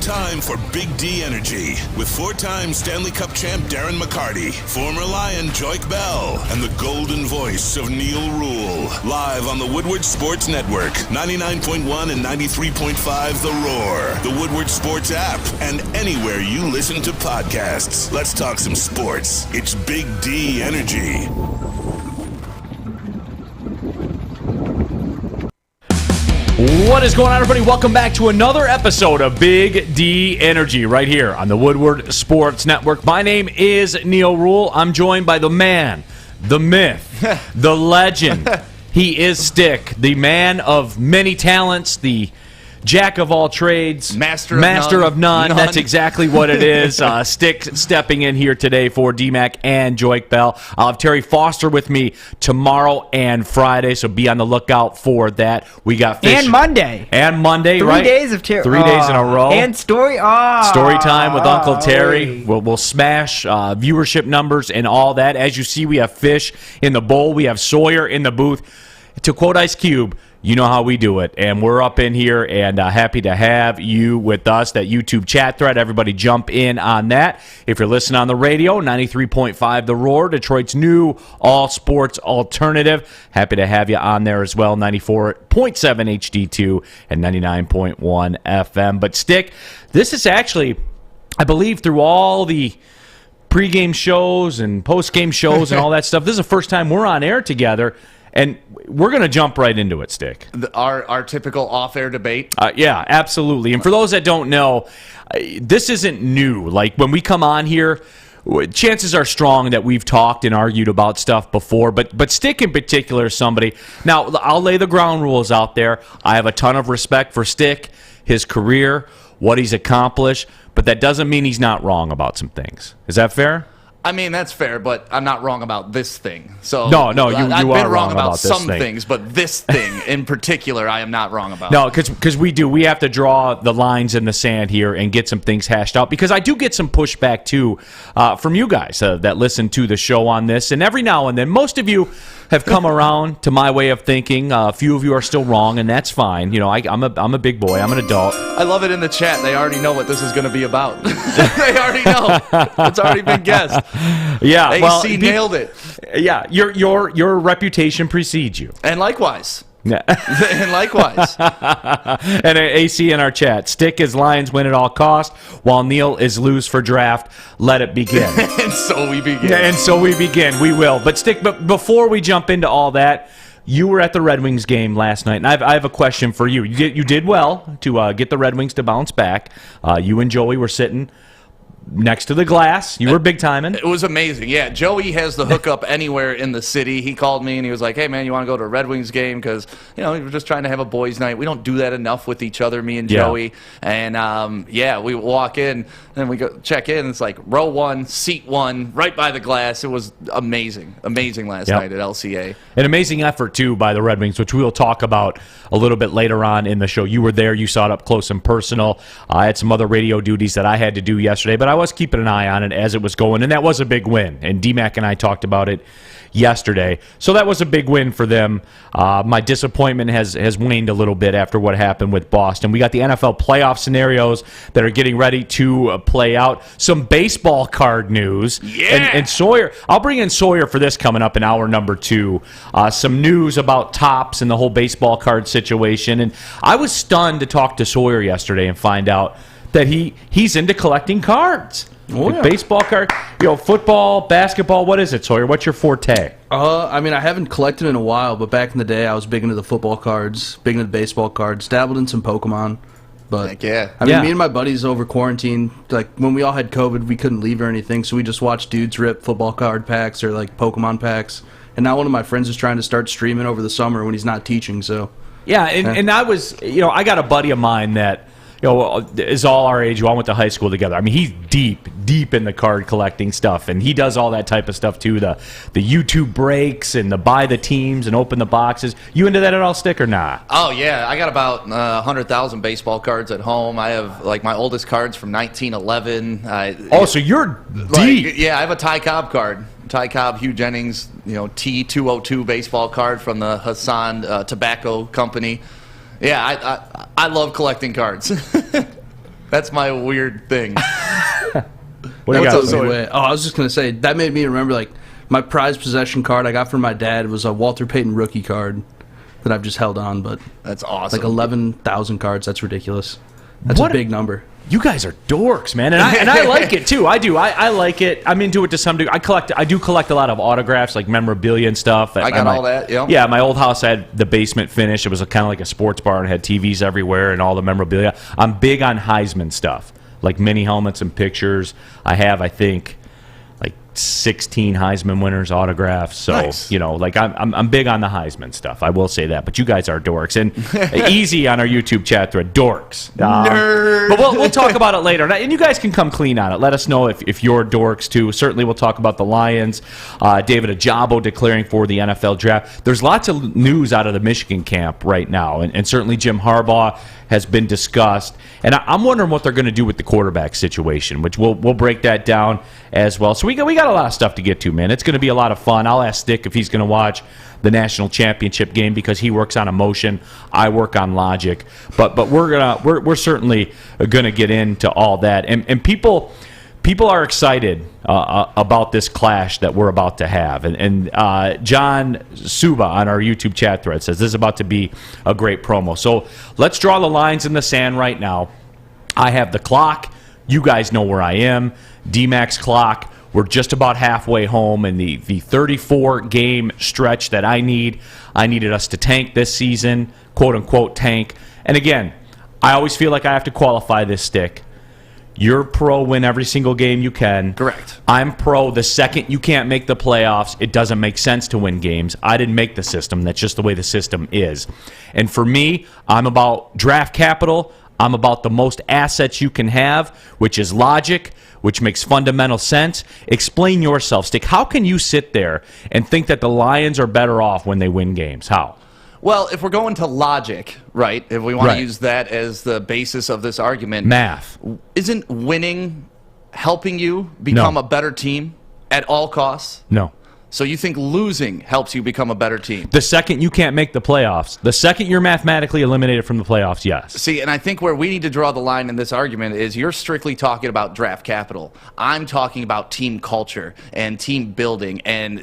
time for Big D Energy with four-time Stanley Cup champ Darren McCarty, former Lion Joik Bell, and the golden voice of Neil Rule. Live on the Woodward Sports Network, 99.1 and 93.5 The Roar, the Woodward Sports app, and anywhere you listen to podcasts. Let's talk some sports. It's Big D Energy. What is going on, everybody? Welcome back to another episode of Big D Energy right here on the Woodward Sports Network. My name is Neil Rule. I'm joined by the man, the myth, the legend. He is Stick, the man of many talents, the jack of all trades, master of none. That's exactly what it is. Stick stepping in here today for DMAC and Joik Bell. I'll have Terry Foster with me tomorrow and Friday, so be on the lookout for that. We got fish. And Monday. Right? 3 days of Terry. 3 days in a row. And story time with Uncle Terry. We'll smash viewership numbers and all that. As you see, we have fish in the bowl. We have Sawyer in the booth. To quote Ice Cube, you know how we do it, and we're up in here and happy to have you with us. That YouTube chat thread, everybody jump in on that. If you're listening on the radio, 93.5 The Roar, Detroit's new all-sports alternative. Happy to have you on there as well, 94.7 HD2 and 99.1 FM. But Stick, this is actually, I believe, through all the pregame shows and postgame shows and all that stuff, this is the first time we're on air together. And we're going to jump right into it, Stick. Our typical off-air debate? Yeah, absolutely. And for those that don't know, this isn't new. Like, when we come on here, chances are strong that we've talked and argued about stuff before. But Stick in particular is somebody. Now, I'll lay the ground rules out there. I have a ton of respect for Stick, his career, what he's accomplished. But that doesn't mean he's not wrong about some things. Is that fair? I mean, that's fair, but I'm not wrong about this thing. So no, you I've are been wrong about this some thing. things, but this thing in particular, I am not wrong about. No, because we have to draw the lines in the sand here and get some things hashed out. Because I do get some pushback too from you guys that listen to the show on this, and every now and then, most of you have come around to my way of thinking. A few of you are still wrong, and that's fine. You know, I'm a big boy. I'm an adult. I love it in the chat. They already know what this is going to be about. They already know. It's already been guessed. Yeah, AC nailed it. Yeah, your reputation precedes you. And likewise. Yeah. And likewise. And AC in our chat. Stick is Lions win at all cost, while Neil is lose for draft. Let it begin. And so we begin. And so we begin. We will. But Stick, before we jump into all that, you were at the Red Wings game last night, and I have a question for you. You did well to get the Red Wings to bounce back. You and Joey were sitting next to the glass. You were big timing. It was amazing. Yeah, Joey has the hookup anywhere in the city. He called me and he was like, "Hey man, you want to go to a Red Wings game?" Because we were just trying to have a boys' night. We don't do that enough with each other, me and Joey. And we walk in and we go check in. And it's like row 1, seat 1, right by the glass. It was amazing last night at LCA. An amazing effort too by the Red Wings, which we will talk about a little bit later on in the show. You were there. You saw it up close and personal. I had some other radio duties that I had to do yesterday, but I was keeping an eye on it as it was going, and that was a big win. And DMAC and I talked about it yesterday. So that was a big win for them. My disappointment has waned a little bit after what happened with Boston. We got the NFL playoff scenarios that are getting ready to play out. Some baseball card news. Yeah. And Sawyer, I'll bring in Sawyer for this coming up in hour number 2. Some news about Topps and the whole baseball card situation. And I was stunned to talk to Sawyer yesterday and find out that he's into collecting cards. Baseball card, football, basketball. What is it, Sawyer? What's your forte? I haven't collected in a while, but back in the day, I was big into the football cards, big into the baseball cards, dabbled in some Pokemon. But Heck yeah. me and my buddies over quarantine, like when we all had COVID, we couldn't leave or anything, so we just watched dudes rip football card packs or like Pokemon packs. And now one of my friends is trying to start streaming over the summer when he's not teaching. So and I was, I got a buddy of mine that is all our age, who all went to high school together. I mean, he's deep in the card collecting stuff, and he does all that type of stuff too. The YouTube breaks and the buy the teams and open the boxes. You into that at all, Stick, or not? Oh yeah, I got about 100,000 baseball cards at home. I have my oldest cards from 1911. So you're deep. I have a Ty Cobb card. Ty Cobb, Hugh Jennings, T202 baseball card from the Hassan Tobacco Company. Yeah, I love collecting cards. That's my weird thing. What do you got? I was just going to say, that made me remember, like, my prized possession card I got from my dad was a Walter Payton rookie card that I've just held on, but that's awesome. Like 11,000 cards. That's ridiculous. That's a big number. You guys are dorks, man, and I like it too. I do. I like it. I'm into it to some degree. I do collect a lot of autographs, like memorabilia and stuff. I got all that. Yeah. Yeah, my old house had the basement finished. It was kind of like a sports bar and had TVs everywhere and all the memorabilia. I'm big on Heisman stuff, like mini helmets and pictures. I have, I think, like 16 Heisman winners autographs. So nice. Like I'm big on the Heisman stuff. I will say that. But you guys are dorks, and easy on our YouTube chat thread, dorks. Nerd. But we'll talk about it later, and you guys can come clean on it. Let us know if you're dorks too. Certainly, we'll talk about the Lions. David Ajabo declaring for the NFL draft. There's lots of news out of the Michigan camp right now, and certainly Jim Harbaugh has been discussed. And I'm wondering what they're going to do with the quarterback situation, which we'll break that down as well. So we got a lot of stuff to get to, man. It's going to be a lot of fun. I'll ask Stick if he's going to watch the national championship game because he works on emotion. I work on logic. But we're certainly going to get into all that. And people are excited about this clash that we're about to have. And John Suba on our YouTube chat thread says this is about to be a great promo. So let's draw the lines in the sand right now. I have the clock. You guys know where I am. D-Max clock. We're just about halfway home in the 34-game stretch that I needed us to tank this season, quote-unquote tank. And again, I always feel like I have to qualify this, Stick. You're pro win every single game you can. Correct. I'm pro the second you can't make the playoffs, it doesn't make sense to win games. I didn't make the system. That's just the way the system is. And for me, I'm about draft capital. I'm about the most assets you can have, which is logic, which makes fundamental sense. Explain yourself, Stick. How can you sit there and think that the Lions are better off when they win games? How? Well, if we're going to logic, right, if we want to use that as the basis of this argument. Math. Isn't winning helping you become a better team at all costs? No. So you think losing helps you become a better team? The second you can't make the playoffs, the second you're mathematically eliminated from the playoffs, yes. See, and I think where we need to draw the line in this argument is you're strictly talking about draft capital. I'm talking about team culture and team building. And,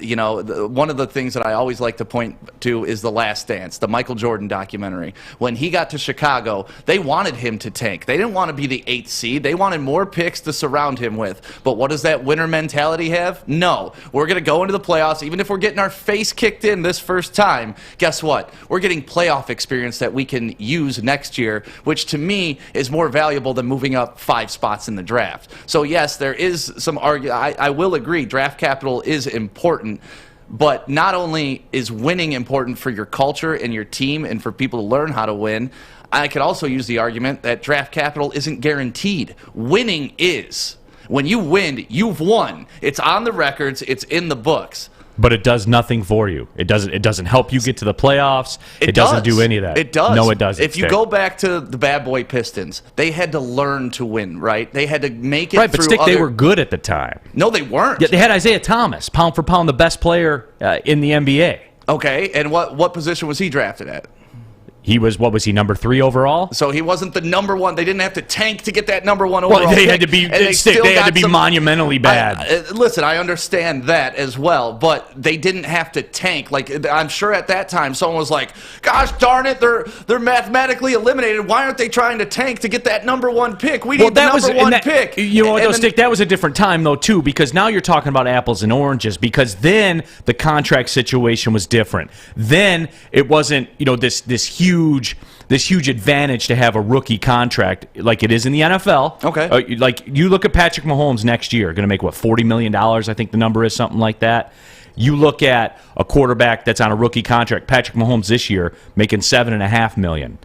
one of the things that I always like to point to is The Last Dance, the Michael Jordan documentary. When he got to Chicago, they wanted him to tank. They didn't want to be the 8th seed. They wanted more picks to surround him with. But what does that winner mentality have? No. We're going to go into the playoffs. Even if we're getting our face kicked in this first time, guess what? We're getting playoff experience that we can use next year, which to me is more valuable than moving up 5 spots in the draft. So yes, there is some I will agree, draft capital is important. But not only is winning important for your culture and your team and for people to learn how to win, I could also use the argument that draft capital isn't guaranteed. Winning is. When you win, you've won. It's on the records. It's in the books. But it does nothing for you. It doesn't help you get to the playoffs. It doesn't do any of that. It does. No, it doesn't. If you go back to the bad boy Pistons, they had to learn to win, right? They had to make it right, but through Stick, they were good at the time. No, they weren't. Yeah, they had Isaiah Thomas, pound for pound, the best player in the NBA. Okay, and what position was he drafted at? He was, what was he, number 3 overall? So he wasn't the number 1. They didn't have to tank to get that number 1 overall. Well, they pick, had to be they had to be monumentally bad. Listen, I understand that as well, but they didn't have to tank. Like, I'm sure at that time someone was like, "Gosh darn it, they're mathematically eliminated. Why aren't they trying to tank to get that number 1 pick? We need the number 1 pick." You know what, Stick? That was a different time though too, because now you're talking about apples and oranges. Because then the contract situation was different. Then it wasn't this huge advantage to have a rookie contract like it is in the NFL. Okay. Like you look at Patrick Mahomes next year, going to make, what, $40 million? I think the number is something like that. You look at a quarterback that's on a rookie contract, Patrick Mahomes this year, making $7.5 million.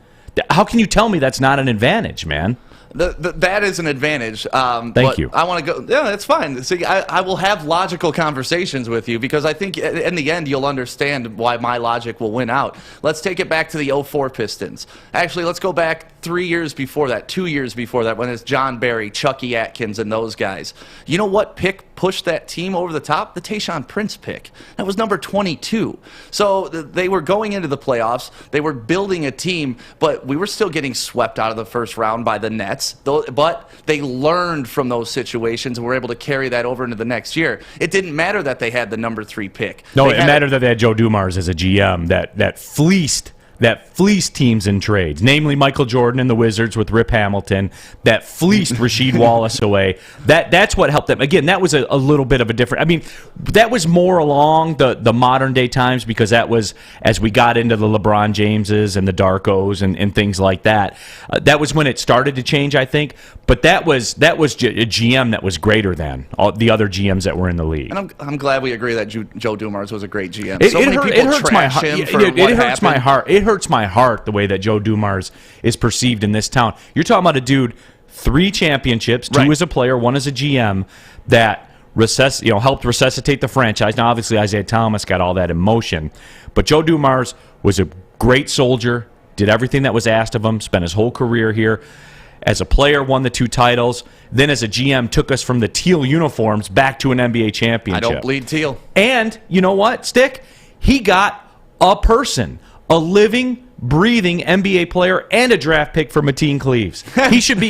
How can you tell me that's not an advantage, man? That is an advantage. Thank you. I want to go. Yeah, that's fine. See, I will have logical conversations with you because I think in the end you'll understand why my logic will win out. Let's take it back to the 04 Pistons. Actually, let's go back 3 years before that, 2 years before that, when it's John Barry, Chucky Atkins, and those guys. You know what pick pushed that team over the top? The Tayshaun Prince pick. That was number 22. So they were going into the playoffs. They were building a team, but we were still getting swept out of the first round by the Nets. But they learned from those situations and were able to carry that over into the next year. It didn't matter that they had the number 3 pick. No, it mattered that they had Joe Dumars as a GM that fleeced teams in trades, namely Michael Jordan and the Wizards with Rip Hamilton, that fleeced Rasheed Wallace away. That's what helped them. Again, that was a little bit of a different. I mean, that was more along the modern day times, because that was as we got into the LeBron Jameses and the Darkos and things like that. That was when it started to change, I think. But that was a GM that was greater than all the other GMs that were in the league. And I'm glad we agree that Joe Dumars was a great GM. It hurts my heart. It hurts my heart the way that Joe Dumars is perceived in this town. You're talking about a dude, 3 championships, 2 as a player, 1 as a GM, that helped resuscitate the franchise. Now, obviously, Isaiah Thomas got all that in motion, but Joe Dumars was a great soldier, did everything that was asked of him, spent his whole career here. As a player, won the 2 titles. Then as a GM, took us from the teal uniforms back to an NBA championship. I don't bleed teal. And you know what, Stick? He got a person, a living, breathing NBA player and a draft pick for Mateen Cleaves. He should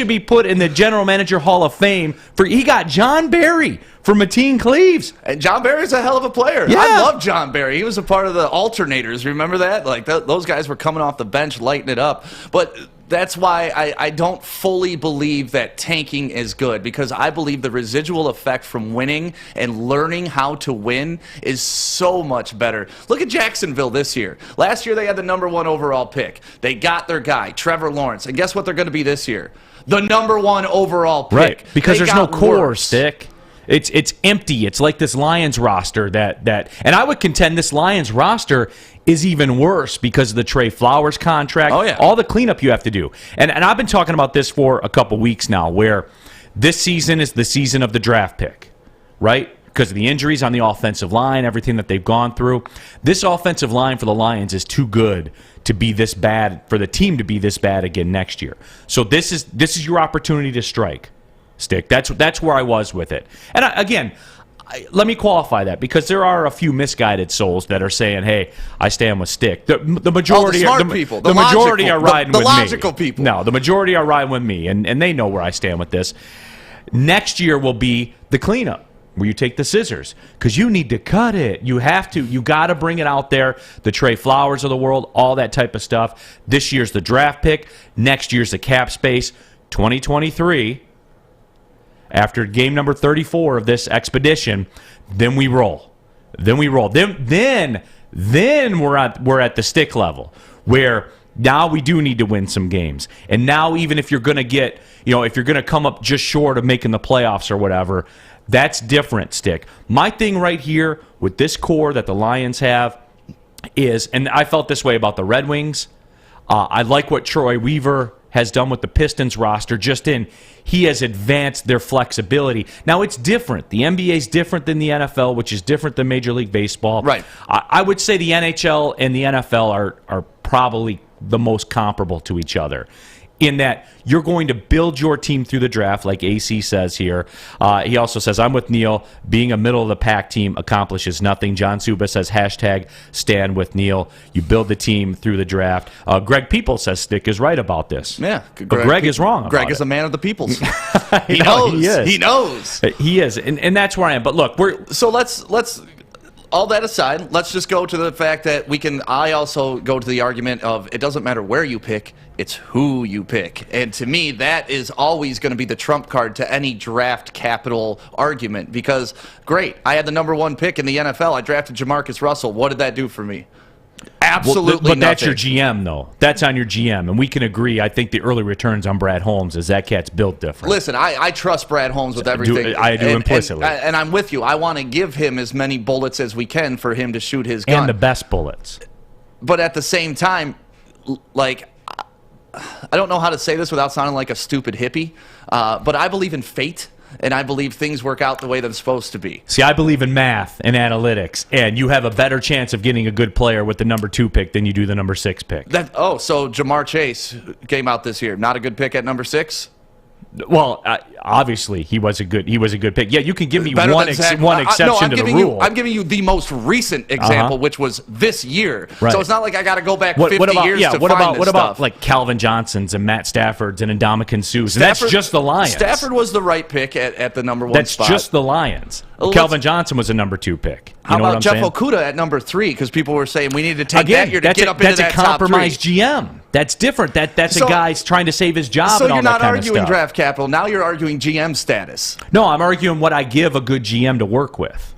be put in the General Manager Hall of Fame he got John Barry for Mateen Cleaves. And John Barry's a hell of a player. Yeah. I love John Barry. He was a part of the alternators. Remember that? Like those guys were coming off the bench, lighting it up. But that's why I don't fully believe that tanking is good, because I believe the residual effect from winning and learning how to win is so much better. Look at Jacksonville this year. Last year they had the number 1 overall pick. They got their guy, Trevor Lawrence. And guess what they're going to be this year? The number 1 overall pick. Right, because there's no core, worse. Stick. It's empty. It's like this Lions roster that and I would contend this Lions roster is even worse because of the Trey Flowers contract. Oh, yeah. All the cleanup you have to do. And I've been talking about this for a couple weeks now, where this season is the season of the draft pick, right? Because of the injuries on the offensive line, everything that they've gone through. This offensive line for the Lions is too good to be this bad, for the team to be this bad again next year. So this is your opportunity to strike, Stick. That's where I was with it. And let me qualify that, because there are a few misguided souls that are saying, "Hey, I stand with Stick." The majority, the smart people, the majority are riding with me. The logical people. No, the majority are riding with me, and they know where I stand with this. Next year will be the cleanup, where you take the scissors, because you need to cut it. You have to. You got to bring it out there. The Trey Flowers of the world, all that type of stuff. This year's the draft pick. Next year's the cap space. 2023. After game number 34 of this expedition, then we roll. Then we're at the Stick level, where now we do need to win some games. And now, even if you're going to get, if you're going to come up just short of making the playoffs or whatever, that's different, Stick. My thing right here with this core that the Lions have is, and I felt this way about the Red Wings. I like what Troy Weaver has done with the Pistons roster, he has advanced their flexibility. Now, it's different. The NBA is different than the NFL, which is different than Major League Baseball. Right. I would say the NHL and the NFL are probably the most comparable to each other, in that you're going to build your team through the draft, like AC says here. He also says, I'm with Neil. Being a middle-of-the-pack team accomplishes nothing. John Suba says, #stand with Neil. You build the team through the draft. Greg People says Stick is right about this. Yeah. But Greg is wrong about Greg is it. a man of the peoples. He knows. He knows. He is. And that's where I am. But look, So let's all that aside, let's just go to the fact that I also go to the argument of it doesn't matter where you pick, it's who you pick. And to me, that is always going to be the trump card to any draft capital argument, because, great, I had the number 1 pick in the NFL. I drafted Jamarcus Russell. What did that do for me? Absolutely but that's nothing. your GM, though. That's on your GM. And we can agree, I think the early returns on Brad Holmes is that cat's built different. Listen, I trust Brad Holmes with everything. I do implicitly. And I'm with you. I want to give him as many bullets as we can for him to shoot his gun. And the best bullets. But at the same time, like, I don't know how to say this without sounding like a stupid hippie, but I believe in fate. and I believe things work out the way they're supposed to be. See, I believe in math and analytics, and you have a better chance of getting a good player with the number 2 pick than you do the number 6 pick. So Jamar Chase came out this year. Not a good pick at number 6? Well, obviously he was a good pick. Yeah, you can give me one exception to the rule. I'm giving you the most recent example, which was this year. Right. So it's not like I got to go back 50 years to find this what about stuff. like Calvin Johnsons and Matt Staffords and Ndamukong Suhs? And that's just the Lions. Stafford was the right pick at the number 1 spot. That's just the Lions. Calvin Johnson was a number 2 pick. How about Jeff Okudah at number 3? Because people were saying we need to take that year to get up into that top 3. That's a compromised GM. That's different. That's a guy trying to save his job. So and all you're that not kind arguing of stuff. draft capital. Now you're arguing GM status. No, I'm arguing what I give a good GM to work with.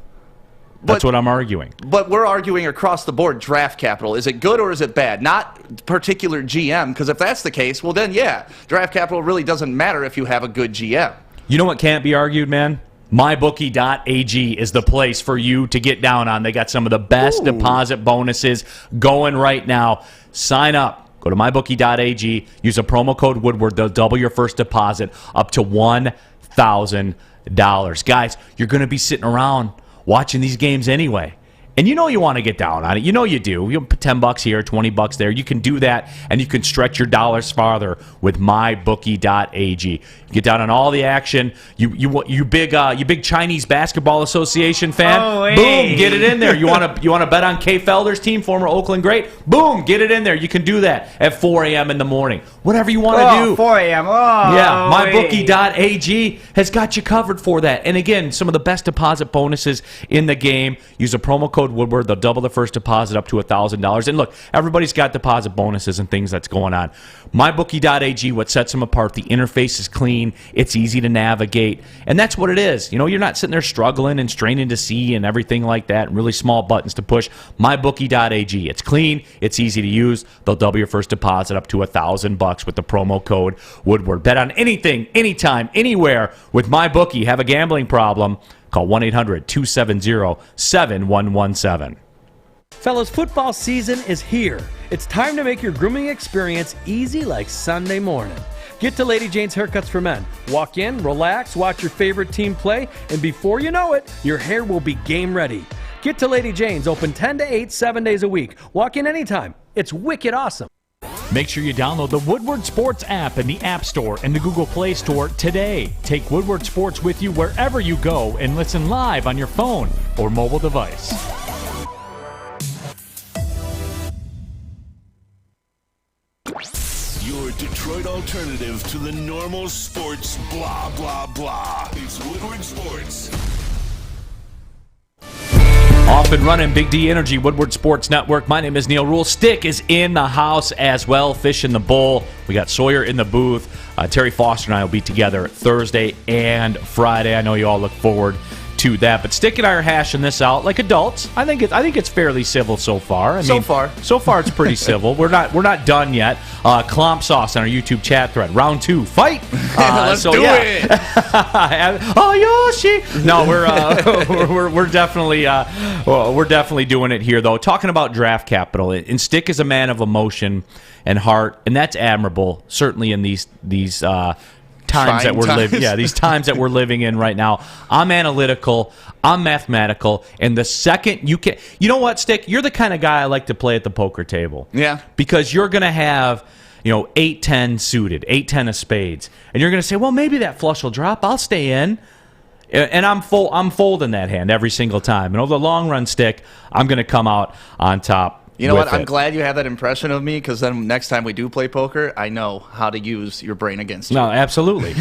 That's what I'm arguing. But we're arguing across the board draft capital. Is it good or is it bad? Not particular GM, because if that's the case, well then, yeah, draft capital really doesn't matter if you have a good GM. You know what can't be argued, man? MyBookie.ag is the place for you to get down on. They got some of the best deposit bonuses going right now. Sign up. Go to MyBookie.ag. Use a promo code Woodward. They'll double your first deposit up to $1,000. Guys, you're going to be sitting around watching these games anyway. And you know you want to get down on it. You know you do. You put $10 here, $20 there. You can do that, and you can stretch your dollars farther with MyBookie.ag. You get down on all the action. You big Chinese Basketball Association fan. Oh, hey. Boom, get it in there. You want to bet on Kay Felder's team, former Oakland great? Boom, get it in there. You can do that at 4 a.m. in the morning. Whatever you want to do. 4 a.m. Oh, yeah, MyBookie.ag has got you covered for that. And again, some of the best deposit bonuses in the game. Use a promo code Woodward. They'll double the first deposit up to $1,000. And look, everybody's got deposit bonuses and things that's going on. MyBookie.ag, what sets them apart, the interface is clean. It's easy to navigate. And that's what it is. You know, you're not sitting there struggling and straining to see and everything like that, and really small buttons to push. MyBookie.ag. It's clean. It's easy to use. They'll double your first deposit up to $1,000 with the promo code Woodward. Bet on anything, anytime, anywhere with MyBookie. Have a gambling problem? Call 1-800-270-7117. Fellas, football season is here. It's time to make your grooming experience easy like Sunday morning. Get to Lady Jane's Haircuts for Men. Walk in, relax, watch your favorite team play, and before you know it, your hair will be game ready. Get to Lady Jane's, open 10 to 8, 7 days a week. Walk in anytime. It's wicked awesome. Make sure you download the Woodward Sports app in the App Store and the Google Play Store today. Take Woodward Sports with you wherever you go and listen live on your phone or mobile device. Your Detroit alternative to the normal sports blah, blah, blah. It's Woodward Sports. Off and running, Big D Energy, Woodward Sports Network. My name is Neil Rule. Stick is in the house as well, Fish in the bowl. We got Sawyer in the booth. Terry Foster and I will be together Thursday and Friday. I know you all look forward to that. But Stick and I are hashing this out like adults. I think it's fairly civil so far. So far it's pretty civil. We're not done yet. Clomp Sauce on our YouTube chat thread. Round 2, fight. Let's do it. Oh Yoshi. No, we're definitely doing it here though. Talking about draft capital. And Stick is a man of emotion and heart, and that's admirable. Certainly in these times that we're living, these times that we're living in right now. I'm analytical, I'm mathematical, and the second you know what, Stick, you're the kind of guy I like to play at the poker table. Yeah. Because you're going to have, 8-10 suited, 8-10 of spades, and you're going to say, well, maybe that flush will drop, I'll stay in. And I'm folding that hand every single time. And over the long run, Stick, I'm going to come out on top. You know what? I'm glad you have that impression of me, because then next time we do play poker, I know how to use your brain against you. No, absolutely.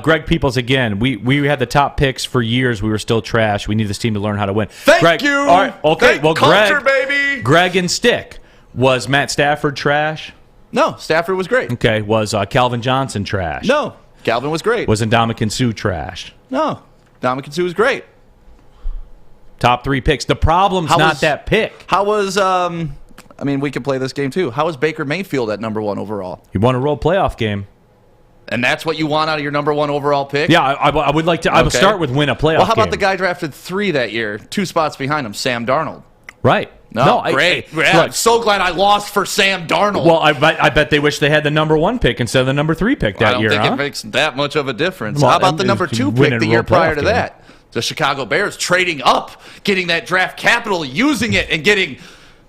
Greg Peoples, again, we had the top picks for years. We were still trash. We need this team to learn how to win. Thank you. All right, okay. Well, culture, baby. Greg and Stick. Was Matt Stafford trash? No, Stafford was great. Okay. Was Calvin Johnson trash? No, Calvin was great. Was Ndamukong Suh trash? No, Ndamukong Suh was great. Top 3 picks. The problem's not that pick. How was we can play this game too. How was Baker Mayfield at number 1 overall? He won a road playoff game. And that's what you want out of your number 1 overall pick? Yeah, I would like to. I would start with win a playoff game. Well, how about the guy drafted 3 that year, 2 spots behind him, Sam Darnold? Right. No, great. I'm so glad I lost for Sam Darnold. Well, I bet they wish they had the number 1 pick instead of the number 3 pick that year. I don't think it makes that much of a difference. Well, how about the number 2 pick the year prior to that? The Chicago Bears trading up, getting that draft capital, using it, and getting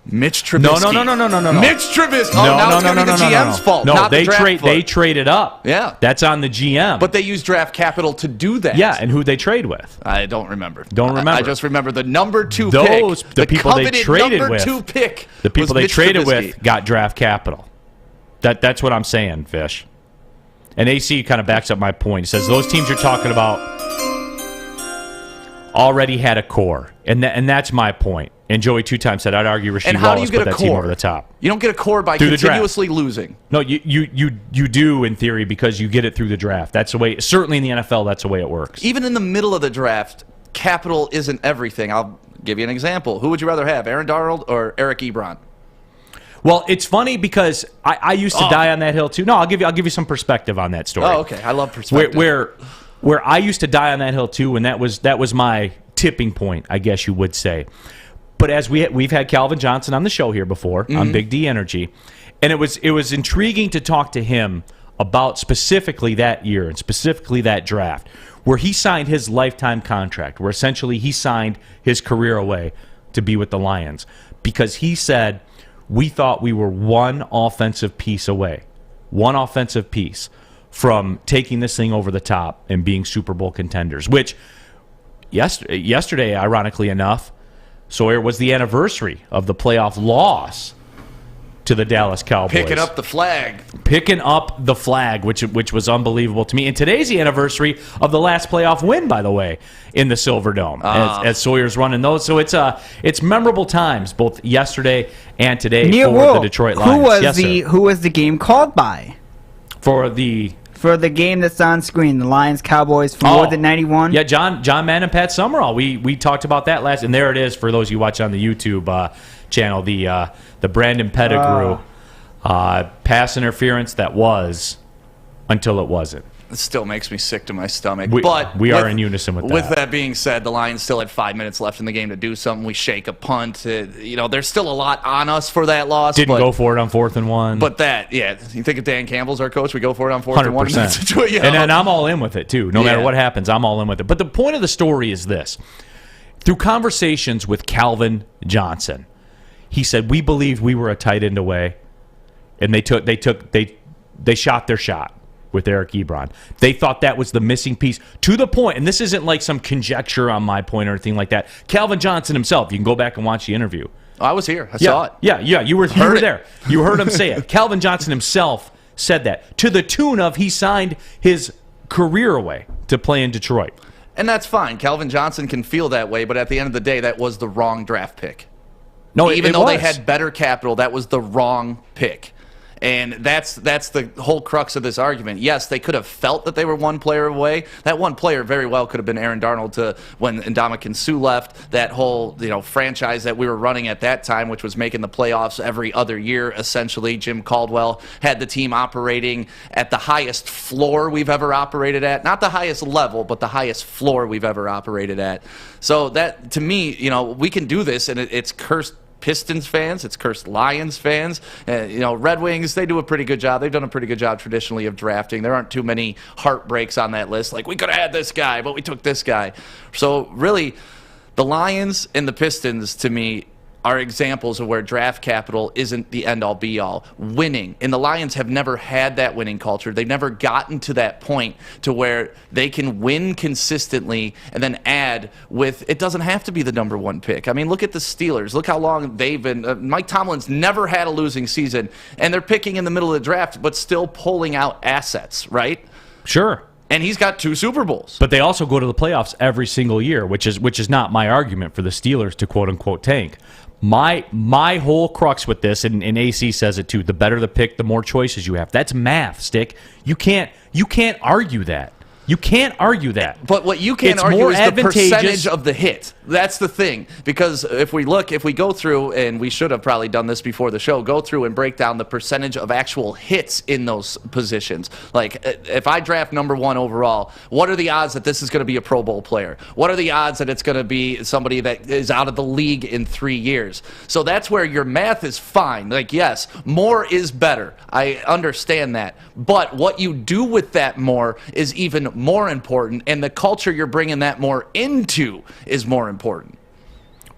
Mitch Trubisky. No. Mitch Trubisky. Now it's going to be the GM's fault. No, not they the draft they traded up. Yeah. That's on the GM. But they used draft capital to do that. Yeah, and who'd they trade with? I don't remember. I just remember the number 2 pick. The people they traded number with. 2 pick. The people they Mitch traded Trubisky. with got draft capital. That's what I'm saying, Fish. And AC kind of backs up my point. He says those teams you're talking about already had a core, and that's my point. And Joey 2 times said I'd argue Rasheed Wallace put that team over the top. You don't get a core by continuously losing. No, you do in theory because you get it through the draft. That's the way. Certainly in the NFL, that's the way it works. Even in the middle of the draft, capital isn't everything. I'll give you an example. Who would you rather have, Aaron Darnold or Eric Ebron? Well, it's funny because I used to die on that hill too. No, I'll give you some perspective on that story. Oh, okay. I love perspective. Where I used to die on that hill too, and that was my tipping point, I guess you would say. But as we've had Calvin Johnson on the show here before on Big D Energy, and it was intriguing to talk to him about specifically that year and specifically that draft, where he signed his lifetime contract, where essentially he signed his career away to be with the Lions, because he said we thought we were one offensive piece from taking this thing over the top and being Super Bowl contenders, which yesterday, ironically enough, Sawyer, was the anniversary of the playoff loss to the Dallas Cowboys. Picking up the flag, which was unbelievable to me. And today's the anniversary of the last playoff win, by the way, in the Silver Dome, as Sawyer's running those. So it's memorable times, both yesterday and today for the Detroit Lions. Who was the game called by? For the game that's on screen, the Lions Cowboys from more than 91. Yeah, John Mann and Pat Summerall. We talked about that last, and there it is for those of you watching on the YouTube channel. The Brandon Pettigrew pass interference that was until it wasn't. It still makes me sick to my stomach. But we are in unison with that. With that being said, the Lions still had 5 minutes left in the game to do something. We shake a punt. There's still a lot on us for that loss. Didn't go for it on 4th and 1. But you think if Dan Campbell's our coach, we go for it on 4th and 1? 100%. And I'm all in with it, too. No matter what happens, I'm all in with it. But the point of the story is this. Through conversations with Calvin Johnson, he said, we believed we were a tight end away, and they shot their shot with Eric Ebron. They thought that was the missing piece, to the point, and this isn't like some conjecture on my point or anything like that. Calvin Johnson himself, you can go back and watch the interview. I was here. I saw it. Yeah, you were there. You heard him say it. Calvin Johnson himself said that, to the tune of he signed his career away to play in Detroit. And that's fine. Calvin Johnson can feel that way, but at the end of the day, that was the wrong draft pick. No, even though they had better capital, that was the wrong pick. And that's the whole crux of this argument. Yes, they could have felt that they were one player away. That one player very well could have been Aaron Darnold when Ndamukong Suh left. That whole franchise that we were running at that time, which was making the playoffs every other year, essentially. Jim Caldwell had the team operating at the highest floor we've ever operated at. Not the highest level, but the highest floor we've ever operated at. So that, to me, we can do this, and it's cursed Pistons fans, it's cursed Lions fans. Red Wings, they do a pretty good job. They've done a pretty good job traditionally of drafting. There aren't too many heartbreaks on that list. Like, we could have had this guy, but we took this guy. So really, the Lions and the Pistons, to me, are examples of where draft capital isn't the end-all, be-all. Winning. And the Lions have never had that winning culture. They've never gotten to that point to where they can win consistently and then add with, it doesn't have to be the number 1 pick. I mean, look at the Steelers. Look how long they've been. Mike Tomlin's never had a losing season, and they're picking in the middle of the draft, but still pulling out assets, right? Sure. And he's got 2 Super Bowls. But they also go to the playoffs every single year, which is not my argument for the Steelers to quote-unquote tank. My whole crux with this, and AC says it too, the better the pick, the more choices you have. That's math, Stick. You can't argue that. You can't argue that. But what you can't It's argue more is the advantageous- percentage of the hit. That's the thing. Because if we go through, and we should have probably done this before the show, go through and break down the percentage of actual hits in those positions. Like, if I draft number 1 overall, what are the odds that this is going to be a Pro Bowl player? What are the odds that it's going to be somebody that is out of the league in 3 years? So that's where your math is fine. Like, yes, more is better. I understand that. But what you do with that more is even more important, and the culture you're bringing that more into is more important.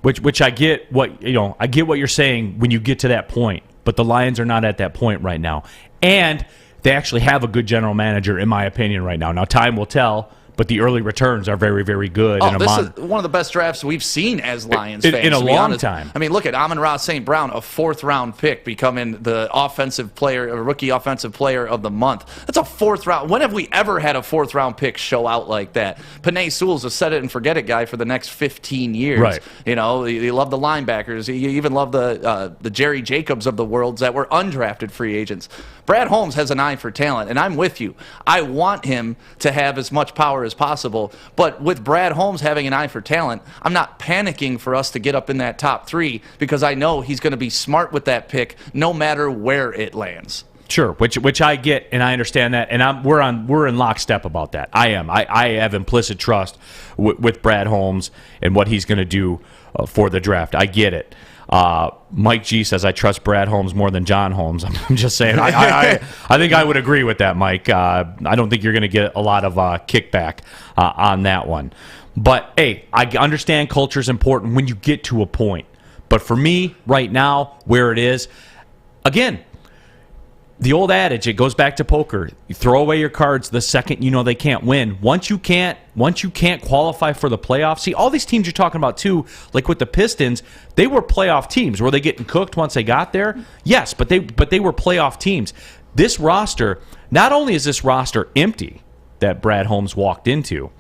Which I get I get what you're saying when you get to that point, but the Lions are not at that point right now. And they actually have a good general manager, in my opinion, right now. Now, time will tell, but the early returns are very, very good. Oh, this is one of the best drafts we've seen as Lions fans. In a long time. I mean, look at Amon-Ra St. Brown, a 4th-round pick, becoming the rookie offensive player of the month. That's a 4th round. When have we ever had a 4th-round pick show out like that? Penei Sewell's a set-it-and-forget-it guy for the next 15 years. Right. You know, you love the linebackers. You even love the Jerry Jacobs of the worlds that were undrafted free agents. Brad Holmes has an eye for talent, and I'm with you. I want him to have as much power as possible, but with Brad Holmes having an eye for talent, I'm not panicking for us to get up in that top 3 because I know he's going to be smart with that pick no matter where it lands. Sure, which I get and I understand that, and we're in lockstep about that. I have implicit trust with Brad Holmes and what he's going to do for the draft. I get it. Mike G says, I trust Brad Holmes more than John Holmes. I'm just saying. I think I would agree with that, Mike. I don't think you're going to get a lot of kickback on that one. But, hey, I understand culture is important when you get to a point. But for me, right now, where it is, again, the old adage, it goes back to poker. You throw away your cards the second you know they can't win. Once you can't qualify for the playoffs. See, all these teams you're talking about too, like with the Pistons, they were playoff teams. Were they getting cooked once they got there? Yes, but they were playoff teams. This roster, not only is this roster empty that Brad Holmes walked into,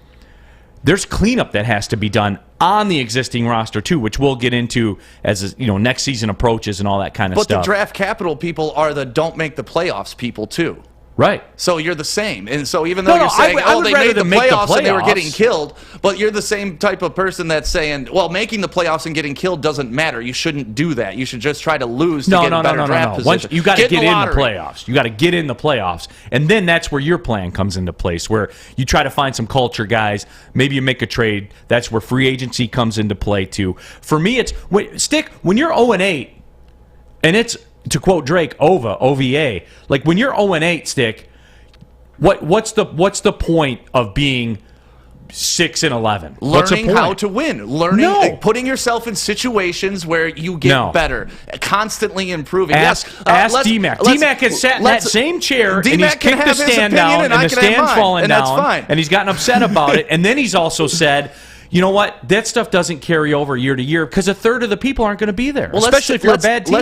there's cleanup that has to be done on the existing roster too, which we'll get into as next season approaches and all that kind of stuff. But the draft capital people are the don't make the playoffs people too. Right. So you're the same. And so even though you're saying, they made the playoffs and they were getting killed, but you're the same type of person that's saying, well, making the playoffs and getting killed doesn't matter. You shouldn't do that. You should just try to lose to get a better draft position. Once you got to get in the playoffs. You got to get in the playoffs. And then that's where your plan comes into place, where you try to find some culture guys. Maybe you make a trade. That's where free agency comes into play too. For me, it's when you're 0-8, and it's, to quote Drake, OVA. Like when you're 0-8, Stick, what's the point of being 6-11? Learning how to win. Putting yourself in situations where you get better. Constantly improving. Ask D-Mac. D-Mac has sat in that same chair, and he's kicked the stand down, and the stand's fallen down, that's fine. And he's gotten upset about it. And then he's also said, you know what? That stuff doesn't carry over year to year because a third of the people aren't going to be there, especially if you're a bad team.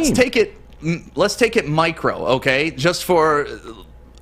Let's take it micro, okay? Just for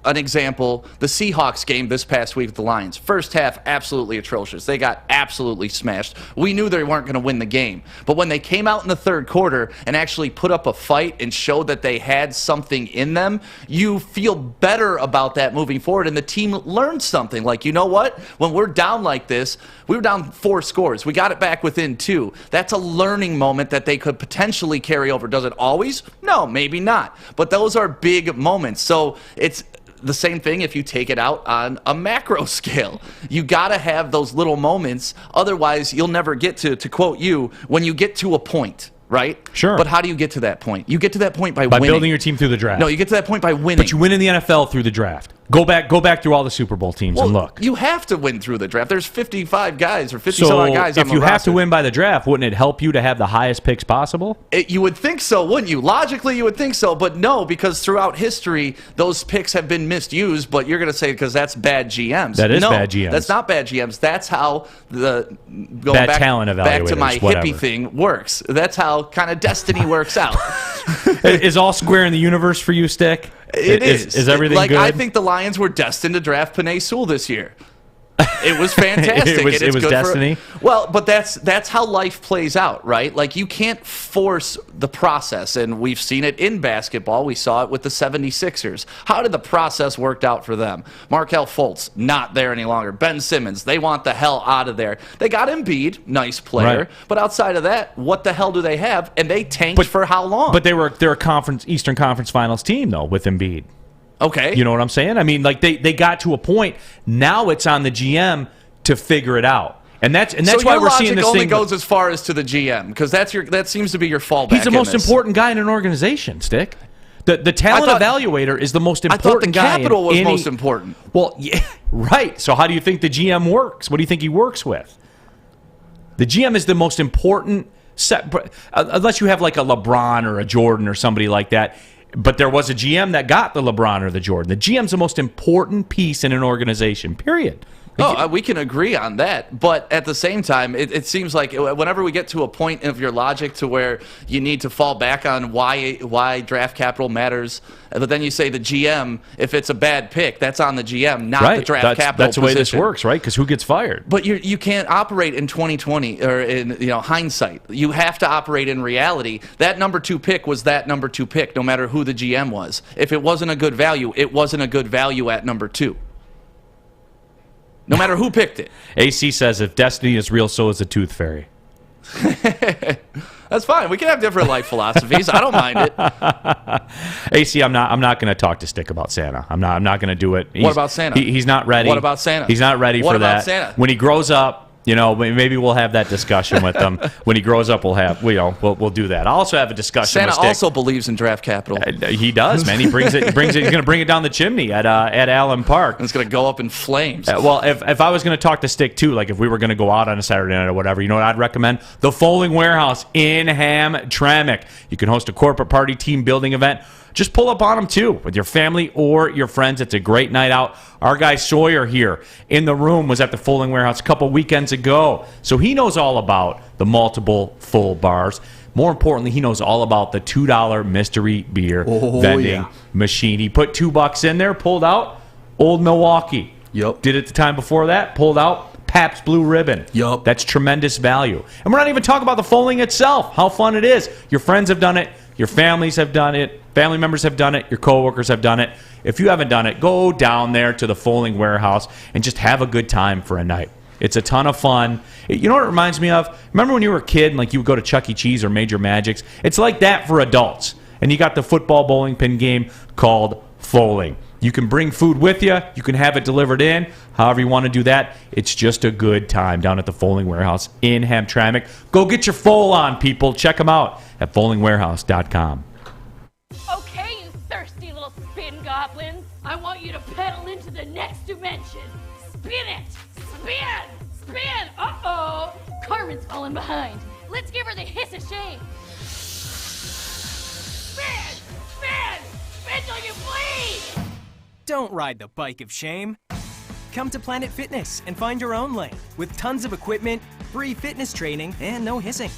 an example, the Seahawks game this past week with the Lions. First half, absolutely atrocious. They got absolutely smashed. We knew they weren't going to win the game. But when they came out in the third quarter and actually put up a fight and showed that they had something in them, you feel better about that moving forward, and the team learned something. Like, you know what? When we're down like this, we were down 4 scores. We got it back within 2. That's a learning moment that they could potentially carry over. Does it always? No, maybe not. But those are big moments. So it's the same thing if you take it out on a macro scale. You got to have those little moments. Otherwise, you'll never get to quote you, when you get to a point, right? Sure. But how do you get to that point? You get to that point by winning. By building your team through the draft. No, you get to that point by winning. But you win in the NFL through the draft. Go back through all the Super Bowl teams and look. You have to win through the draft. There's 55 guys or 50-some guys on the roster. If you have to win by the draft, wouldn't it help you to have the highest picks possible? You would think so, wouldn't you? Logically, you would think so, but no, because throughout history, those picks have been misused, but you're going to say because that's bad GMs. That is bad GMs. That's not bad GMs. That's how talent evaluators, back to my whatever. hippie thing works. That's how kind of destiny works out. Is all square in the universe for you, Stick? It is. Is everything good? I think the Lions were destined to draft Penei Sewell this year. It was fantastic. It was and it's good destiny. Well, but that's how life plays out, right? Like, you can't force the process, and we've seen it in basketball. We saw it with the 76ers. How did the process work out for them? Markelle Fultz, not there any longer. Ben Simmons, they want the hell out of there. They got Embiid, nice player, Right. but outside of that, what the hell do they have? And they tanked for how long? But they're a Eastern Conference Finals team, though, with Embiid. Okay. You know what I'm saying? I mean, like they got to a point. Now it's on the GM to figure it out, and that's so why your we're seeing this logic only thing. goes as far as to the GM, because that seems to be your fallback. He's the in most this. important guy in an organization, Stick. The talent evaluator is the most important guy. I thought the capital was in most important. Well, yeah, right. So how do you think the GM works? What do you think he works with? The GM is the most important, unless you have like a LeBron or a Jordan or somebody like that. But there was a GM that got the LeBron or the Jordan. The GM's the most important piece in an organization, period. Oh, we can agree on that. But at the same time, it seems like whenever we get to a point of your logic to where you need to fall back on why draft capital matters, but then you say the GM, if it's a bad pick, that's on the GM, not the draft capital That's the way this position. works, right? Because who gets fired? But you can't operate in 2020 or in hindsight. You have to operate in reality. That number 2 pick was that number 2 pick, no matter who the GM was. If it wasn't a good value, it wasn't a good value at number 2. No matter who picked it. AC says, if destiny is real, so is the tooth fairy. That's fine. We can have different life philosophies. I don't mind it. AC, I'm not going to talk to Stick about Santa. I'm not going to do it. What about Santa? He's not ready. What about Santa? He's not ready What for about that. Santa? When he grows up, maybe we'll have that discussion with him. When he grows up, we'll do that. I'll also have a discussion Santa with Stick. also believes in draft capital. He does, man. He brings it. He's going to bring it down the chimney at Allen Park. And it's going to go up in flames. Well, if I was going to talk to Stick too, like if we were going to go out on a Saturday night or whatever, you know what I'd recommend? The Folding Warehouse in Hamtramck. You can host a corporate party, team building event. Just pull up on them too with your family or your friends. It's a great night out. Our guy Sawyer here in the room was at the Folding Warehouse a couple weekends ago, so he knows all about the multiple full bars. More importantly, he knows all about the $2 mystery beer vending machine. He put $2 in there, pulled out Old Milwaukee. Yep. Did it the time before that, pulled out Pabst Blue Ribbon. Yup. That's tremendous value. And we're not even talking about the folding itself, how fun it is. Your friends have done it. Your families have done it. Family members have done it. Your coworkers have done it. If you haven't done it, go down there to the Folding Warehouse and just have a good time for a night. It's a ton of fun. You know what it reminds me of? Remember when you were a kid and like you would go to Chuck E. Cheese or Major Magic's? It's like that for adults. And you got the football bowling pin game called Folding. You can bring food with you. You can have it delivered in. However you want to do that. It's just a good time down at the Folding Warehouse in Hamtramck. Go get your foal on, people. Check them out at foldingwarehouse.com. Okay, you thirsty little spin goblins. I want you to pedal into the next dimension. Spin it! Spin! Spin! Uh-oh! Carmen's falling behind. Let's give her the hiss of shame. Spin! Spin! Spin till you bleed! Don't ride the bike of shame. Come to Planet Fitness and find your own lane with tons of equipment, free fitness training, and no hissing.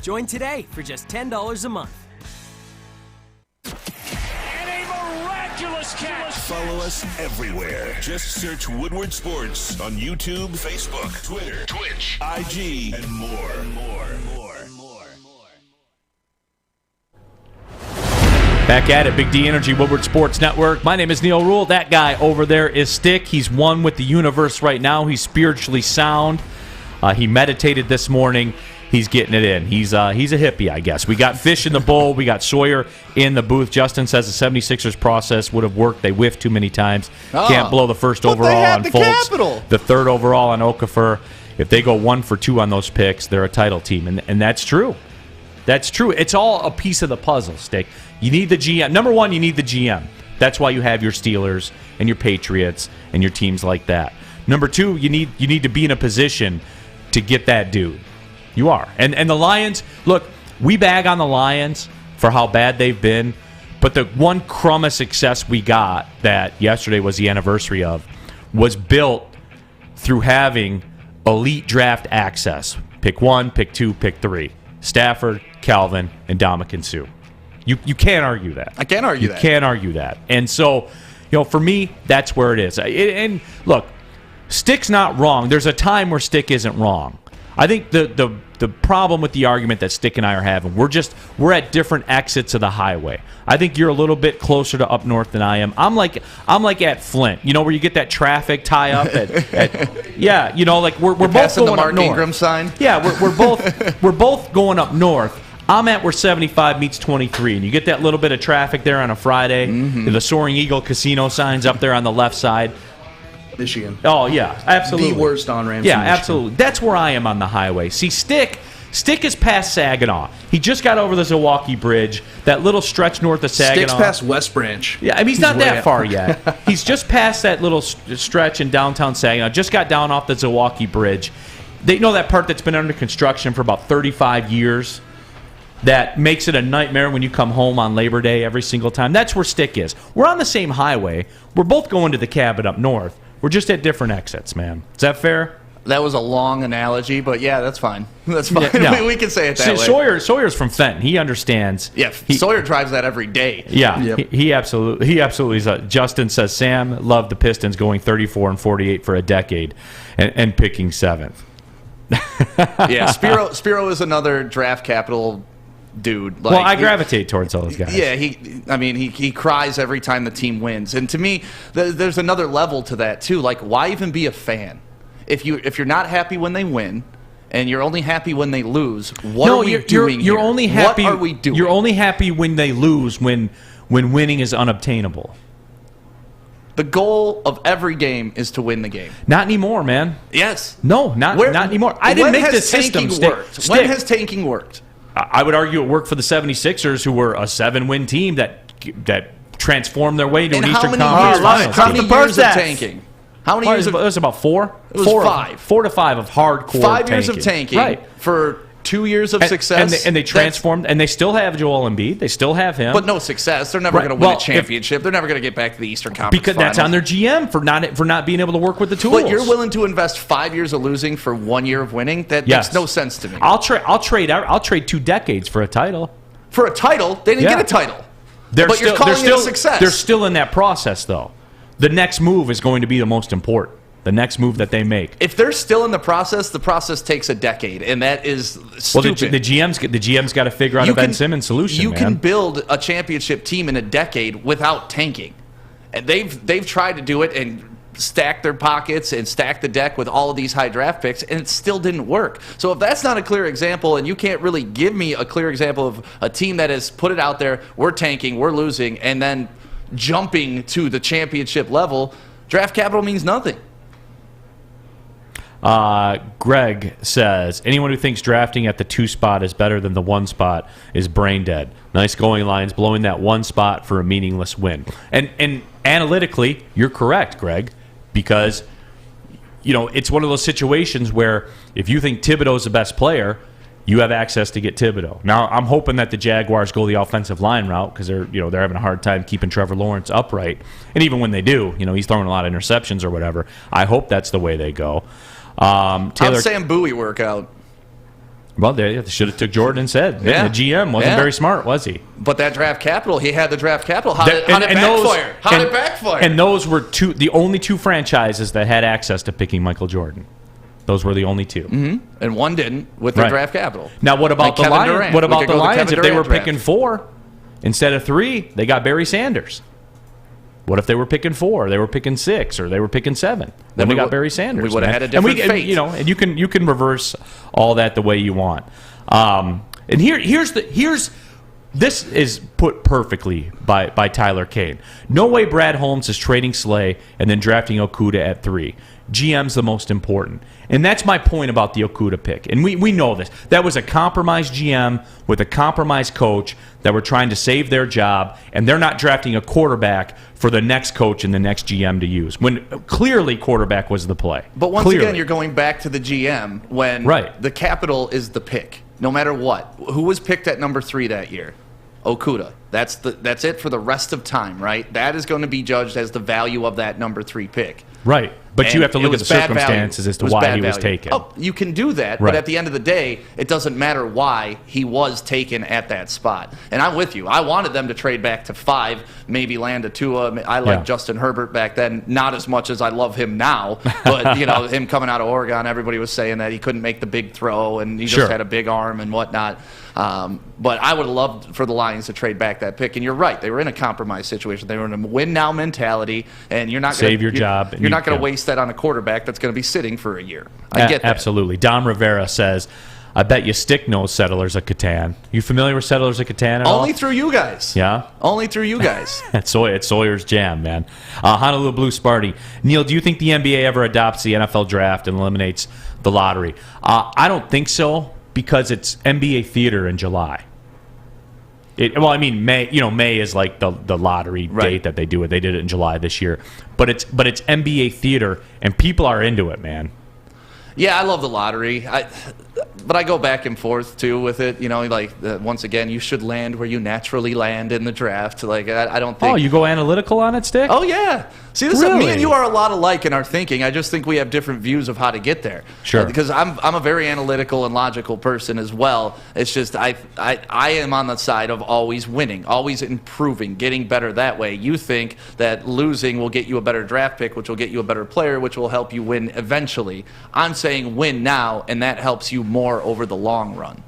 Join today for just $10 a month. And a miraculous catch. Follow us everywhere. Just search Woodward Sports on YouTube, Facebook, Twitter, Twitch, IG, and more. Back at it, Big D Energy, Woodward Sports Network. My name is Neil Rule. That guy over there is Stick. He's one with the universe right now. He's spiritually sound. He meditated this morning. He's getting it in. He's a hippie, I guess. We got Fish in the bowl. We got Sawyer in the booth. Justin says the 76ers process would have worked. They whiffed too many times. Can't blow the first overall on Fultz. The third overall on Okafor. If they go 1 for 2 on those picks, they're a title team. And that's true. That's true. It's all a piece of the puzzle, Stick. You need the GM. Number one, you need the GM. That's why you have your Steelers and your Patriots and your teams like that. Number two, you need to be in a position to get that dude. You are. And the Lions, look, we bag on the Lions for how bad they've been, but the one crumb of success we got that yesterday was the anniversary of was built through having elite draft access. Pick 1, pick 2, pick 3. Stafford, Calvin, and Ndamukong Suh. You can't argue that. I can't argue that. You can't argue that. And so, for me, that's where it is. And look, Stick's not wrong. There's a time where Stick isn't wrong. I think the problem with the argument that Stick and I are having, we're at different exits of the highway. I think you're a little bit closer to up north than I am. I'm like at Flint, where you get that traffic tie up yeah, like we're both going the Mark up north. Ingram sign. Yeah, we're both going up north. I'm at where 75 meets 23, and you get that little bit of traffic there on a Friday. The Soaring Eagle Casino signs up there on the left side. Michigan. Oh, yeah, absolutely. The worst on-ramps Yeah, in Michigan. absolutely. That's where I am on the highway. See, Stick is past Saginaw. He just got over the Zilwaukee Bridge, that little stretch north of Saginaw. Stick's past West Branch. Yeah, I mean, he's not that far yet. He's just past that little stretch in downtown Saginaw. Just got down off the Zilwaukee Bridge. They know that part that's been under construction for about 35 years. That makes it a nightmare when you come home on Labor Day every single time. That's where Stick is. We're on the same highway. We're both going to the cabin up north. We're just at different exits, man. Is that fair? That was a long analogy, but yeah, that's fine. That's fine. Yeah, no. we can say it that way. Sawyer's from Fenton. He understands. Yeah, Sawyer drives that every day. Yeah, Yep. he absolutely is. Justin says, Sam loved the Pistons going 34-48 for a decade and picking 7th. Yeah, Spiro is another draft capital dude. Well, I gravitate towards those guys. Yeah, he cries every time the team wins. And to me, there's another level to that too. Like, why even be a fan? If you're not happy when they win, and you're only happy when they lose, what are we doing you're here? only happy. What are we doing? You're only happy when they lose, when winning is unobtainable. The goal of every game is to win the game. Not anymore, man. Yes. No, not anymore. I didn't make the system worked. When has tanking worked? I would argue it worked for the 76ers, who were a 7-win team that transformed their way to an Eastern Conference Finals. How many years of tanking? How many years? It was about 4. It was 5. 4 to 5 of hardcore 5 years of tanking. Right. For 2 years of success. And they transformed, and they still have Joel Embiid. They still have him. But no success. They're never going to win a championship. They're never going to get back to the Eastern Conference because Finals. that's on their GM for not being able to work with the tools. But you're willing to invest 5 years of losing for 1 year of winning? That makes no sense to me. I'll trade 2 decades for a title. For a title? They didn't get a title. But you're calling it a success. They're still in that process, though. The next move is going to be the most important. The next move that they make. If they're still in the process takes a decade, and that is stupid. Well, the GM's got to figure out a Ben Simmons solution. You can build a championship team in a decade without tanking, and they've tried to do it and stack their pockets and stack the deck with all of these high draft picks, and it still didn't work. So if that's not a clear example, and you can't really give me a clear example of a team that has put it out there, we're tanking, we're losing, and then jumping to the championship level, draft capital means nothing. Greg says, anyone who thinks drafting at the 2 spot is better than the 1 spot is brain dead. Nice going, Lions, blowing that 1 spot for a meaningless win. And analytically, you're correct, Greg, because it's one of those situations where if you think Thibodeau's the best player, you have access to get Thibodeau. Now, I'm hoping that the Jaguars go the offensive line route because they're having a hard time keeping Trevor Lawrence upright. And even when they do, he's throwing a lot of interceptions or whatever. I hope that's the way they go. How'd Sam Bowie work out? Well, they should have took Jordan instead. Yeah. The GM wasn't very smart, was he? But that draft capital, he had the draft capital. How did it backfire? And those were the only 2 franchises that had access to picking Michael Jordan. Those were the only 2. Mm-hmm. And one didn't with their draft capital. Now, what about the Lions? Durant. What about the Lions? If they were draft. picking 4 instead of 3, they got Barry Sanders. What if they were picking 4, they were picking 6, or they were picking 7? Then we got Barry Sanders. We would have had a different fate. And you can reverse all that the way you want. And this is put perfectly by Tyler Kane. No way Brad Holmes is trading Slay and then drafting Okudah at 3. GM's the most important. And that's my point about the Okudah pick. And we know this. That was a compromised GM with a compromised coach that were trying to save their job, and they're not drafting a quarterback for the next coach and the next GM to use, when clearly quarterback was the play. But once again, you're going back to the GM when the capital is the pick, no matter what. Who was picked at number 3 that year? Okudah. That's it for the rest of time, right? That is going to be judged as the value of that number 3 pick. Right. But And you have to it look at was the bad value. circumstances as to It was why bad he was value. taken. Oh, you can do that, Right. but at the end of the day, it doesn't matter why he was taken at that spot. And I'm with you. I wanted them to trade back to 5, maybe land a Tua. I liked Yeah. Justin Herbert back then, not as much as I love him now. But, him coming out of Oregon, everybody was saying that he couldn't make the big throw, and he just Sure. had a big arm and whatnot. But I would have loved for the Lions to trade back that pick. And you're right. They were in a compromise situation. They were in a win-now mentality, and you're not going Save your job. You're not going to Yeah. waste that on a quarterback that's going to be sitting for a year. I get that. Absolutely. Dom Rivera says, I bet you stick knows Settlers of Catan. You familiar with Settlers of Catan at all? Only through you guys. Yeah? Only through you guys. It's Sawyer's jam, man. Honolulu Blue Sparty. Neil, do you think the NBA ever adopts the NFL draft and eliminates the lottery? I don't think so, because it's NBA theater in July. May. May is like the lottery date that they do it. They did it in July this year, but it's NBA theater, and people are into it, man. Yeah, I love the lottery. But I go back and forth too with it. Once again, you should land where you naturally land in the draft. I don't think. Oh, you go analytical on it, Stick? Oh yeah. See, this Really? me and you are a lot alike in our thinking. I just think we have different views of how to get there. Sure. Because I'm a very analytical and logical person as well. It's just I am on the side of always winning, always improving, getting better that way. You think that losing will get you a better draft pick, which will get you a better player, which will help you win eventually. I'm saying win now, and that helps you more over the long run.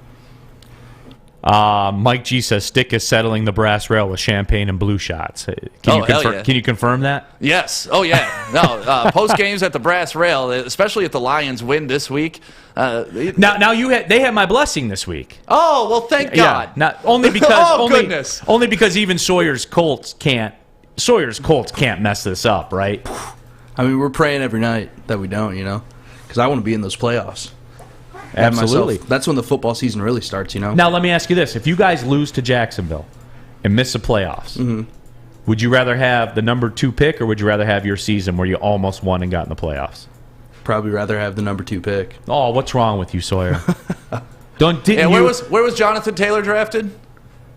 Mike G says Stick is settling the brass rail with champagne and blue shots. Can you confirm that? Yes. Oh, yeah. No. Post games at the brass rail, especially if the Lions win this week. Now they had my blessing this week. Oh, well, thank God. Yeah, only because goodness. Only because even Sawyer's Colts can't mess this up, right? I mean, we're praying every night that we don't, because I want to be in those playoffs. Absolutely. That's when the football season really starts, Now, let me ask you this. If you guys lose to Jacksonville and miss the playoffs, would you rather have the number 2 pick, or would you rather have your season where you almost won and got in the playoffs? Probably rather have the number 2 pick. Oh, what's wrong with you, Sawyer? Where was Jonathan Taylor drafted?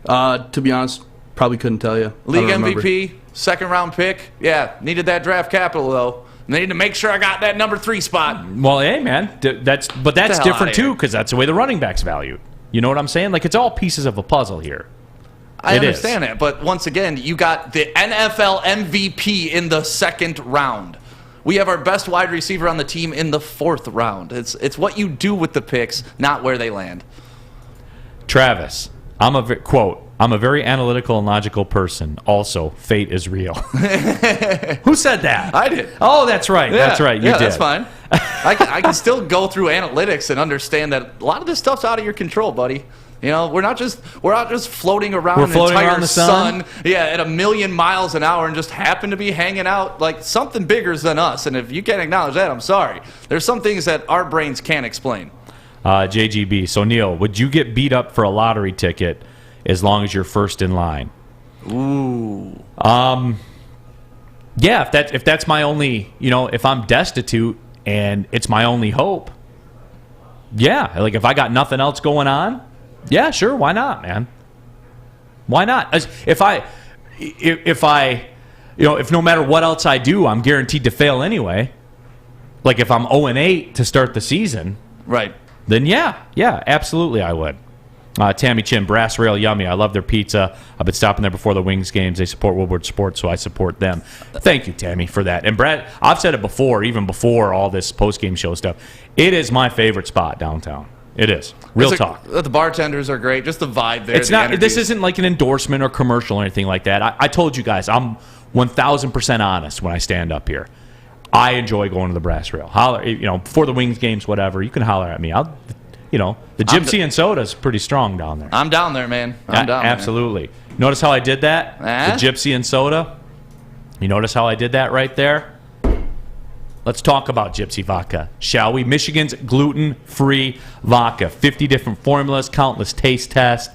To be honest, probably couldn't tell you. League MVP, second-round pick. Yeah, needed that draft capital, though. They need to make sure I got that number 3 spot. Well, hey, man, that's different too, because that's the way the running back's valued. You know what I'm saying? It's all pieces of a puzzle here. I understand that, but once again, you got the NFL MVP in the 2nd round. We have our best wide receiver on the team in the 4th round. It's what you do with the picks, not where they land. Travis, I'm a very analytical and logical person. Also, fate is real. Who said that? I did. Oh, that's right. Yeah. That's right. You did. That's fine. I can still go through analytics and understand that a lot of this stuff's out of your control, buddy. We're not just floating around an entire sun, at 1,000,000 miles an hour and just happen to be hanging out like something bigger than us. And if you can't acknowledge that, I'm sorry. There's some things that our brains can't explain. JGB. So, Neil, would you get beat up for a lottery ticket as long as you're first in line? Ooh. Yeah, if that's my only, if I'm destitute and it's my only hope, yeah, if I got nothing else going on, yeah, sure, why not, man? Why not? If no matter what else I do, I'm guaranteed to fail anyway. Like if I'm 0-8 to start the season, right? Then yeah, absolutely, I would. Tammy Chin, Brass Rail Yummy. I love their pizza. I've been stopping there before the Wings games. They support Woodward Sports, so I support them. Thank you, Tammy, for that. And Brad, I've said it before, even before all this post-game show stuff. It is my favorite spot downtown. It is. Real talk. The bartenders are great. Just the vibe there. It's not. This isn't like an endorsement or commercial or anything like that. I told you guys, I'm 1,000% honest when I stand up here. I enjoy going to the Brass Rail. Holler, before the Wings games, whatever. You can holler at me. The Gypsy and Soda is pretty strong down there. I'm down there, man. I'm down there. Absolutely. Notice how I did that? The Gypsy and Soda. You notice how I did that right there? Let's talk about Gypsy Vodka, shall we? Michigan's gluten-free vodka. 50 different formulas, countless taste tests.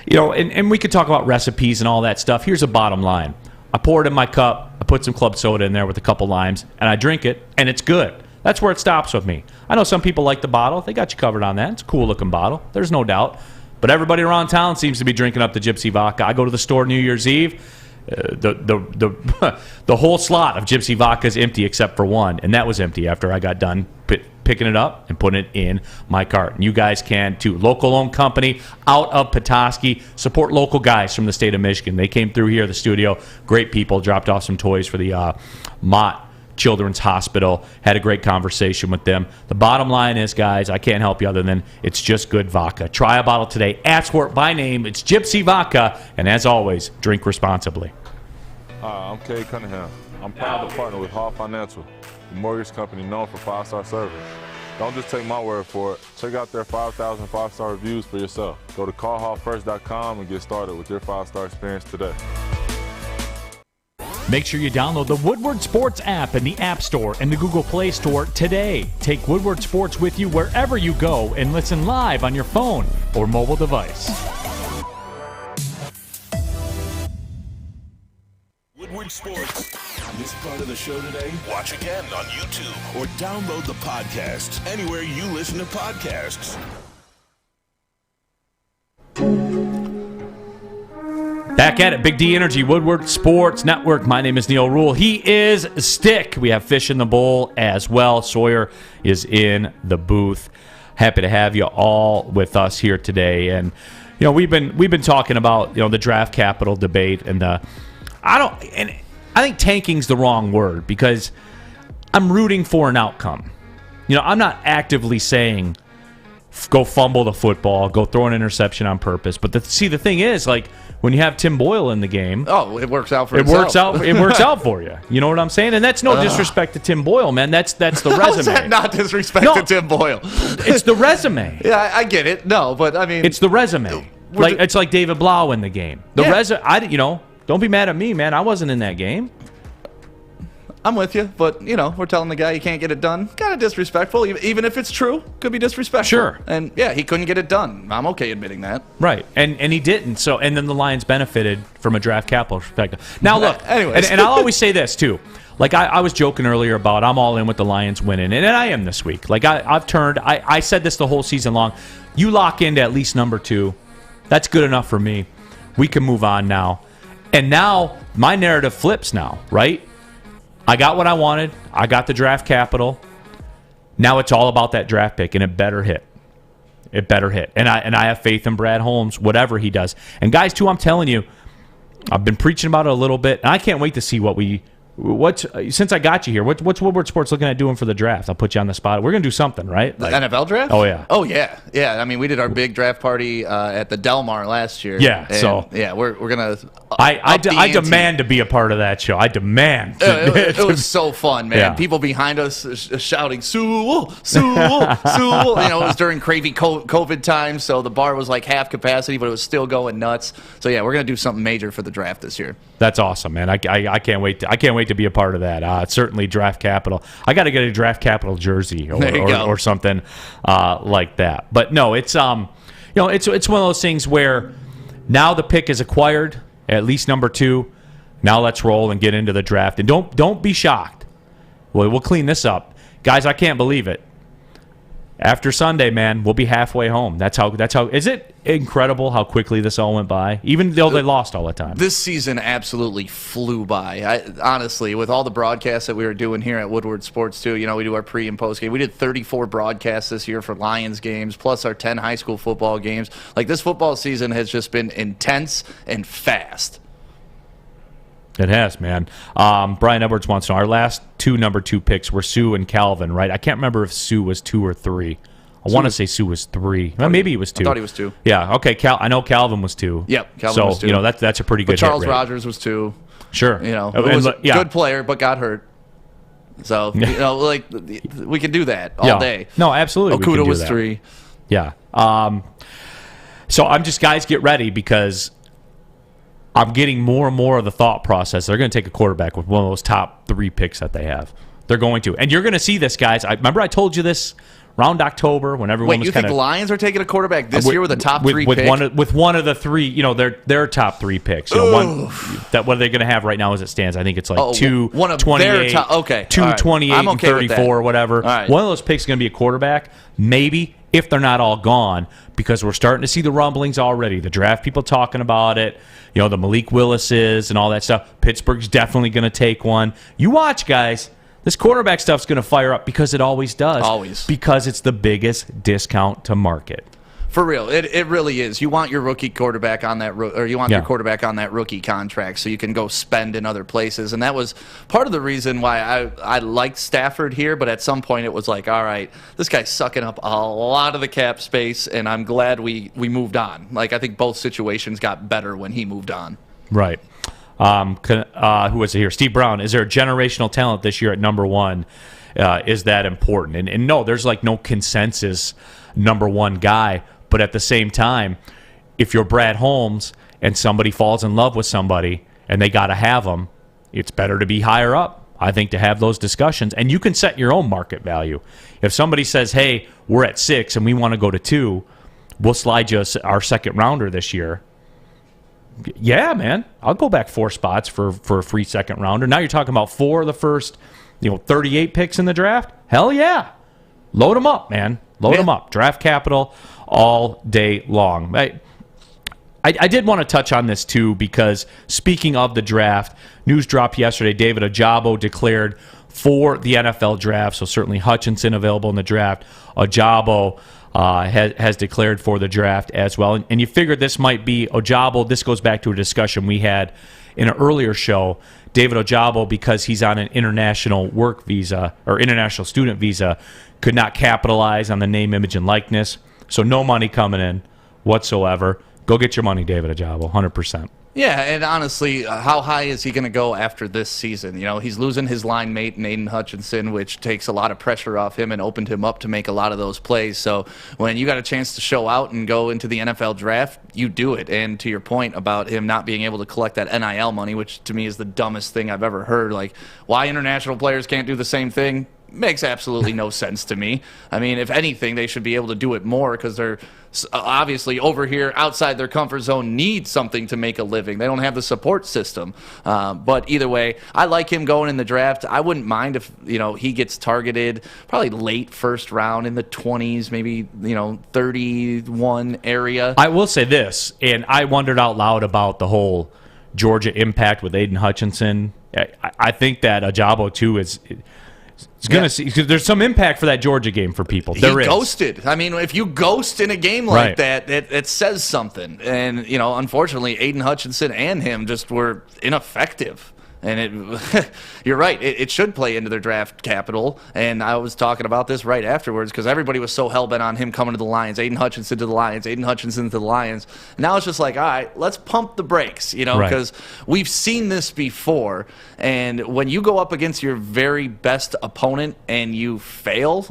And we could talk about recipes and all that stuff. Here's the bottom line. I pour it in my cup. I put some club soda in there with a couple limes, and I drink it, and it's good. That's where it stops with me. I know some people like the bottle. They got you covered on that. It's a cool-looking bottle. There's no doubt. But everybody around town seems to be drinking up the Gypsy Vodka. I go to the store New Year's Eve. the whole slot of Gypsy Vodka is empty except for one, and that was empty after I got done picking it up and putting it in my cart. And you guys can too. Local-owned company out of Petoskey. Support local guys from the state of Michigan. They came through here at the studio. Great people. Dropped off some toys for the Mott Children's Hospital. Had a great conversation with them. The bottom line is, guys, I can't help you other than it's just good vodka. Try a bottle today. Ask for it by name. It's Gypsy Vodka. And as always, drink responsibly. Hi, I'm Kay Cunningham. I'm proud to partner with Hall Financial, the mortgage company known for 5-star service. Don't just take my word for it. Check out their 5,000 5-star reviews for yourself. Go to callhallfirst.com and get started with your 5-star experience today. Make sure you download the Woodward Sports app in the App Store and the Google Play Store today. Take Woodward Sports with you wherever you go and listen live on your phone or mobile device. Woodward Sports. Missed part of the show today? Watch again on YouTube or download the podcast anywhere you listen to podcasts. Back at it, Big D Energy, Woodward Sports Network. My name is Neil Rule. He is Stick. We have Fish in the Bowl as well. Sawyer is in the booth. Happy to have you all with us here today. And we've been talking about the draft capital debate, and I think tanking's the wrong word because I'm rooting for an outcome. I'm not actively saying go fumble the football, go throw an interception on purpose. But the thing is, like, when you have Tim Boyle in the game, it works out for it works out for you. You know what I'm saying? And that's no disrespect to Tim Boyle, man. That's the resume. How is that not disrespect to Tim Boyle? It's the resume. Yeah, I get it. No, but I mean, it's the resume. It's like David Blau in the game. Don't be mad at me, man. I wasn't in that game. I'm with you, but we're telling the guy he can't get it done. Kind of disrespectful, even if it's true. Could be disrespectful. Sure. And yeah, he couldn't get it done. I'm okay admitting that. Right, and he didn't. So, and then the Lions benefited from a draft capital perspective. Now, look, anyways, and I'll always say this too. Like I was joking earlier about I'm all in with the Lions winning, and I am this week. Like I've turned. I said this the whole season long. You lock into at least number 2. That's good enough for me. We can move on now. And now my narrative flips now, right? I got what I wanted. I got the draft capital. Now it's all about that draft pick, and it better hit. It better hit. And I have faith in Brad Holmes, whatever he does. And guys, too, I'm telling you, I've been preaching about it a little bit, and I can't wait to see since I got you here, what's Woodward Sports looking at doing for the draft? I'll put you on the spot. We're going to do something, right? The NFL draft? Oh, yeah. Oh, yeah. Yeah, I mean, we did our big draft party at the Del Mar last year. Yeah, we're going to I demand to be a part of that show. I demand. It was so fun, man. Yeah. People behind us shouting, Sewell, Sewell, Sewell. It was during crazy COVID times, so the bar was like half capacity, but it was still going nuts. So, yeah, we're going to do something major for the draft this year. That's awesome, man. I can't wait to be a part of that. Certainly draft capital. I got to get a draft capital jersey or something like that. But no, it's it's one of those things where now the pick is acquired, at least number 2. Now let's roll and get into the draft. And don't be shocked. We'll clean this up, guys. I can't believe it. After Sunday, man, we'll be halfway home. That's how. Is it incredible how quickly this all went by? Even though they lost all the time. This season absolutely flew by. Honestly, with all the broadcasts that we were doing here at Woodward Sports too. We do our pre and post game. We did 34 broadcasts this year for Lions games, plus our 10 high school football games. Like, this football season has just been intense and fast. It has, man. Brian Edwards wants to know, our last 2 number 2 picks were Sue and Calvin, right? I can't remember if Sue was 2 or 3. I want to say Sue was 3. Well, maybe he was 2. I thought he was 2. Yeah, okay. I know Calvin was 2. Yep, Calvin was 2. So, that's a pretty good But Charles hit rate. Rogers was 2. Sure. Was a good player, but got hurt. So, we can do that all day. No, absolutely. Okuda was 3. Yeah. So I'm just, guys, get ready because I'm getting more and more of the thought process. They're going to take a quarterback with one of those top 3 picks that they have. They're going to. And you're going to see this, guys. Remember I told you this around October when everyone was you think the Lions are taking a quarterback this year with a top 3 pick? With one of the 3, their top 3 picks. What are they going to have right now as it stands? I think it's like 228, 228 I'm okay and 34 or whatever. Right. One of those picks is going to be a quarterback, maybe, if they're not all gone, because we're starting to see the rumblings already. The draft people talking about it, the Malik Willises and all that stuff. Pittsburgh's definitely going to take one. You watch, guys. This quarterback stuff's going to fire up because it always does. Always. Because it's the biggest discount to market. For real, it really is. You want your rookie quarterback on that, or you want your quarterback on that rookie contract, so you can go spend in other places. And that was part of the reason why I liked Stafford here. But at some point, it was like, all right, this guy's sucking up a lot of the cap space, and I'm glad we moved on. Like, I think both situations got better when he moved on. Right. Who was it here? Steve Brown. Is there a generational talent this year at number one? Is that important? And no, there's like no consensus number one guy. But at the same time, if you're Brad Holmes and somebody falls in love with somebody and they got to have them, it's better to be higher up, I think, to have those discussions. And you can set your own market value. If somebody says, hey, we're at 6 and we want to go to 2, we'll slide you our second rounder this year. Yeah, man, I'll go back 4 spots for a free second rounder. Now you're talking about 4 of the first 38 picks in the draft. Hell yeah. Load them up, man. Load them up. Draft capital all day long. I did want to touch on this, too, because speaking of the draft, news dropped yesterday. David Ajabo declared for the NFL draft, so certainly Hutchinson available in the draft. Ajabo has declared for the draft as well. And you figured this might be Ojabo. This goes back to a discussion we had in an earlier show. David Ojabo, because he's on an international work visa or international student visa, could not capitalize on the name, image, and likeness. So no money coming in whatsoever. Go get your money, David Ajabo, 100%. Yeah, and honestly, how high is he going to go after this season? He's losing his line mate, Aiden Hutchinson, which takes a lot of pressure off him and opened him up to make a lot of those plays. So when you got a chance to show out and go into the NFL draft, you do it. And to your point about him not being able to collect that NIL money, which to me is the dumbest thing I've ever heard. Like, why international players can't do the same thing? Makes absolutely no sense to me. I mean, if anything, they should be able to do it more because they're obviously over here outside their comfort zone, need something to make a living. They don't have the support system. But either way, I like him going in the draft. I wouldn't mind if he gets targeted probably late first round in the 20s, maybe 31 area. I will say this, and I wondered out loud about the whole Georgia impact with Aiden Hutchinson. I think that Ajabo too is. It's gonna see. There's some impact for that Georgia game for people. There is. Ghosted. I mean, if you ghost in a game like that, it says something. And unfortunately, Aiden Hutchinson and him just were ineffective. And you're right. It should play into their draft capital. And I was talking about this right afterwards because everybody was so hell-bent on him coming to the Lions. Aiden Hutchinson to the Lions. Aiden Hutchinson to the Lions. Now it's just like, all right, let's pump the brakes, because we've seen this before. And when you go up against your very best opponent and you fail,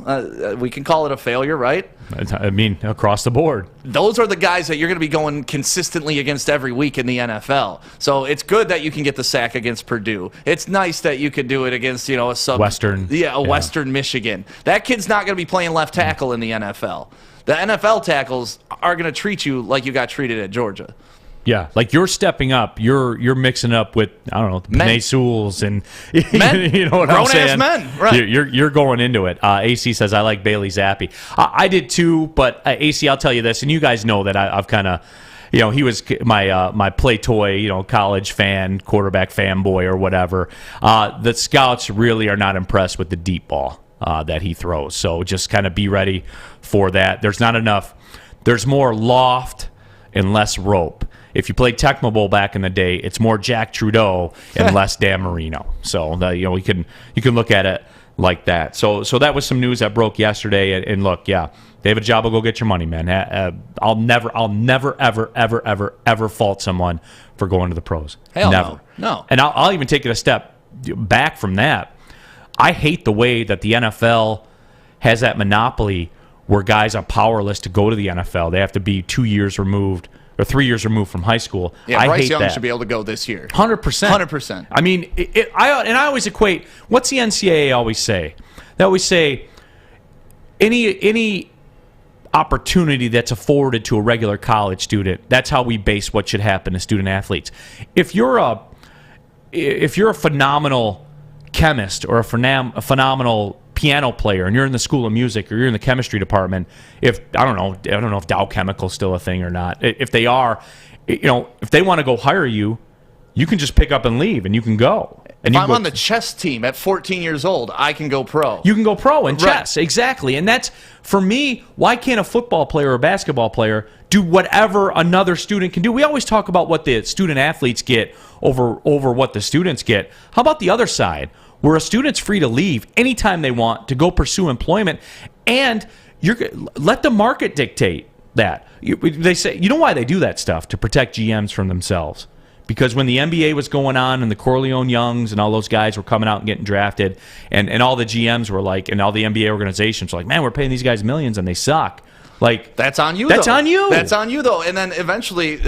we can call it a failure, right? I mean, across the board. Those are the guys that you're going to be going consistently against every week in the NFL. So it's good that you can get the sack against Purdue. It's nice that you can do it against, a Western. Western Michigan. That kid's not going to be playing left tackle in the NFL. The NFL tackles are going to treat you like you got treated at Georgia. Yeah, like you're stepping up. You're mixing up with, I don't know, the Panay Sewells and men. You know what I'm saying? Grown-ass men, right. You're going into it. AC says, I like Bailey Zappi. I did too, but AC, I'll tell you this, and you guys know that I've kind of, he was my play toy, college fan, quarterback fanboy or whatever. The scouts really are not impressed with the deep ball that he throws. So just kind of be ready for that. There's not enough. There's more loft and less rope. If you played Tecmo Bowl back in the day, it's more Jack Trudeau and less Dan Marino. So you can look at it like that. So that was some news that broke yesterday. And look, David Ajabo, go get your money, man. I'll never ever fault someone for going to the pros. Hell never. No. And I'll even take it a step back from that. I hate the way that the NFL has that monopoly where guys are powerless to go to the NFL. They have to be 2 years removed. Or 3 years removed from high school. Yeah, Bryce Young that. should be able to go this year. 100%. 100%. I mean, I always equate. What's the NCAA always say? They always say any opportunity that's afforded to a regular college student. That's how we base what should happen to student athletes. If you're a phenomenal chemist or a phenomenal piano player and you're in the School of Music or you're in the chemistry department, if I don't know if Dow Chemical's still a thing or not. If they are, if they want to go hire you, you can just pick up and leave and you can go. And if I'm on the chess team at 14 years old, I can go pro. You can go pro in chess, exactly. And that's, for me, why can't a football player or a basketball player do whatever another student can do? We always talk about what the student athletes get over what the students get. How about the other side, where a student's free to leave anytime they want to go pursue employment, and let the market dictate that. They say, you know why they do that stuff? To protect GMs from themselves. Because when the NBA was going on and the Corleone Youngs and all those guys were coming out and getting drafted, and all the GMs were like, and all the NBA organizations were like, man, we're paying these guys millions and they suck. Like, that's on you. That's on you. That's on you, though. And then eventually,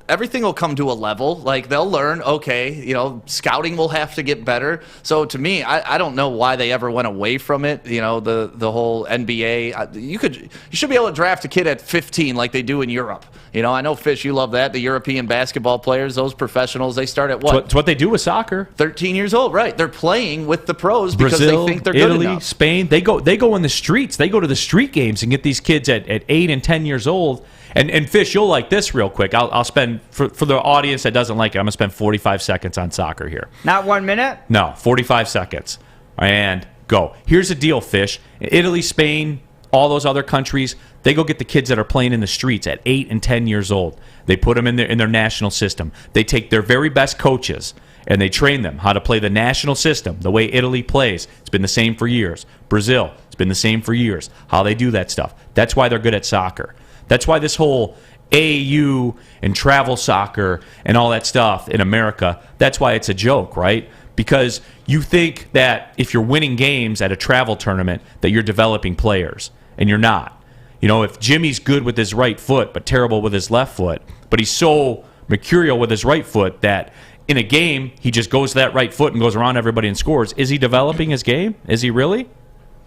everything will come to a level. Like, they'll learn, okay, scouting will have to get better. So to me, I don't know why they ever went away from it. The whole NBA. You should be able to draft a kid at 15 like they do in Europe. I know, Fish, you love that. The European basketball players, those professionals, they start at what? It's what they do with soccer. 13 years old, right? They're playing with the pros because Brazil, they think they're Italy, good enough. Spain, they go in the streets. They go to the street games and get these kids at 8 and 10 years old. And Fish, you'll like this real quick. I'll spend, for the audience that doesn't like it, I'm going to spend 45 seconds on soccer here. Not 1 minute? No, 45 seconds. And go. Here's the deal, Fish. Italy, Spain, all those other countries, they go get the kids that are playing in the streets at 8 and 10 years old. They put them in their national system. They take their very best coaches and they train them how to play the national system, the way Italy plays. It's been the same for years. Brazil, it's been the same for years. How they do that stuff. That's why they're good at soccer. That's why this whole AAU and travel soccer and all that stuff in America, that's why it's a joke, right? Because you think that if you're winning games at a travel tournament that you're developing players, and you're not. If Jimmy's good with his right foot but terrible with his left foot, but he's so mercurial with his right foot that in a game he just goes to that right foot and goes around everybody and scores, is he developing his game? Is he really?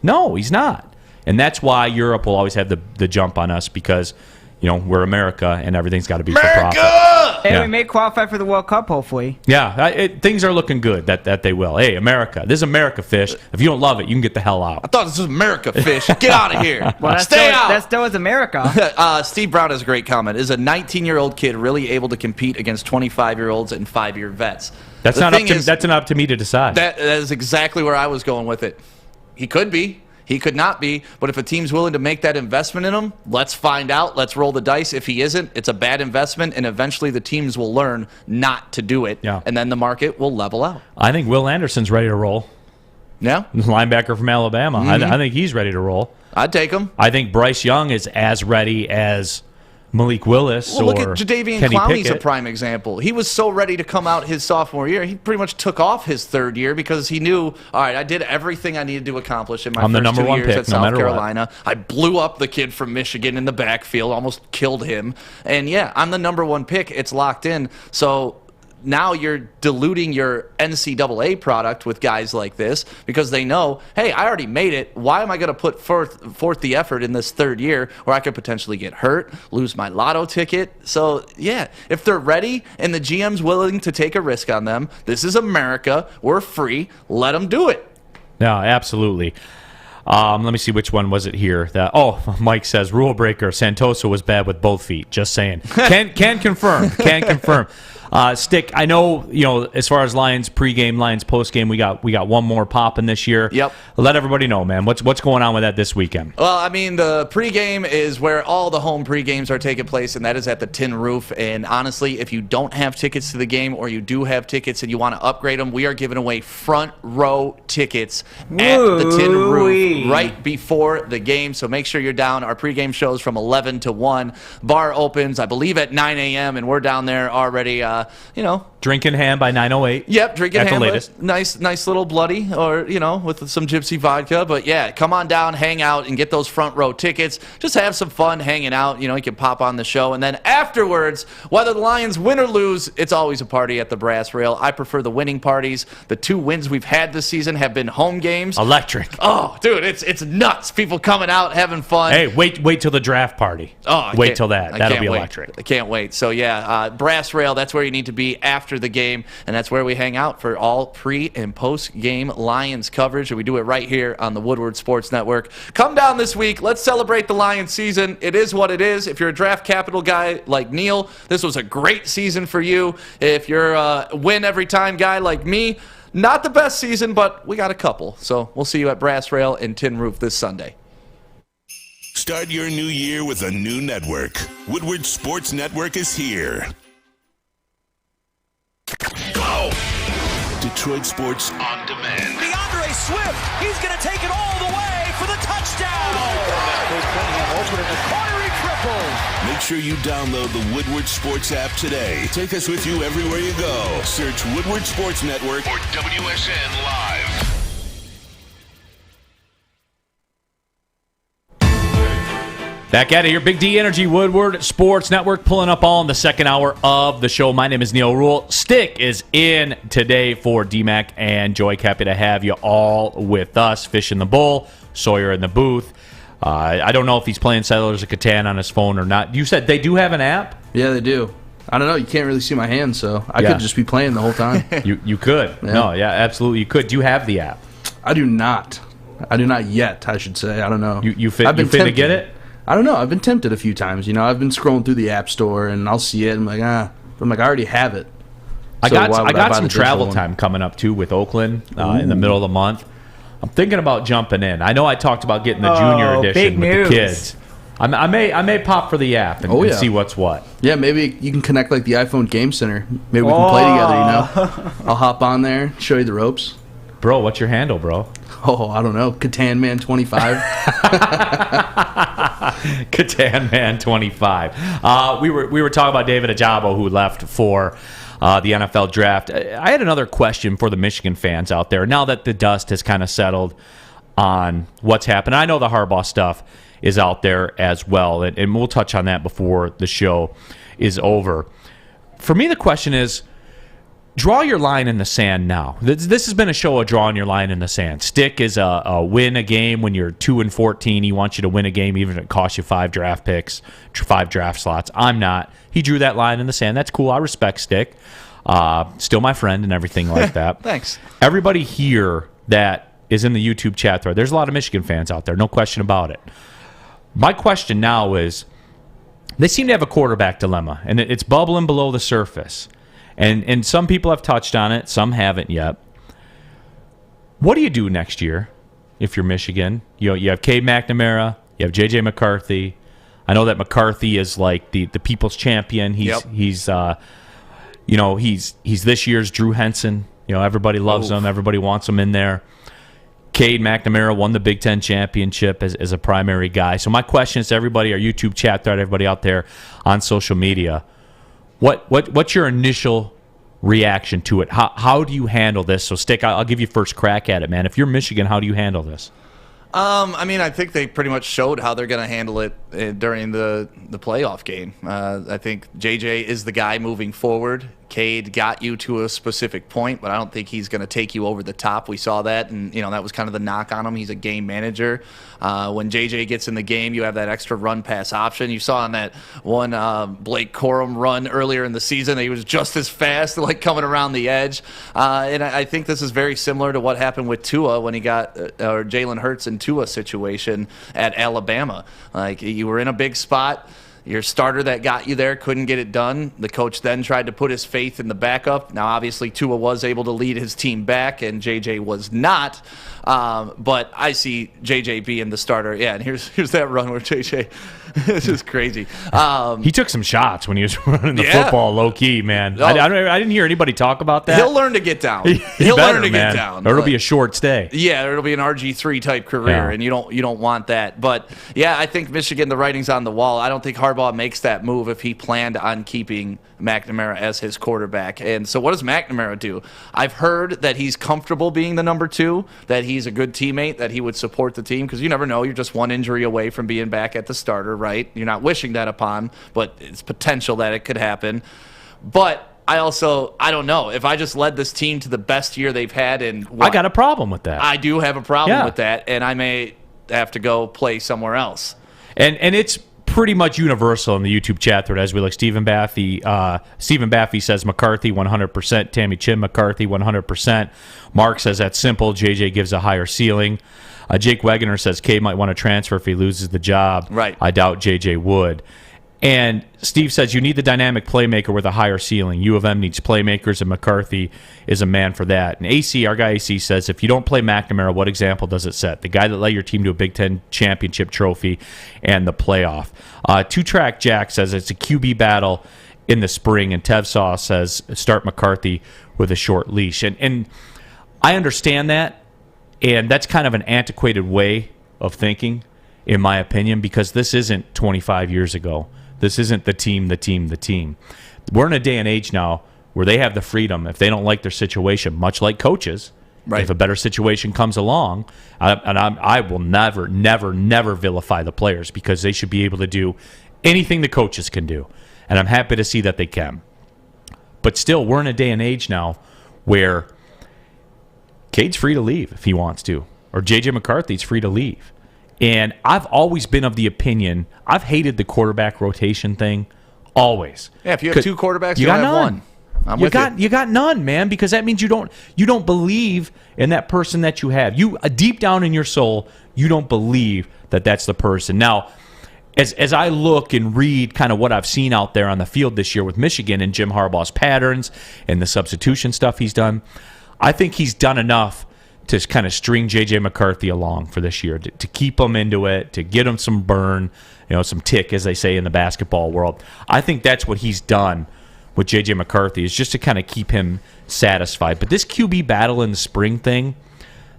No, he's not. And that's why Europe will always have the jump on us because, we're America and everything's got to be for profit. Hey, we may qualify for the World Cup, hopefully. Yeah, things are looking good that they will. Hey, America. This is America, Fish. If you don't love it, you can get the hell out. I thought this was America, Fish. Get out of here. Well, Stay out. That still is America. Steve Brown has a great comment. Is a 19-year-old kid really able to compete against 25-year-olds and 5-year vets? That's not up to me to decide. That is exactly where I was going with it. He could be. He could not be, but if a team's willing to make that investment in him, let's find out. Let's roll the dice. If he isn't, it's a bad investment, and eventually the teams will learn not to do it, and then the market will level out. I think Will Anderson's ready to roll. Yeah? Linebacker from Alabama. Mm-hmm. I think he's ready to roll. I'd take him. I think Bryce Young is as ready as Malik Willis or look at Jadeveon Kenny Clowney's Pickett. a prime example. He was so ready to come out his sophomore year. He pretty much took off his third year because he knew, all right, I did everything I needed to accomplish in my first 2 years at South Carolina. I blew up the kid from Michigan in the backfield, almost killed him. And, yeah, I'm the number one pick. It's locked in. So now you're diluting your NCAA product with guys like this because they know, hey, I already made it. Why am I going to put forth the effort in this third year where I could potentially get hurt, lose my lotto ticket? So, yeah, if they're ready and the GM's willing to take a risk on them, this is America. We're free. Let them do it. Yeah, absolutely. Let me see, which one was it here? Mike says, rule breaker, Santoso was bad with both feet. Just saying. Can confirm. Can confirm. Stick, I know, as far as Lions pregame, Lions postgame, we got one more popping this year. Yep. Let everybody know, man. What's going on with that this weekend? Well, I mean, the pregame is where all the home pregames are taking place, and that is at the Tin Roof. And honestly, if you don't have tickets to the game or you do have tickets and you want to upgrade them, we are giving away front row tickets at the Tin Roof right before the game. So make sure you're down. Our pregame shows from 11 to 1. Bar opens, I believe, at 9 a.m., and we're down there already. Drinking ham by 9:08. Yep, drinking at ham. The latest. Nice little bloody, or with some gypsy vodka. But yeah, come on down, hang out, and get those front row tickets. Just have some fun hanging out. You can pop on the show, and then afterwards, whether the Lions win or lose, it's always a party at the Brass Rail. I prefer the winning parties. The 2 wins we've had this season have been home games. Electric. Oh, dude, it's nuts. People coming out having fun. Hey, wait till the draft party. Oh, wait till that. That'll be electric. I can't wait. So yeah, Brass Rail. That's where you need to be after after the game, and that's where we hang out for all pre- and post-game Lions coverage, and we do it right here on the Woodward Sports Network. Come down this week. Let's celebrate the Lions season. It is what it is. If you're a draft capital guy like Neil, this was a great season for you. If you're a win-every-time guy like me, not the best season, but we got a couple. So we'll see you at Brass Rail and Tin Roof this Sunday. Start your new year with a new network. Woodward Sports Network is here. Go! Detroit Sports on Demand. DeAndre Swift, he's going to take it all the way for the touchdown. Open in the corner, he triples. Make sure you download the Woodward Sports app today. Take us with you everywhere you go. Search Woodward Sports Network or WSN Live. Back at it here, Big D Energy, Woodward Sports Network, pulling up on the second hour of the show. My name is Neil Rule. Stick is in today for D-Mac and Joy. Happy to have you all with us. Fish in the bowl, Sawyer in the booth. I don't know if he's playing Settlers of Catan on his phone or not. You said they do have an app? Yeah, they do. I don't know. You can't really see my hands, so I could just be playing the whole time. You could. Yeah. No, yeah, absolutely you could. Do you have the app? I do not. I do not yet, I should say. I don't know. You fit to get it? I don't know. I've been tempted a few times. You know, I've been scrolling through the App Store, and I'll see it. And I'm like, I already have it. I got some travel time coming up, too, with Oakland in the middle of the month. I'm thinking about jumping in. I know I talked about getting the junior edition with the kids. I may pop for the app and see what's what. Yeah, maybe you can connect like the iPhone Game Center. Maybe we can play together, you know. I'll hop on there, show you the ropes. Bro, what's your handle, bro? Oh, I don't know. Catan Man 25. Catan Man 25. We were talking about David Ajabo, who left for the NFL draft. I had another question for the Michigan fans out there. Now that the dust has kind of settled on what's happened, I know the Harbaugh stuff is out there as well, and we'll touch on that before the show is over. For me, the question is, draw your line in the sand now. This has been a show of drawing your line in the sand. Stick is a win a game when you're 2-14. He wants you to win a game even if it costs you 5 draft picks, 5 draft slots. I'm not. He drew that line in the sand. That's cool. I respect Stick. Still my friend and everything like that. Thanks. Everybody here that is in the YouTube chat thread, there's a lot of Michigan fans out there, no question about it. My question now is, they seem to have a quarterback dilemma, and it's bubbling below the surface. And some people have touched on it, some haven't yet. What do you do next year if you're Michigan? You have Cade McNamara, you have J.J. McCarthy. I know that McCarthy is like the people's champion. He's this year's Drew Henson. You know, everybody loves him, everybody wants him in there. Cade McNamara won the Big Ten championship as a primary guy. So my question is to everybody, our YouTube chat thread, everybody out there on social media, What's your initial reaction to it? How do you handle this? So, Stick, I'll give you first crack at it, man. If you're Michigan, how do you handle this? I think they pretty much showed how they're going to handle it during the playoff game. I think JJ is the guy moving forward. Cade got you to a specific point, but I don't think he's going to take you over the top. We saw that, and that was kind of the knock on him. He's a game manager. When JJ gets in the game, you have that extra run-pass option. You saw on that one Blake Corum run earlier in the season, he was just as fast, like coming around the edge. And I think this is very similar to what happened with Tua when he got Jalen Hurts in Tua situation at Alabama. Like, you were in a big spot. Your starter that got you there couldn't get it done. The coach then tried to put his faith in the backup. Now, obviously, Tua was able to lead his team back, and JJ was not. But I see JJ being the starter. Yeah, and here's that run where JJ, this is crazy. He took some shots when he was running the football low-key, man. I didn't hear anybody talk about that. He'll learn to get down. He'll learn to get down. Or it'll be a short stay. Yeah, it'll be an RG3 type career, and you don't want that. But, yeah, I think Michigan, the writing's on the wall. I don't think Harbaugh makes that move if he planned on keeping McNamara as his quarterback. And so what does McNamara do? I've heard that he's comfortable being the number 2, that he's a good teammate, that he would support the team, because you never know. You're just one injury away from being back at the starter, right? You're not wishing that upon, but it's potential that it could happen. But I don't know. If I just led this team to the best year they've had in I got a problem with that. I do have a problem with that, and I may have to go play somewhere else. And it's pretty much universal in the YouTube chat thread as we look. Stephen Baffy says McCarthy 100%. Tammy Chin McCarthy 100%. Mark says that's simple. JJ gives a higher ceiling. Jake Wegener says K might want to transfer if he loses the job. Right. I doubt JJ would. And Steve says you need the dynamic playmaker with a higher ceiling. U of M needs playmakers, and McCarthy is a man for that. And AC, our guy AC, says if you don't play McNamara, what example does it set? The guy that led your team to a Big Ten championship trophy and the playoff. Two-Track Jack says it's a QB battle in the spring, and Tevsaw says start McCarthy with a short leash. And I understand that, and that's kind of an antiquated way of thinking, in my opinion, because this isn't 25 years ago. This isn't the team. We're in a day and age now where they have the freedom, if they don't like their situation, much like coaches, right. If a better situation comes along, I will never vilify the players because they should be able to do anything the coaches can do. And I'm happy to see that they can. But still, we're in a day and age now where Cade's free to leave if he wants to, or J.J. McCarthy's free to leave. And I've always been of the opinion, I've hated the quarterback rotation thing, always. Yeah, if you have two quarterbacks, you have one. You got none, man, because that means you don't believe in that person that you have. You deep down in your soul, you don't believe that that's the person. Now, as I look and read kind of what I've seen out there on the field this year with Michigan and Jim Harbaugh's patterns and the substitution stuff he's done, I think he's done enough to kind of string J.J. McCarthy along for this year, to keep him into it, to get him some burn, some tick, as they say in the basketball world. I think that's what he's done with J.J. McCarthy, is just to kind of keep him satisfied. But this QB battle in the spring thing,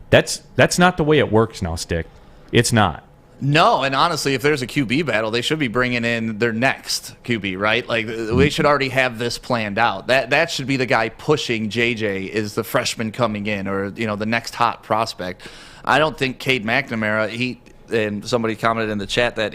that's not the way it works now, Stick. It's not. No, and honestly, if there's a QB battle, they should be bringing in their next QB, right? Like, they should already have this planned out. That should be the guy pushing JJ, is the freshman coming in, or the next hot prospect. I don't think Cade McNamara, and somebody commented in the chat that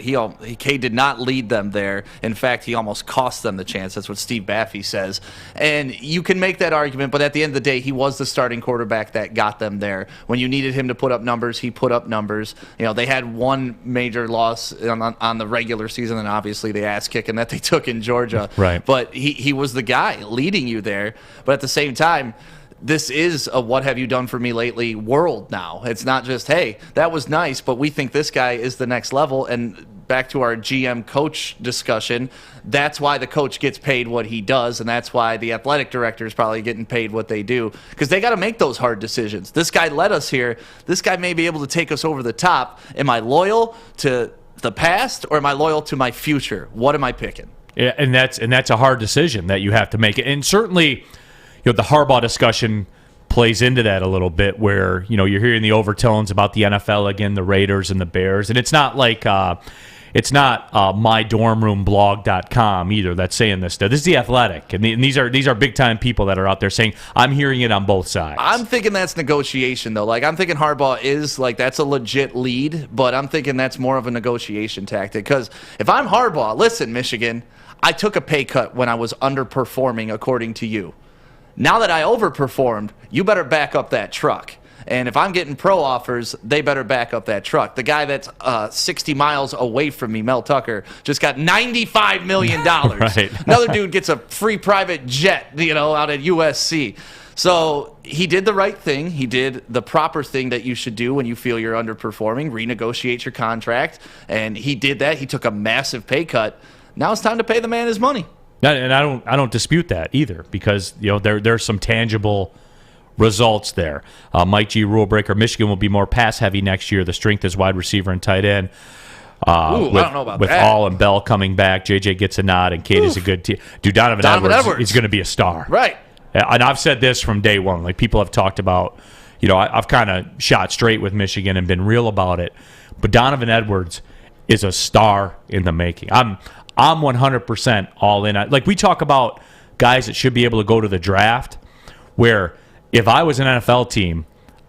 Cade did not lead them there. In fact, he almost cost them the chance. That's what Steve Baffy says. And you can make that argument, but at the end of the day, he was the starting quarterback that got them there. When you needed him to put up numbers, he put up numbers. They had one major loss on the regular season, and obviously the ass kicking that they took in Georgia. Right. But he was the guy leading you there. But at the same time, this is a what have you done for me lately world now. It's not just, hey, that was nice, but we think this guy is the next level. And back to our GM coach discussion, that's why the coach gets paid what he does, and that's why the athletic director is probably getting paid what they do, because they got to make those hard decisions. This guy led us here. This guy may be able to take us over the top. Am I loyal to the past, or am I loyal to my future? What am I picking? Yeah, and that's a hard decision that you have to make. And certainly, the Harbaugh discussion plays into that a little bit, where you're hearing the overtones about the NFL again, the Raiders and the Bears, and it's not like mydormroomblog.com either that's saying this stuff. This is the Athletic, and these are big time people that are out there saying, I'm hearing it on both sides. I'm thinking that's negotiation though. Like, I'm thinking Harbaugh is like, that's a legit lead, but I'm thinking that's more of a negotiation tactic, because if I'm Harbaugh, listen, Michigan, I took a pay cut when I was underperforming according to you. Now that I overperformed, you better back up that truck. And if I'm getting pro offers, they better back up that truck. The guy that's 60 miles away from me, Mel Tucker, just got $95 million. Right. Another dude gets a free private jet, out at USC. So he did the right thing. He did the proper thing that you should do when you feel you're underperforming, renegotiate your contract. And he did that. He took a massive pay cut. Now it's time to pay the man his money. And I don't dispute that either, because there's some tangible results there. Mike G. Rule Breaker, Michigan will be more pass heavy next year. The strength is wide receiver and tight end. I don't know about with that. All and Bell coming back, JJ gets a nod, and Cade is a good team. Dude, Donovan Edwards is going to be a star. Right. And I've said this from day one. Like, people have talked about, I've kind of shot straight with Michigan and been real about it. But Donovan Edwards is a star in the making. I'm 100% all in. Like, we talk about guys that should be able to go to the draft, where if I was an NFL team,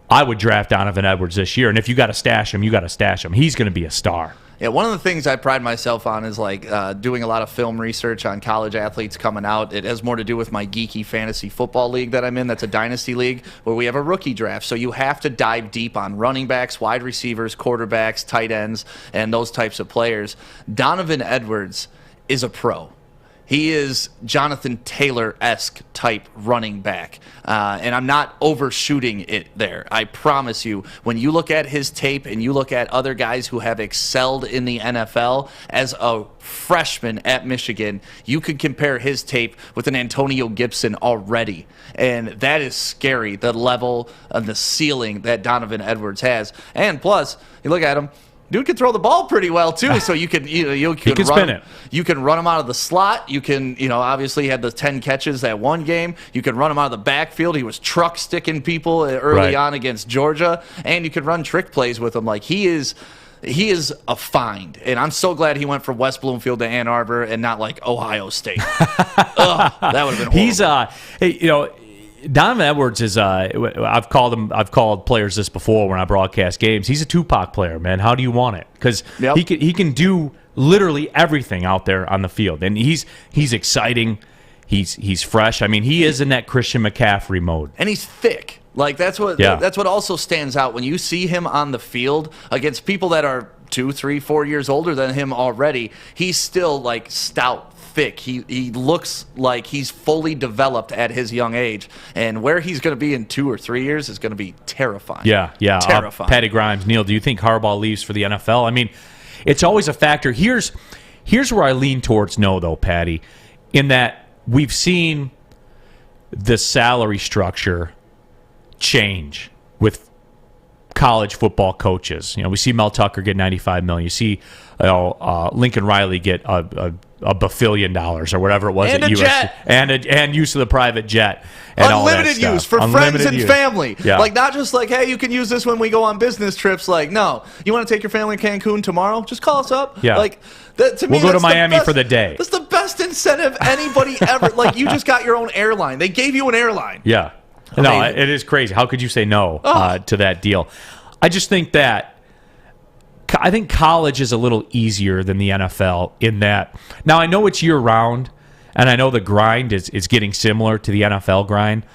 I would draft Donovan Edwards this year. And if you got to stash him, you got to stash him. He's going to be a star. Yeah, one of the things I pride myself on is like doing a lot of film research on college athletes coming out. It has more to do with my geeky fantasy football league that I'm in. That's a dynasty league where we have a rookie draft. So you have to dive deep on running backs, wide receivers, quarterbacks, tight ends, and those types of players. Donovan Edwards is a pro. He is Jonathan Taylor-esque type running back. And I'm not overshooting it there. I promise you, when you look at his tape and you look at other guys who have excelled in the NFL as a freshman at Michigan, you could compare his tape with an Antonio Gibson already. And that is scary, the level and the ceiling that Donovan Edwards has. And plus, you look at him, dude can throw the ball pretty well too, so you can spin it. You can run him out of the slot. You can, obviously he had the 10 catches that one game. You can run him out of the backfield. He was truck sticking people early on against Georgia, and you can run trick plays with him. Like he is a find, and I'm so glad he went from West Bloomfield to Ann Arbor and not like Ohio State. Ugh, that would have been horrible. He's Donovan Edwards is I've called players this before when I broadcast games. He's a Tupac player, man. How do you want it? Because he can do literally everything out there on the field, and he's exciting. He's fresh. I mean, he is in that Christian McCaffrey mode, and he's thick. Like that's what also stands out when you see him on the field against people that are 2, 3, 4 years older than him already. He's still like stout. Thick. He looks like he's fully developed at his young age, and where he's going to be in 2 or 3 years is going to be terrifying. Yeah. Terrifying. Patty Grimes, Neil, do you think Harbaugh leaves for the NFL? I mean, it's always a factor. Here's where I lean towards no, though, Patty, in that we've seen the salary structure change with college football coaches. We see Mel Tucker get $95 million. You see Lincoln Riley get a $1 billion or whatever it was and at a USC, jet. and use of the private jet, and unlimited all that use stuff. for friends and family. Yeah. Like not just like, hey, you can use this when we go on business trips. Like, no, you want to take your family to Cancun tomorrow? Just call us up. Yeah. Like that, to me, we'll go to that's the Miami best- for the day. That's the best incentive anybody ever. Like you just got your own airline. They gave you an airline. Yeah. Amazing. No, it is crazy. How could you say no to that deal? I just think that I think college is a little easier than the NFL in that. Now, I know it's year-round, and I know the grind is getting similar to the NFL grind.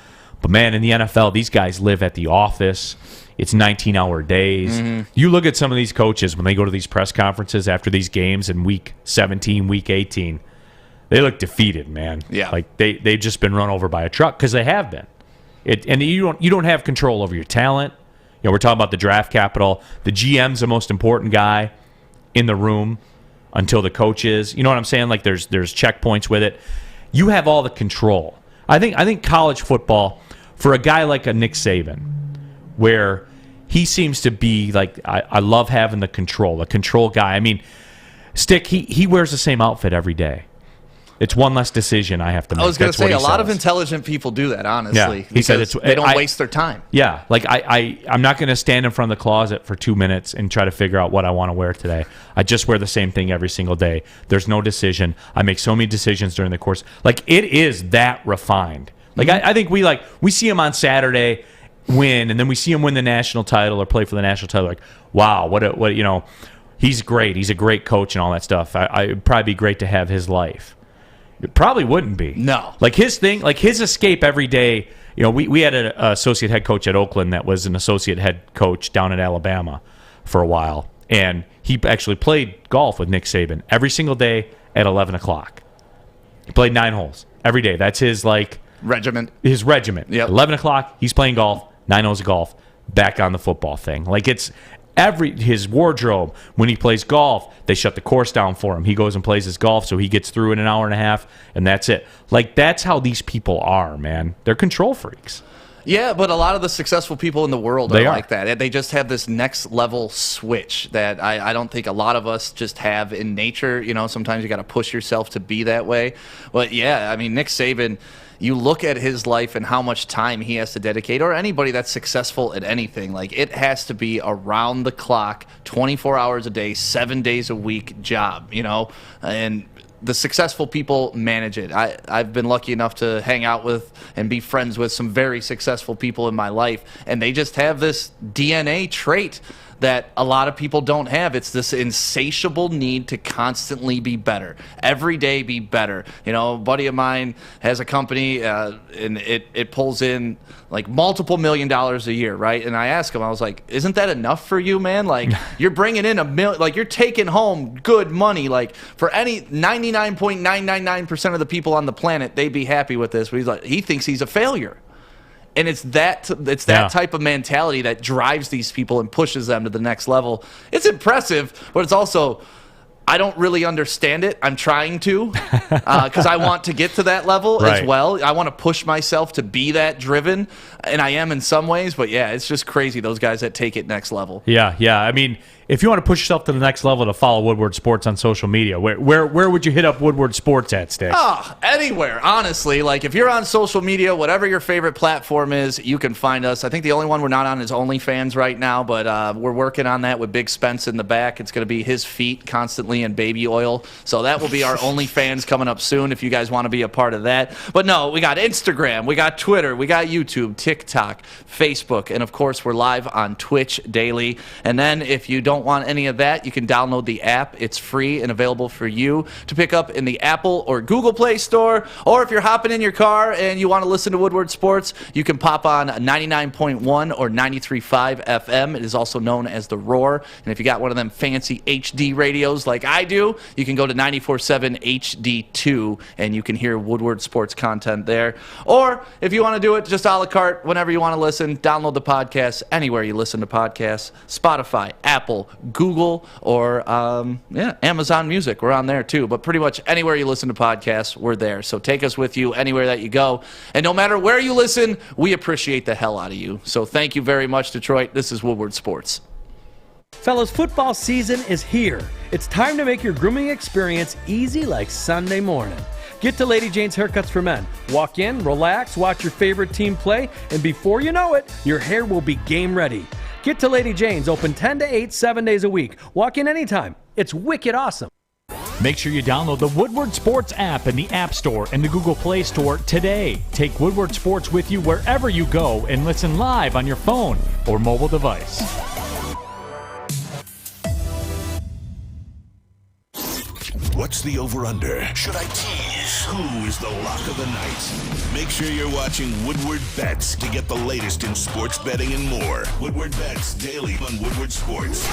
But, man, in the NFL, these guys live at the office. It's 19-hour days. Mm-hmm. You look at some of these coaches when they go to these press conferences after these games in Week 17, Week 18. They look defeated, man. Yeah. Like they've just been run over by a truck because they have been. And you don't have control over your talent. We're talking about the draft capital. The GM's the most important guy in the room until the coach is. You know what I'm saying? Like there's checkpoints with it. You have all the control. I think college football, for a guy like a Nick Saban, where he seems to be like, I love having the control guy. I mean, Stick, he wears the same outfit every day. It's one less decision I have to make. I was going to say, a lot of intelligent people do that, honestly. Yeah. He said they don't waste their time. Yeah. Like, I'm not going to stand in front of the closet for 2 minutes and try to figure out what I want to wear today. I just wear the same thing every single day. There's no decision. I make so many decisions during the course. Like, it is that refined. Like, I think we see him on Saturday win, and then we see him win the national title or play for the national title. Like, wow, what he's great. He's a great coach and all that stuff. It'd probably be great to have his life. It probably wouldn't be. No. Like his thing, like his escape every day. We had an associate head coach at Oakland that was an associate head coach down in Alabama for a while. And he actually played golf with Nick Saban every single day at 11 o'clock. He played 9 holes every day. That's his, regiment. His regiment. Yep. 11 o'clock, he's playing golf, 9 holes of golf, back on the football thing. Like it's his wardrobe, when he plays golf, they shut the course down for him. He goes and plays his golf, so he gets through in an hour and a half, and that's it. Like, that's how these people are, man. They're control freaks. Yeah, but a lot of the successful people in the world are like that. They just have this next level switch that I don't think a lot of us just have in nature. Sometimes you got to push yourself to be that way. But yeah, I mean, Nick Saban, you look at his life and how much time he has to dedicate, or anybody that's successful at anything, like it has to be around the clock, 24 hours a day, 7 days a week job, and the successful people manage it. I've been lucky enough to hang out with and be friends with some very successful people in my life, and they just have this DNA trait that a lot of people don't have. It's this insatiable need to constantly be better. Every day be better. You know, a buddy of mine has a company, and it pulls in like multiple $1 million a year, right? And I asked him, I was like, isn't that enough for you, man? Like, you're bringing in like you're taking home good money. Like, for any 99.999% of the people on the planet, they'd be happy with this. But he's like, he thinks he's a failure. And it's that type of mentality that drives these people and pushes them to the next level. It's impressive, but it's also, I don't really understand it. I'm trying to, because I want to get to that level as well. I want to push myself to be that driven, and I am in some ways. But yeah, it's just crazy, those guys that take it next level. Yeah. I mean, if you want to push yourself to the next level, to follow Woodward Sports on social media, where would you hit up Woodward Sports at, Stick? Anywhere, honestly. Like, if you're on social media, whatever your favorite platform is, you can find us. I think the only one we're not on is OnlyFans right now, but we're working on that with Big Spence in the back. It's going to be his feet constantly in baby oil. So that will be our OnlyFans coming up soon if you guys want to be a part of that. But no, we got Instagram, we got Twitter, we got YouTube, TikTok, Facebook, and of course we're live on Twitch daily. And then if you don't want any of that, you can download the app. It's free and available for you to pick up in the Apple or Google Play Store. Or if you're hopping in your car and you want to listen to Woodward Sports, you can pop on 99.1 or 93.5 FM. It is also known as The Roar. And if you got one of them fancy HD radios like I do, you can go to 94.7 HD2 and you can hear Woodward Sports content there. Or if you want to do it just a la carte, whenever you want to listen, download the podcast anywhere you listen to podcasts. Spotify, Apple, Google, or Amazon Music. We're on there too. But pretty much anywhere you listen to podcasts, we're there. So take us with you anywhere that you go. And no matter where you listen, we appreciate the hell out of you. So thank you very much, Detroit. This is Woodward Sports. Fellas, football season is here. It's time to make your grooming experience easy like Sunday morning. Get to Lady Jane's Haircuts for Men. Walk in, relax, watch your favorite team play, and before you know it, your hair will be game ready. Get to Lady Jane's, open 10 to 8, 7 days a week. Walk in anytime. It's wicked awesome. Make sure you download the Woodward Sports app in the App Store and the Google Play Store today. Take Woodward Sports with you wherever you go and listen live on your phone or mobile device. What's the over-under? Should I tease? Who is the lock of the night? Make sure you're watching Woodward Bets to get the latest in sports betting and more. Woodward Bets daily on Woodward Sports.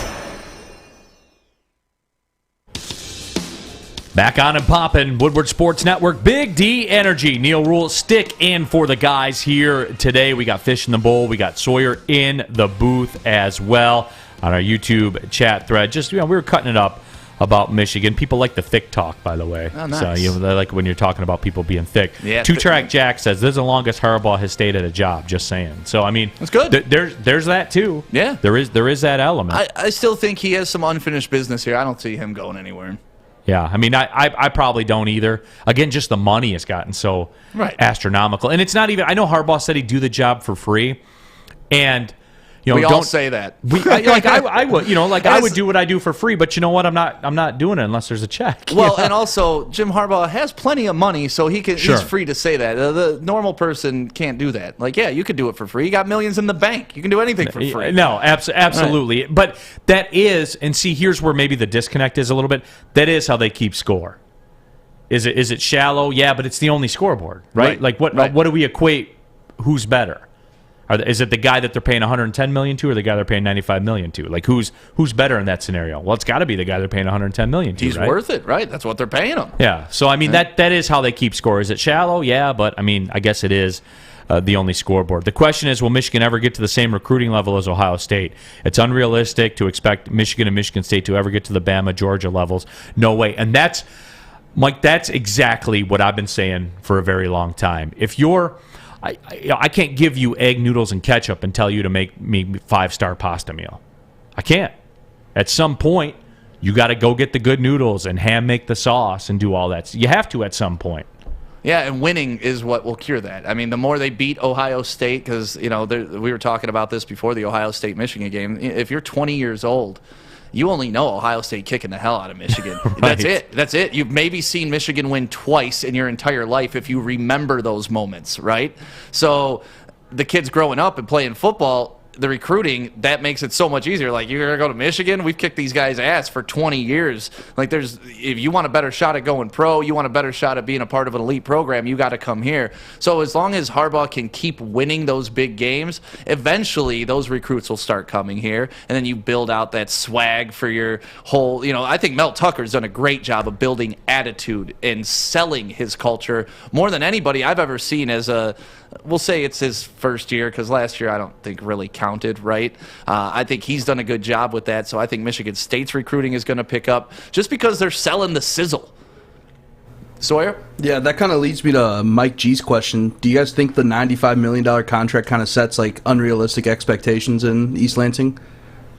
Back on and popping, Woodward Sports Network, Big D Energy. Neil Rule, Stick in for the guys here today. We got Fish in the Bowl. We got Sawyer in the booth as well on our YouTube chat thread. Just, we were cutting it up about Michigan. People like the thick talk, by the way. Oh, nice. So they like when you're talking about people being thick. Yeah, Two-Track Jack says, this is the longest Harbaugh has stayed at a job, just saying. So, I mean, that's good. There's that, too. Yeah. There is that element. I still think he has some unfinished business here. I don't see him going anywhere. Yeah, I mean, I probably don't either. Again, just the money has gotten so astronomical. And it's not even, I know Harbaugh said he'd do the job for free. And, we all say that. I would, I would do what I do for free, but you know what? I'm not doing it unless there's a check. Well, and also Jim Harbaugh has plenty of money, so he's free to say that. The normal person can't do that. Like, yeah, you could do it for free. You got millions in the bank. You can do anything for free. No, absolutely. Right. But that is, and see, here's where maybe the disconnect is a little bit. That is how they keep score. Is it shallow? Yeah, but it's the only scoreboard, right? Like what do we equate? Who's better? Is it the guy that they're paying $110 million to, or the guy they're paying $95 million to? Like who's better in that scenario? Well, it's got to be the guy they're paying $110 million to. He's worth it, right? That's what they're paying him. Yeah. So I mean that is how they keep score. Is it shallow? Yeah, but I mean I guess it is the only scoreboard. The question is, will Michigan ever get to the same recruiting level as Ohio State? It's unrealistic to expect Michigan and Michigan State to ever get to the Bama, Georgia levels. No way. And that's, Mike, that's exactly what I've been saying for a very long time. If you're I can't give you egg, noodles, and ketchup and tell you to make me 5-star pasta meal. I can't. At some point, you got to go get the good noodles and hand make the sauce and do all that. You have to at some point. Yeah, and winning is what will cure that. I mean, the more they beat Ohio State, because we were talking about this before the Ohio State-Michigan game. If you're 20 years old, you only know Ohio State kicking the hell out of Michigan. Right. That's it. You've maybe seen Michigan win twice in your entire life if you remember those moments, right? So the kids growing up and playing football, the recruiting, that makes it so much easier. Like, you're going to go to Michigan? We've kicked these guys' ass for 20 years. Like, if you want a better shot at going pro, you want a better shot at being a part of an elite program, you got to come here. So as long as Harbaugh can keep winning those big games, eventually those recruits will start coming here, and then you build out that swag for your whole, I think Mel Tucker's done a great job of building attitude and selling his culture more than anybody I've ever seen as we'll say it's his first year, because last year I don't think really counted, right? I think he's done a good job with that, so I think Michigan State's recruiting is going to pick up just because they're selling the sizzle. Sawyer? Yeah, that kind of leads me to Mike G's question. Do you guys think the $95 million contract kind of sets like unrealistic expectations in East Lansing?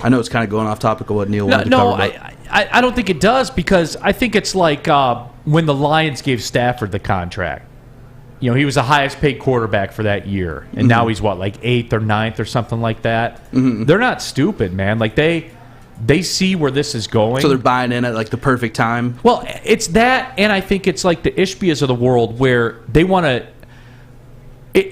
I know it's kind of going off topic of what Neil wanted to cover. I don't think it does, because I think it's like when the Lions gave Stafford the contract. He was the highest paid quarterback for that year, and now he's like 8th or 9th or something like that. They're not stupid, man. Like they see where this is going. So they're buying in at like the perfect time. Well, it's that, and I think it's like the Ishbias of the world where they want to.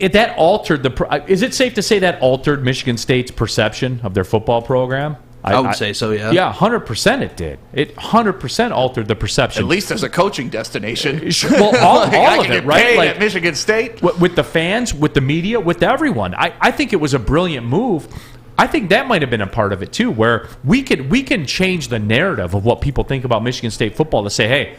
That altered the. Is it safe to say that altered Michigan State's perception of their football program? I would say so, yeah. Yeah, 100% it did. It 100% altered the perception. At least as a coaching destination. Well, all I of can it, get right? paid Like, at Michigan State. With the fans, with the media, with everyone. I think it was a brilliant move. I think that might have been a part of it, too, where we can change the narrative of what people think about Michigan State football to say, hey,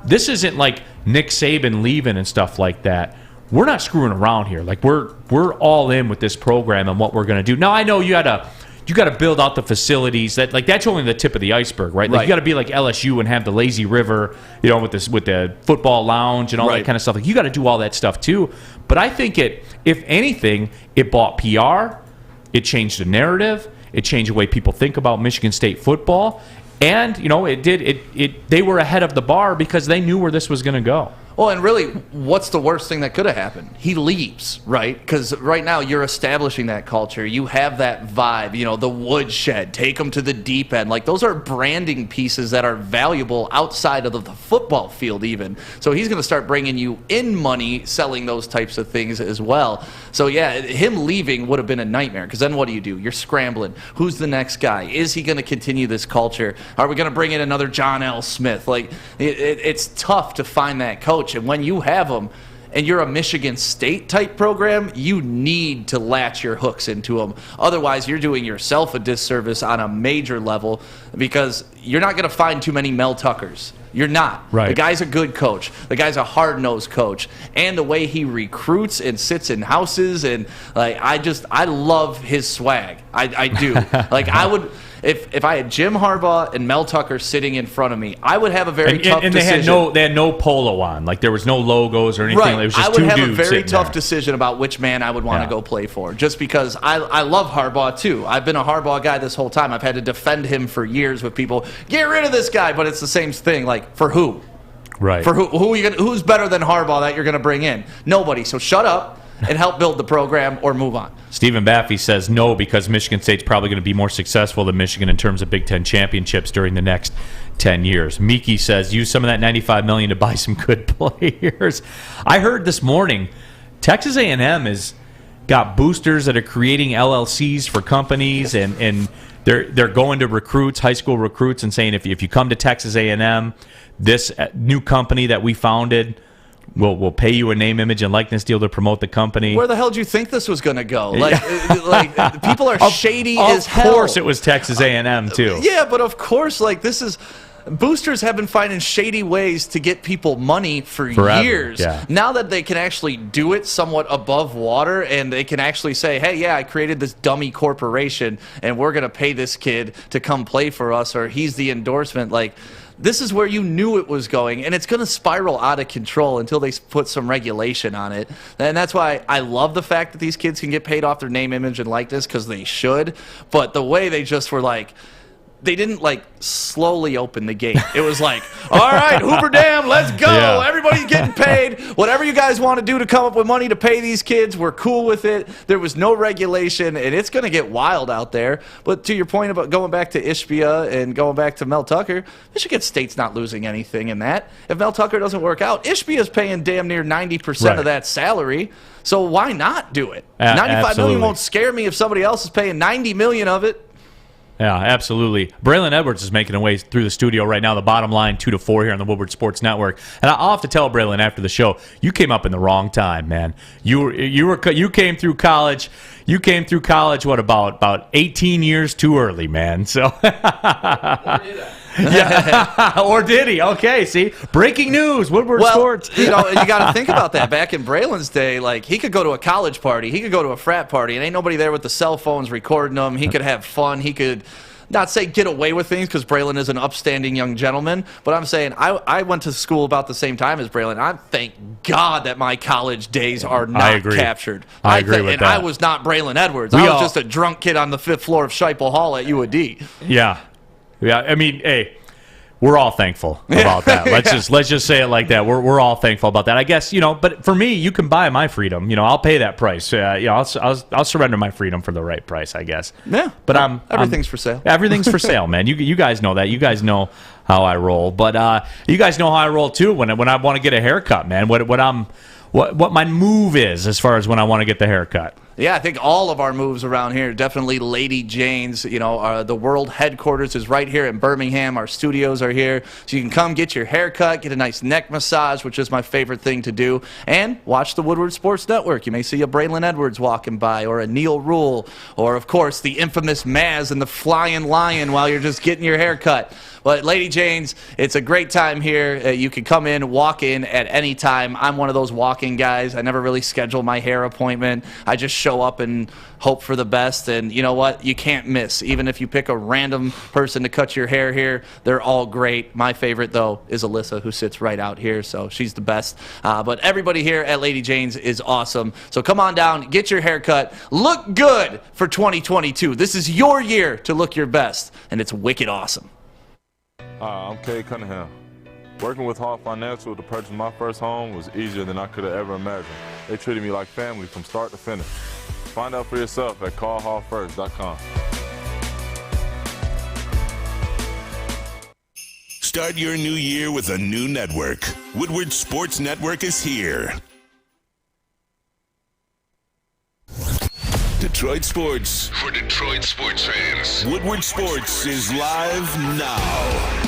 this isn't like Nick Saban leaving and stuff like that. We're not screwing around here. Like, we're all in with this program and what we're going to do. Now, I know you got to build out the facilities. That's only the tip of the iceberg, right? Like, you got to be like LSU and have the lazy river, with the football lounge and all that kind of stuff. Like, you got to do all that stuff too. But I think if anything, it bought PR, it changed the narrative, it changed the way people think about Michigan State football, and they were ahead of the bar because they knew where this was going to go. Well, and really, what's the worst thing that could have happened? He leaves, right? Because right now you're establishing that culture. You have that vibe, the woodshed, take them to the deep end. Like, those are branding pieces that are valuable outside of the football field even. So he's going to start bringing you in money selling those types of things as well. So, yeah, him leaving would have been a nightmare, because then what do? You're scrambling. Who's the next guy? Is he going to continue this culture? Are we going to bring in another John L. Smith? Like, it's tough to find that coach. And when you have them, and you're a Michigan State type program, you need to latch your hooks into them. Otherwise, you're doing yourself a disservice on a major level, because you're not going to find too many Mel Tuckers. You're not. Right. The guy's a good coach. The guy's a hard-nosed coach. And the way he recruits and sits in houses, and I love his swag. I do. Like, I would. If I had Jim Harbaugh and Mel Tucker sitting in front of me, I would have a very tough decision. And they had no polo on. Like, there was no logos or anything. Right. It was just I would two have dudes a very tough there. decision about which man I would want to go play for, just because I love Harbaugh too. I've been a Harbaugh guy this whole time. I've had to defend him for years with people. Get rid of this guy, but it's the same thing. Like, for who? Right. For who's better than Harbaugh that you're going to bring in? Nobody. So shut up and help build the program, or move on. Stephen Baffey says no, because Michigan State's probably going to be more successful than Michigan in terms of Big Ten championships during the next 10 years. Miki says use some of that $95 million to buy some good players. I heard this morning Texas A&M has got boosters that are creating LLCs for companies, and they're going to recruits, high school recruits, and saying if you come to Texas A&M, this new company that we founded, We'll pay you a name, image, and likeness deal to promote the company. Where the hell did you think this was going to go? Like people are shady as hell. Of course it was Texas A&M, too. Yeah, but of course, boosters have been finding shady ways to get people money for years. Yeah. Now that they can actually do it somewhat above water, and they can actually say, hey, yeah, I created this dummy corporation, and we're going to pay this kid to come play for us, or he's the endorsement. This is where you knew it was going, and it's going to spiral out of control until they put some regulation on it. And that's why I love the fact that these kids can get paid off their name, image, and likeness, because they should. But the way they just were they didn't slowly open the gate. It was all right, Hoover Dam, let's go. Yeah. Everybody Everybody's getting paid. Whatever you guys want to do to come up with money to pay these kids, we're cool with it. There was no regulation, and it's going to get wild out there. But to your point about going back to Ishbia and going back to Mel Tucker, Michigan State's not losing anything in that. If Mel Tucker doesn't work out, Ishbia's paying damn near 90% of that salary. So why not do it? $95 million won't scare me if somebody else is paying $90 million of it. Yeah, absolutely. Braylon Edwards is making a way through the studio right now. The bottom line, 2-4 here on the Woodward Sports Network. And I'll have to tell Braylon after the show, you came up in the wrong time, man. You came through college. You came through college. What about 18 years too early, man? So. Yeah, or did he? Okay, see, breaking news, Woodward Sports. You got to think about that. Back in Braylon's day, like, he could go to a college party, he could go to a frat party, and ain't nobody there with the cell phones recording them. He could have fun. He could not say get away with things because Braylon is an upstanding young gentleman, but I'm saying I went to school about the same time as Braylon. I thank God that my college days are not captured. I agree with that. I was not Braylon Edwards. I was just a drunk kid on the 5th floor of Scheipel Hall at UAD. Yeah. Yeah, I mean, hey, we're all thankful about that. Let's just say it like that. We're all thankful about that. I guess, but for me, you can buy my freedom. I'll pay that price. I'll surrender my freedom for the right price, I guess. Yeah. But everything's for sale. Everything's for sale, man. You guys know that. You guys know how I roll. But you guys know how I roll too when I want to get a haircut, man. What my move is as far as when I want to get the haircut. Yeah, I think all of our moves around here, definitely Lady Jane's. The world headquarters is right here in Birmingham. Our studios are here. So you can come get your hair cut, get a nice neck massage, which is my favorite thing to do, and watch the Woodward Sports Network. You may see a Braylon Edwards walking by, or a Neil Rule, or, of course, the infamous Maz and the Flying Lion while you're just getting your hair cut. But Lady Jane's, it's a great time here. You can come in, walk in at any time. I'm one of those walk-in guys. I never really schedule my hair appointment. I just show up and hope for the best. And you know what? You can't miss. Even if you pick a random person to cut your hair here, they're all great. My favorite, though, is Alyssa, who sits right out here. So she's the best. But everybody here at Lady Jane's is awesome. So come on down, get your hair cut. Look good for 2022. This is your year to look your best. And it's wicked awesome. Hi, I'm Kay Cunningham. Working with Hall Financial to purchase my first home was easier than I could have ever imagined. They treated me like family from start to finish. Find out for yourself at callhallfirst.com. Start your new year with a new network. Woodward Sports Network is here. Detroit Sports. For Detroit sports fans. Woodward Sports is live now.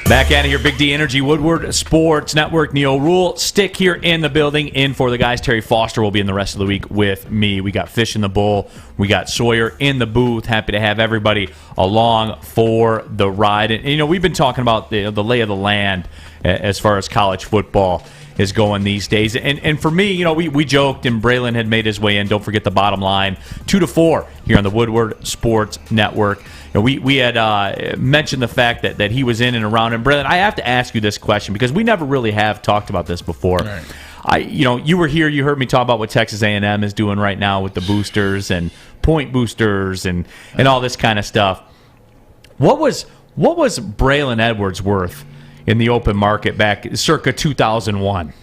Back out of here, Big D Energy, Woodward Sports Network, Neil Rule. Stick here in the building. In for the guys. Terry Foster will be in the rest of the week with me. We got Fish in the Bowl. We got Sawyer in the booth. Happy to have everybody along for the ride. And we've been talking about the lay of the land as far as college football is going these days. And for me, we joked, and Braylon had made his way in. Don't forget the bottom line, 2-4 here on the Woodward Sports Network. We had mentioned the fact that he was in and around. And Braylon, I have to ask you this question because we never really have talked about this before. Right. You were here. You heard me talk about what Texas A&M is doing right now with the boosters and point boosters and all this kind of stuff. What was Braylon Edwards worth in the open market back circa 2001?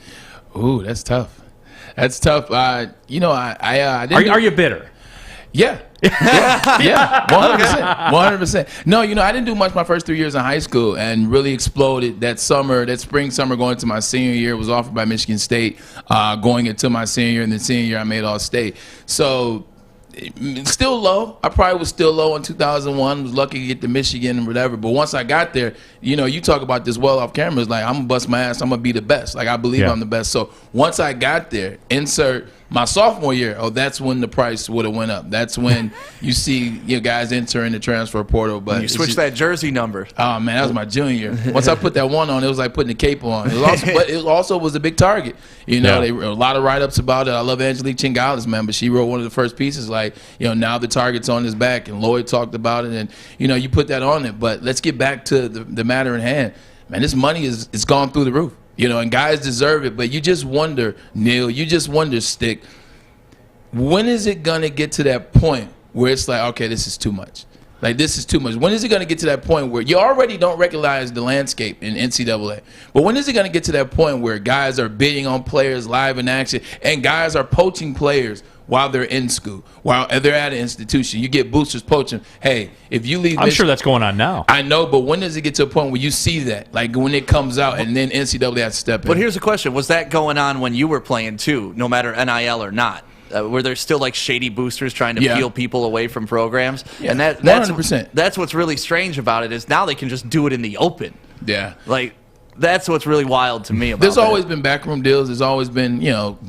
Ooh, that's tough. That's tough. I didn't. Are you bitter? Yeah. Yeah, 100%. No, I didn't do much my first 3 years in high school and really exploded that spring summer going into my senior year. Was offered by Michigan State going into my senior year, and then senior year I made All-State. So still low. I probably was still low in 2001. Was lucky to get to Michigan and whatever. But once I got there, you talk about this well off camera. It's like, I'm going to bust my ass. I'm going to be the best. Like, I believe I'm the best. So once I got there, insert My sophomore year, that's when the price would have went up. That's when you see guys entering the transfer portal. But you switched that jersey number. Oh man, that was my junior year. Once I put that one on, it was like putting a cape on. But it also was a big target. They a lot of write-ups about it. I love Angelique Chingales, man, but she wrote one of the first pieces like, now the target's on his back, and Lloyd talked about it, and you put that on it. But let's get back to the matter in hand. Man, this money is gone through the roof. And guys deserve it, but you just wonder, Neil, Stick, when is it going to get to that point where it's like, okay, this is too much? Like, this is too much. When is it going to get to that point where you already don't recognize the landscape in NCAA? But when is it going to get to that point where guys are bidding on players live in action and guys are poaching players while they're in school, while they're at an institution? You get boosters poaching. Hey, if you leave, I'm sure that's going on now. I know, but when does it get to a point where you see that, like when it comes out, and then NCAA has to step in? But here's the question: was that going on when you were playing too, no matter NIL or not? Were there still like shady boosters trying to peel people away from programs? Yeah. And that's 100%. That's what's really strange about it is now they can just do it in the open. Yeah, like. That's what's really wild to me about There's always been backroom deals. There's always been,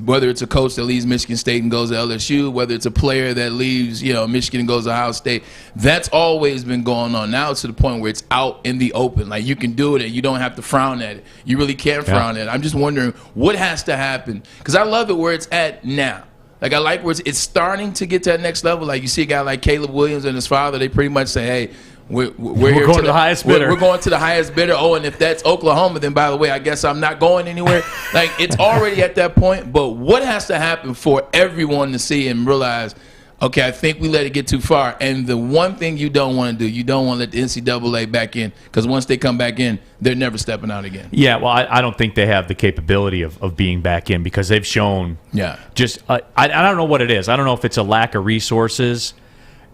whether it's a coach that leaves Michigan State and goes to LSU, whether it's a player that leaves, Michigan and goes to Ohio State. That's always been going on. Now it's to the point where it's out in the open. Like, you can do it and you don't have to frown at it. You really can't frown at it. I'm just wondering what has to happen. Because I love it where it's at now. Like, I like where it's starting to get to that next level. Like, you see a guy like Caleb Williams and his father, they pretty much say, hey, we're here going to the highest bidder. We're going to the highest bidder. Oh, and if that's Oklahoma, then by the way, I guess I'm not going anywhere. Like, it's already at that point. But what has to happen for everyone to see and realize, okay, I think we let it get too far. And the one thing you don't want to do, you don't want to let the NCAA back in, because once they come back in, they're never stepping out again. Yeah, well, I don't think they have the capability of being back in, because they've shown just I don't know what it is. I don't know if it's a lack of resources.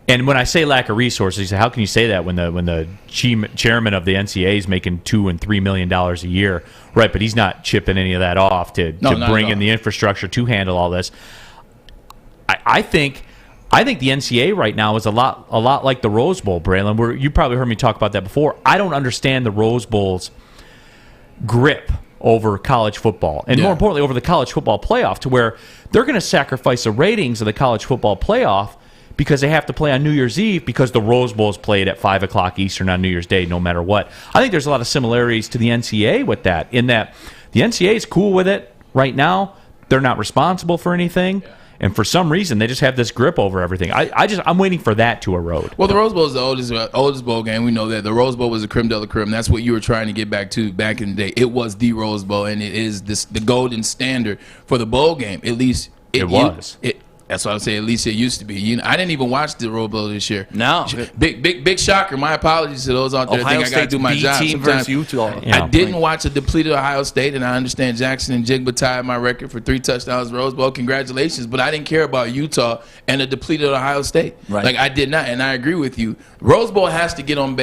And when I say lack of resources, how can you say that when the chairman of the NCAA is making $2 and $3 million a year, right? But he's not chipping any of that off to bring in the infrastructure to handle all this. I think the NCAA right now is a lot like the Rose Bowl, Braylon. You probably heard me talk about that before. I don't understand the Rose Bowl's grip over college football, and more importantly, over the college football playoff, to where they're going to sacrifice the ratings of the college football playoff because they have to play on New Year's Eve, because the Rose Bowl is played at 5 o'clock Eastern on New Year's Day, no matter what. I think there's a lot of similarities to the NCAA with that, in that the NCAA is cool with it right now. They're not responsible for anything. And for some reason, they just have this grip over everything. I'm waiting for that to erode. Well, the Rose Bowl is the oldest bowl game. We know that. The Rose Bowl was the creme de la creme. That's what you were trying to get back to back in the day. It was the Rose Bowl, and it is the golden standard for the bowl game. At least it was. That's what I say. At least it used to be. I didn't even watch the Rose Bowl this year. No, big shocker. My apologies to those out there. Ohio I think I got to do my job. team versus Utah. I didn't watch a depleted Ohio State, and I understand Jackson and Jigba tied my record for 3 touchdowns Rose Bowl. Congratulations, but I didn't care about Utah and a depleted Ohio State. Right. Like, I did not, and I agree with you. Rose Bowl has to get on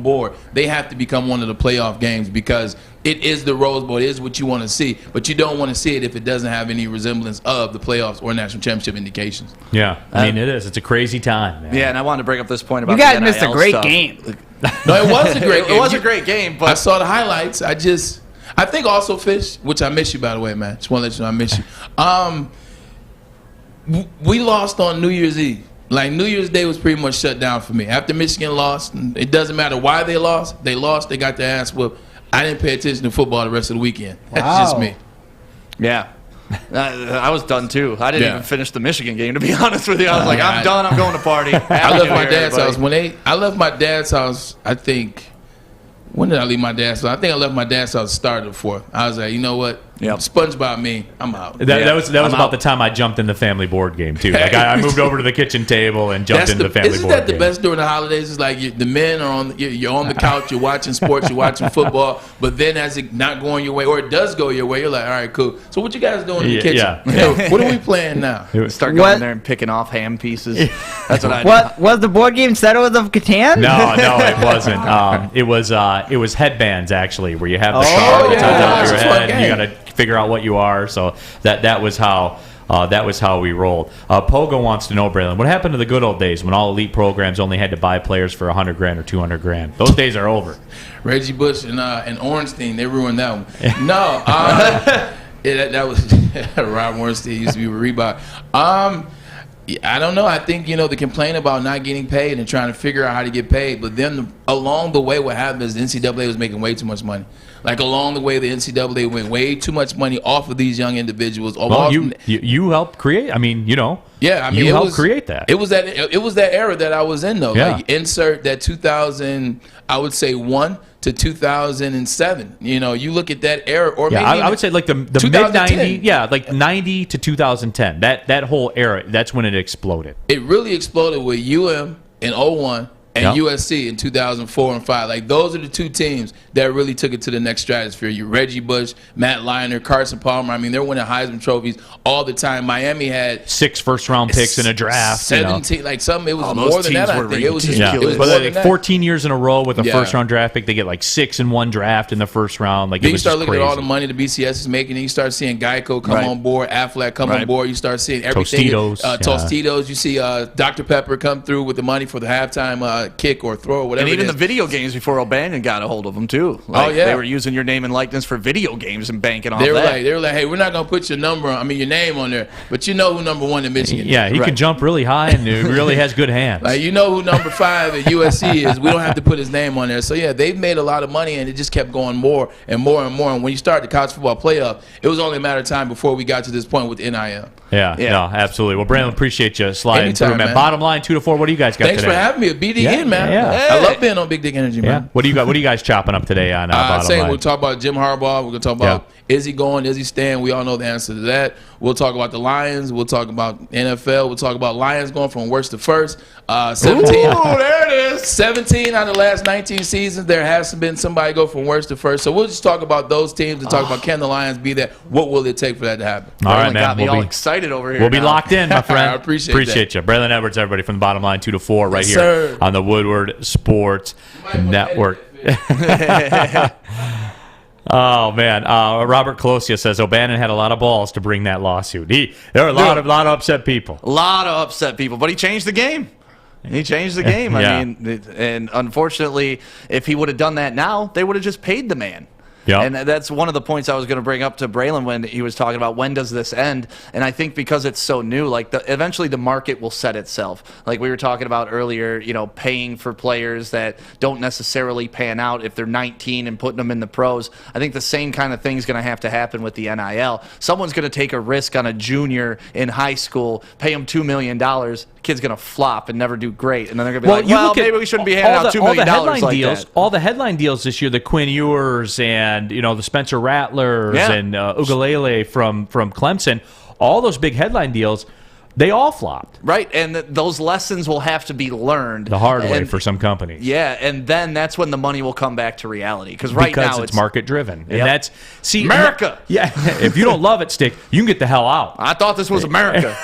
board. They have to become one of the playoff games, because it is the Rose Bowl. It is what you want to see, but you don't want to see it if it doesn't have any resemblance of the playoffs or national championship indications. Yeah, I mean, it is. It's a crazy time, man. Yeah, and I wanted to bring up this point about you guys the missed a NIL great stuff. game. No, it was a great game. It was a great game, but I saw the highlights. I think also, Fish, which I miss you, by the way, man. Just want to let you know I miss you. We lost on New Year's Eve. Like, New Year's Day was pretty much shut down for me. After Michigan lost, it doesn't matter why they lost. They lost. They got their ass whooped. I didn't pay attention to football the rest of the weekend. That's just me. Yeah. I was done too. I didn't even finish the Michigan game, to be honest with you. I was like, I'm done. I'm going to party. I left my dad's house I left my dad's house. I think, when did I leave my dad's house? I think I left my dad's house start of the 4th. I was like, you know what? SpongeBob me, I'm out. That was about the time I jumped in the family board game too. Like, I moved over to the kitchen table and jumped into the family board game. Isn't that the best during the holidays? It's like the men are you're on the couch, you're watching sports, you're watching football, but then as it not going your way, or it does go your way, you're like, all right, cool. So what you guys doing in the kitchen? Yeah. What are we playing now? Start going in there and picking off ham pieces. That's what I do. What was the board game Settlers of Catan? No, it wasn't. It was headbands, actually, where you have the car on top of your head, and you got to figure out what you are. So that was how we rolled. Pogo wants to know, Braylon, what happened to the good old days when all elite programs only had to buy players for $100,000 or $200,000? Those days are over. Reggie Bush and Ornstein, they ruined that one. No, Yeah, that was Rob Warrenstein used to be with Reebok. I don't know. I think, they complain about not getting paid and trying to figure out how to get paid. But then along the way, what happened is the NCAA was making way too much money. Like along the way, the NCAA went way too much money off of these young individuals. Well, you helped create. Yeah, you helped create that. It was that era that I was in though. Yeah. Like insert that 2000, I would say 1 to 2007. You look at that era, or maybe I would say like the mid 90s. Yeah, like 90 to 2010. That whole era. That's when it exploded. It really exploded with UM in 01 and USC in 2004 and 5. Like those are the two teams that really took it to the next stratosphere. Reggie Bush, Matt Leinart, Carson Palmer. They're winning Heisman trophies all the time. Miami had 6 first-round picks in a draft. 17, like something. It was more than that. I think it was just it was more than like 14 years in a row with a Yeah. first-round draft pick. They get like 6 in one draft in the first round. Like Then it you was start just looking crazy. at all the money the BCS is making, and you start seeing Geico come on board, Aflac come on board. You start seeing everything. Tostitos, Tostitos. You see Dr. Pepper come through with the money for the halftime kick or throw or whatever. And even it the is. video games before O'Banion got a hold of them too. Like, yeah. they were using your name and likeness for video games and banking off They were that. like, hey, we're not gonna put your your name on there, but you know who number 1 in Michigan is. Yeah, he can jump really high and he really has good hands. Like you know who number 5 at USC is. We don't have to put his name on there. So yeah, they've made a lot of money, and it just kept going more and more and more. And when you start the college football playoff, it was only a matter of time before we got to this point with NIL. Yeah, no, absolutely. Well, Brandon, appreciate you sliding Anytime, through, man. man. Bottom line, 2 to 4. What do you guys got Thanks today? for having me. A BDN, man. Yeah. I love being on Big Dick Energy, man. Yeah. What do you guys chopping up today on Bottom Line? We'll talk about Jim Harbaugh. We're going to talk about is he going, is he staying? We all know the answer to that. We'll talk about the Lions. We'll talk about NFL. We'll talk about Lions going from worst to first. 17. there it is. 17 out of the last 19 seasons, there has been somebody go from worst to first. So we'll just talk about those teams and talk about can the Lions be that? What will it take for that to happen? All right, man. Got me all excited over here. We'll be now. locked in, my friend. I appreciate you. Braylon Edwards, everybody, from the Bottom Line, 2 to 4, right Yes, here sir. on the Woodward Sports Network. Oh man, Robert Colosia says O'Bannon had a lot of balls to bring that lawsuit. There were a lot of upset people. A lot of upset people, but he changed the game. He changed the game. Yeah. I mean, and unfortunately, if he would have done that now, they would have just paid the man. Yep. And that's one of the points I was going to bring up to Braylon when he was talking about when does this end. And I think because it's so new, like eventually the market will set itself. Like we were talking about earlier, paying for players that don't necessarily pan out if they're 19 and putting them in the pros. I think the same kind of thing is going to happen with the NIL. Someone's going to take a risk on a junior in high school, pay him $2 million. Kid's going to flop and never do great. And then they're going to be maybe we shouldn't be handing out $2 million like that. All the headline deals this year, the Quinn Ewers and the Spencer Rattlers and Ugalele from Clemson, all those big headline deals, they all flopped. Right, and those lessons will have to be learned the hard way for some companies. Yeah, and then that's when the money will come back to reality. Because now it's market driven, and that's America. Yeah, if you don't love it, Stick, you can get the hell out. I thought this was America.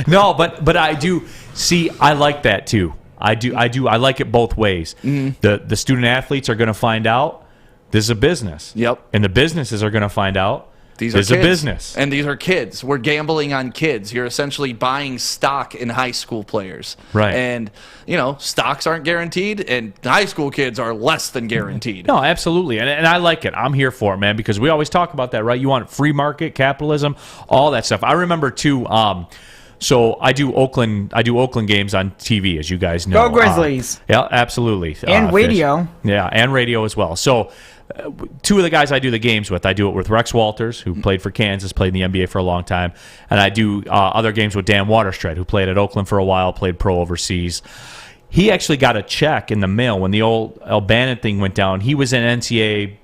No, but I do see. I like that too. I do. I like it both ways. Mm-hmm. The student athletes are going to find out this is a business. Yep. And the businesses are going to find out this is a business. And these are kids. We're gambling on kids. You're essentially buying stock in high school players. Right. And, stocks aren't guaranteed, and high school kids are less than guaranteed. No, absolutely. And I like it. I'm here for it, man, because we always talk about that, right? You want free market, capitalism, all that stuff. I remember, too, so I do Oakland games on TV, as you guys know. Go Grizzlies. Yeah, absolutely. And radio. Fish. Yeah, and radio as well. So two of the guys I do the games with, I do it with Rex Walters, who played for Kansas, played in the NBA for a long time, and I do other games with Dan Waterstread, who played at Oakland for a while, played pro overseas. He actually got a check in the mail when the old O'Bannon thing went down. He was in NCAA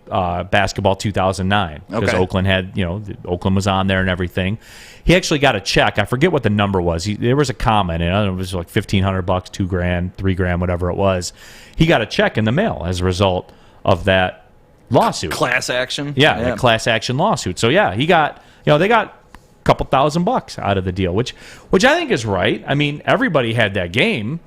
basketball 2009 because Oakland had, Oakland was on there and everything. He actually got a check. I forget what the number was. There was a comment, and it was like $1,500, $2,000, $3,000, whatever it was. He got a check in the mail as a result of that lawsuit. Class action. Yeah, a class action lawsuit. So yeah, he got, they got a couple $1,000 out of the deal, which I think is right. I mean, everybody had that game.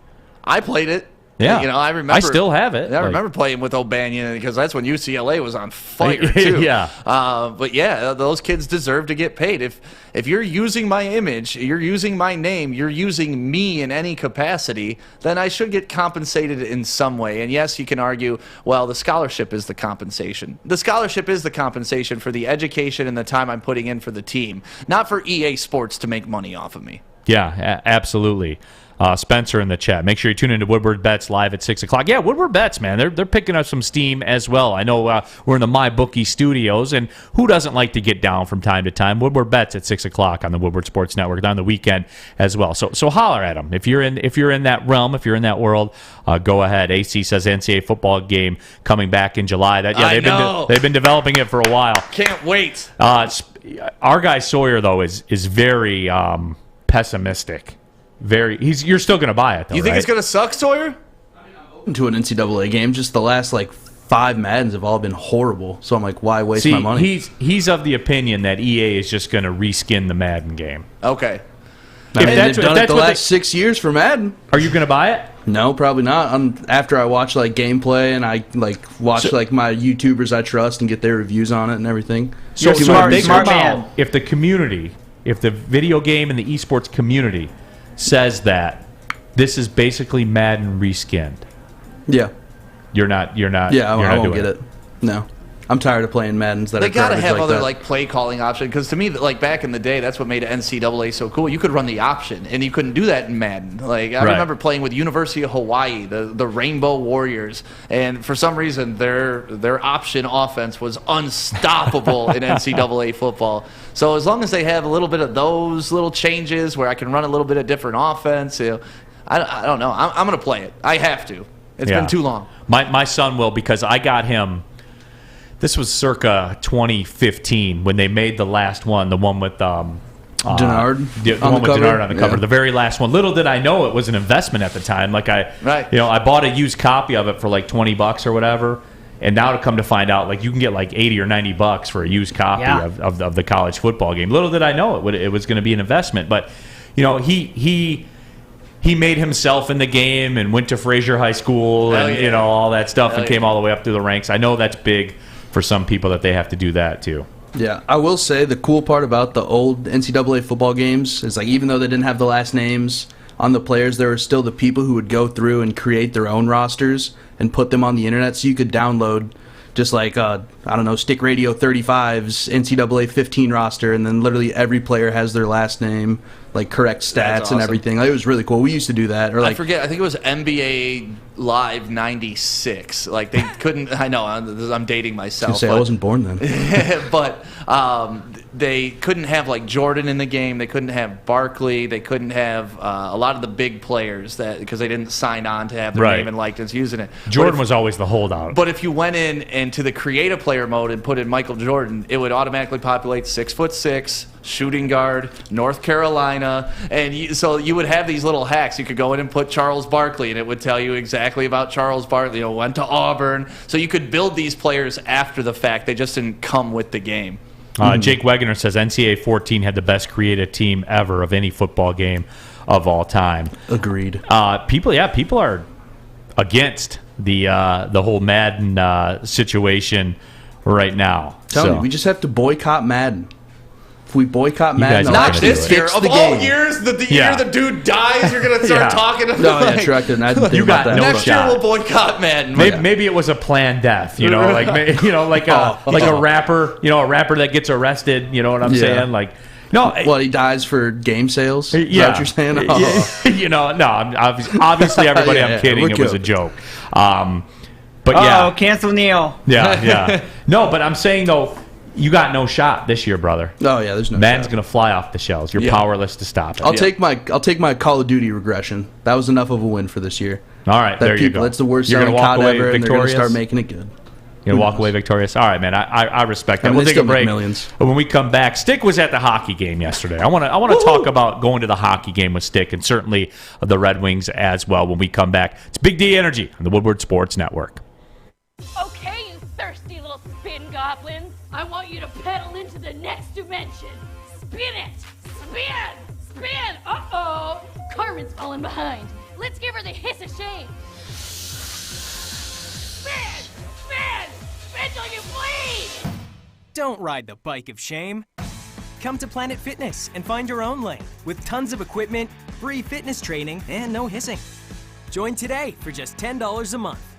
I played it. Yeah. I remember. I still have it. I remember playing with O'Banion because that's when UCLA was on fire, too. Yeah. But, yeah, those kids deserve to get paid. If you're using my image, you're using my name, you're using me in any capacity, then I should get compensated in some way. And, yes, you can argue, well, the scholarship is the compensation. The scholarship is the compensation for the education and the time I'm putting in for the team, not for EA Sports to make money off of me. Yeah, absolutely. Spencer in the chat. Make sure you tune into Woodward Bets live at 6 o'clock. Yeah, Woodward Bets, man. They're picking up some steam as well. I know we're in the MyBookie studios, and who doesn't like to get down from time to time? Woodward Bets at 6 o'clock on the Woodward Sports Network on the weekend as well. So holler at them. If you're in that realm, if you're in that world, go ahead. AC says NCAA football game coming back in July. They've been developing it for a while. Can't wait. Our guy Sawyer, though, is very pessimistic. You're still going to buy it, though, You think right? it's going to suck, Sawyer? To an NCAA game, just the last 5 Maddens have all been horrible. So I'm like, why waste my money? He's of the opinion that EA is just going to reskin the Madden game. Okay. They've done it the last 6 years for Madden. Are you going to buy it? No, probably not. After I watch gameplay and I watch my YouTubers I trust and get their reviews on it and everything. So smart man. If the video game and the esports community says that this is basically Madden reskinned. Yeah. You're not. Yeah, I won't get it. No. I'm tired of playing Maddens that They are got to garbage have like other that. play calling options because to me, back in the day, that's what made NCAA so cool. You could run the option, and you couldn't do that in Madden. I remember playing with University of Hawaii, the Rainbow Warriors, and for some reason, their option offense was unstoppable in NCAA football. So as long as they have a little bit of those little changes where I can run a little bit of different offense, I don't know. I'm going to play it. I have to. It's been too long. My son will because I got him. This was circa 2015 when they made the last one, the one with Denard the one with Denard on the cover, the very last one. Little did I know it was an investment at the time. I bought a used copy of it for $20 or whatever, and now to come to find out, you can get $80 or $90 for a used copy of the college football game. Little did I know it was going to be an investment, but he made himself in the game and went to Fraser High School and all that stuff and came all the way up through the ranks. I know that's big for some people that they have to do that too. Yeah, I will say the cool part about the old NCAA football games is even though they didn't have the last names on the players, there were still the people who would go through and create their own rosters and put them on the internet, so you could download just Stick Radio 35's NCAA 15 roster, and then literally every player has their last name, correct stats and everything. It was really cool. We used to do that. Or I forget. I think it was NBA Live 96. They couldn't. I know. I'm dating myself. I wasn't born then. But they couldn't have Jordan in the game. They couldn't have Barkley. They couldn't have a lot of the big players because they didn't sign on to have their name and likeness using it. Jordan was always the holdout. But if you went in and to the create a player mode and put in Michael Jordan, it would automatically populate 6'6", shooting guard, North Carolina, and so you would have these little hacks. You could go in and put Charles Barkley, and it would tell you exactly about Charles Barkley. Went to Auburn, so you could build these players after the fact. They just didn't come with the game. Jake Wegener says NCAA 14 had the best creative team ever of any football game of all time. Agreed. People are against the whole Madden situation right now. Tell me, we just have to boycott Madden. If we boycott Madden, not this year. Of all years, the year the dude dies, you're going to start talking about you got no next year we'll boycott Madden. Maybe it was a planned death, like a rapper, a rapper that gets arrested, you know what I'm saying? He dies for game sales? Is that what you're saying? Obviously everybody, I'm kidding, it was a joke. But cancel Neil. Yeah. No, but I'm saying though, you got no shot this year, brother. Oh yeah, there's no Madden's shot. gonna fly off the shelves. You're powerless to stop it. I'll take my Call of Duty regression. That was enough of a win for this year. All right, there you go. That's the worst You're selling gonna walk COD away ever, and they're victorious. gonna start making it good. You're gonna walk away victorious. All right, man. I respect that. I mean, We'll they take a still make break. millions. When we come back, Stick was at the hockey game yesterday. I want to talk about going to the hockey game with Stick and certainly the Red Wings as well. When we come back, it's Big D Energy on the Woodward Sports Network. Okay, you thirsty little spin goblins. I want you to pedal into the next dimension. Spin it! Spin! Spin! Uh-oh! Carmen's falling behind. Let's give her the hiss of shame. Spin! Spin! Spin till you bleed! Don't ride the bike of shame. Come to Planet Fitness and find your own lane with tons of equipment, free fitness training, and no hissing. Join today for just $10 a month.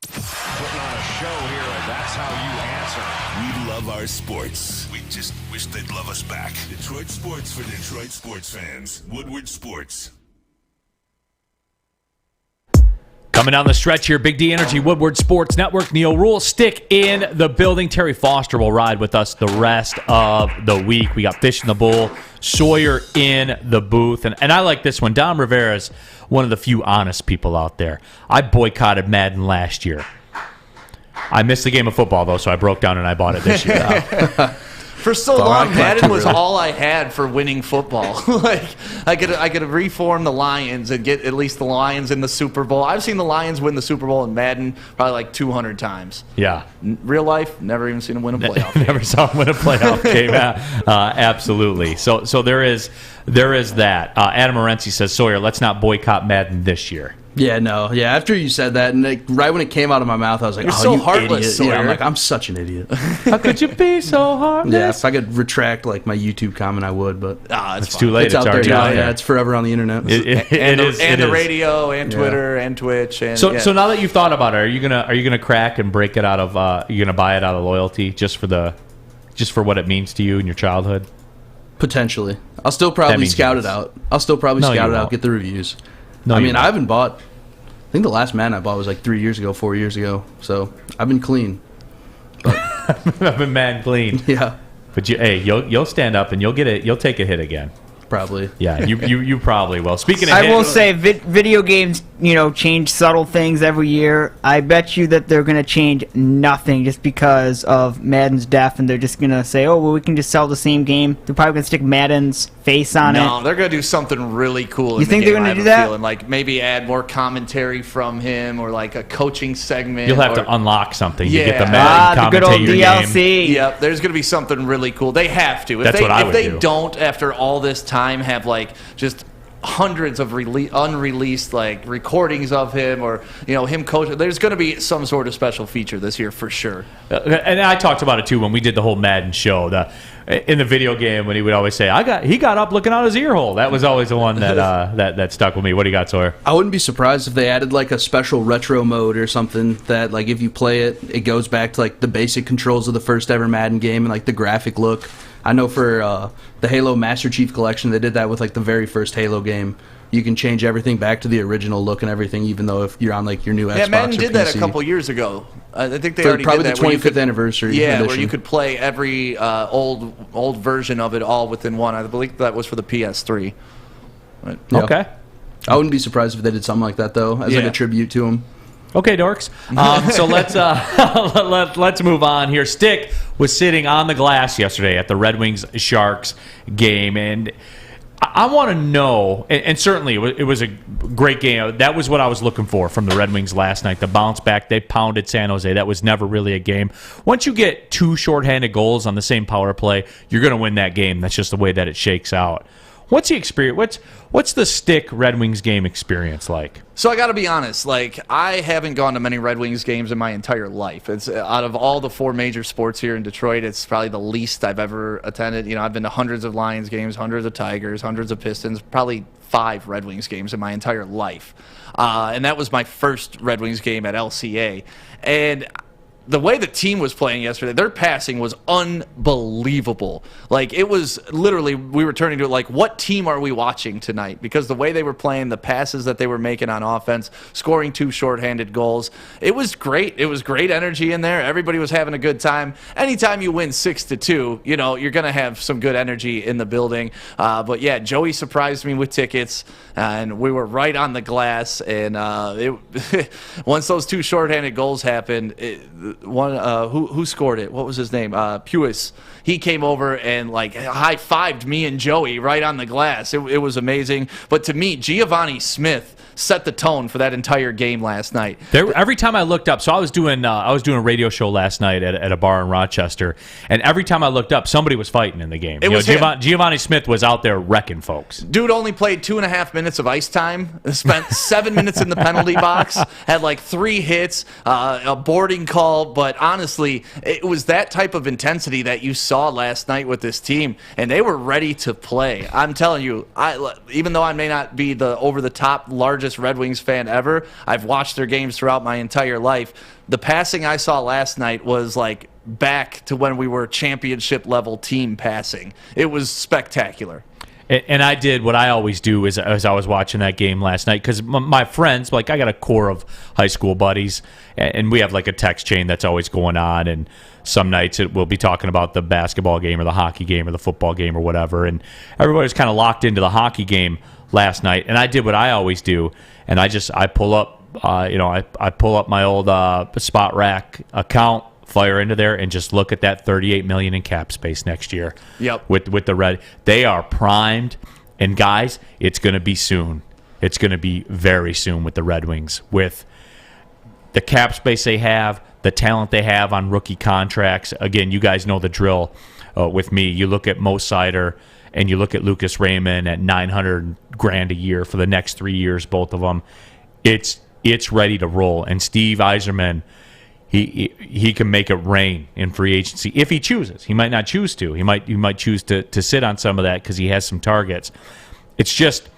Putting on a show here, and that's how you answer. We love our sports. We just wish they'd love us back. Detroit sports for Detroit sports fans. Woodward Sports. Coming down the stretch here, Big D Energy, Woodward Sports Network. Neil Rule, Stick in the building. Terry Foster will ride with us the rest of the week. We got Fish in the Bowl, Sawyer in the booth. And I like this one. Dom Rivera's one of the few honest people out there. I boycotted Madden last year. I missed the game of football, though, so I broke down and I bought it this year. For so long, Madden was all I had for winning football. Like I could reform the Lions and get at least the Lions in the Super Bowl. I've seen the Lions win the Super Bowl in Madden probably like 200 times. Yeah. Real life, never even seen them win a playoff game. Never saw him win a playoff game. Absolutely. So there is that. Adam Morency says, Sawyer, let's not boycott Madden this year. Yeah, no. Yeah, after you said that, and right when it came out of my mouth, I was like, You're oh, so you heartless, idiot. Sawyer. Yeah, I'm like, I'm such an idiot. How could you be so heartless? Yeah, if I could retract like my YouTube comment, I would, but it's too late. It's out there already now. out there. Yeah, it's forever on the internet. It is. The radio and Twitter and Twitch. And, so now that you've thought about it, are you gonna crack and break it out of? You gonna buy it out of loyalty just for what it means to you in your childhood? Potentially, I'll still probably scout it out. Get the reviews. No, I mean, I haven't bought. I think the last Madden I bought was like 4 years ago. So I've been clean. But I've been mad clean. Yeah. But you'll stand up and you'll get it. You'll take a hit again. Probably. Yeah, you probably will. Speaking of I hits, will say video games, change subtle things every year. I bet you that they're going to change nothing just because of Madden's death, and they're just going to say, oh, well, we can just sell the same game. They're probably going to stick Madden's face on it. No, they're going to do something really cool. You think they're going to do that? Like maybe add more commentary from him or like a coaching segment. You'll have to unlock something to Yeah. get the Madden the good old commentator DLC. game. Yep, there's going to be something really cool. They have to. That's what I if would they do. don't, after all this time, have like just hundreds of unreleased like recordings of him or him coaching, there's going to be some sort of special feature this year for sure. And I talked about it too when we did the whole Madden show. In the video game, when he would always say, he got up looking out his ear hole." That was always the one that that stuck with me. What do you got, Sawyer? I wouldn't be surprised if they added like a special retro mode or something that like if you play it, it goes back to like the basic controls of the first ever Madden game and like the graphic look. I know for the Halo Master Chief Collection, they did that with like the very first Halo game. You can change everything back to the original look and everything, even though if you're on like your new Xbox or PC. Yeah, Madden did that a couple years ago. I think they For already probably did the that. 25th anniversary. Yeah, edition. where you could play every old version of it all within one. I believe that was for the PS3. But, Yeah. Okay. I wouldn't be surprised if they did something like that though, as like a tribute to him. Okay, dorks. So let's move on here. Stick was sitting on the glass yesterday at the Red Wings Sharks game, and I want to know, and certainly it was a great game. That was what I was looking for from the Red Wings last night. The bounce back, they pounded San Jose. That was never really a game. Once you get two shorthanded goals on the same power play, you're going to win that game. That's just the way that it shakes out. What's the experience? What's the Stick Red Wings game experience like? So I got to be honest, like I haven't gone to many Red Wings games in my entire life. It's out of all the four major sports here in Detroit, it's probably the least I've ever attended. I've been to hundreds of Lions games, hundreds of Tigers, hundreds of Pistons, probably 5 Red Wings games in my entire life. And that was my first Red Wings game at LCA. And the way the team was playing yesterday, their passing was unbelievable. Like, it was literally, we were turning to it like, what team are we watching tonight? Because the way they were playing, the passes that they were making on offense, scoring 2 shorthanded goals, it was great. It was great energy in there. Everybody was having a good time. Anytime you win 6-2, you're going to have some good energy in the building. But yeah, Joey surprised me with tickets, and we were right on the glass. And once those 2 shorthanded goals happened, who scored it? What was his name? Puis. He came over and like high-fived me and Joey right on the glass. It was amazing. But to me, Giovanni Smith set the tone for that entire game last night. Every time I looked up, so I was doing a radio show last night at a bar in Rochester, and every time I looked up, somebody was fighting in the game. Giovanni Smith was out there wrecking folks. Dude only played 2.5 minutes of ice time, spent 7 minutes in the penalty box, had like 3 hits, a boarding call, but honestly, it was that type of intensity that you saw last night with this team, and they were ready to play. I'm telling you, even though I may not be the over-the-top largest Red Wings fan ever, I've watched their games throughout my entire life. The passing I saw last night was like back to when we were championship level team passing. It was spectacular. And I did what I always do as I was watching that game last night, because my friends, like I got a core of high school buddies, and we have like a text chain that's always going on, and some nights we'll be talking about the basketball game or the hockey game or the football game or whatever, and everybody's kind of locked into the hockey game last night, and I did what I always do, and I pull up, I pull up my old Spot Rack account, fire into there, and just look at that $38 million in cap space next year. Yep. With the Red, they are primed, and guys, it's going to be soon. It's going to be very soon with the Red Wings, with the cap space they have, the talent they have on rookie contracts. Again, you guys know the drill with me. You look at Mo Sider and you look at Lucas Raymond at $900,000 a year for the next 3 years, both of them. It's ready to roll. And Steve Yzerman, he can make it rain in free agency if he chooses. He might not choose to. He might choose to sit on some of that because he has some targets. It's just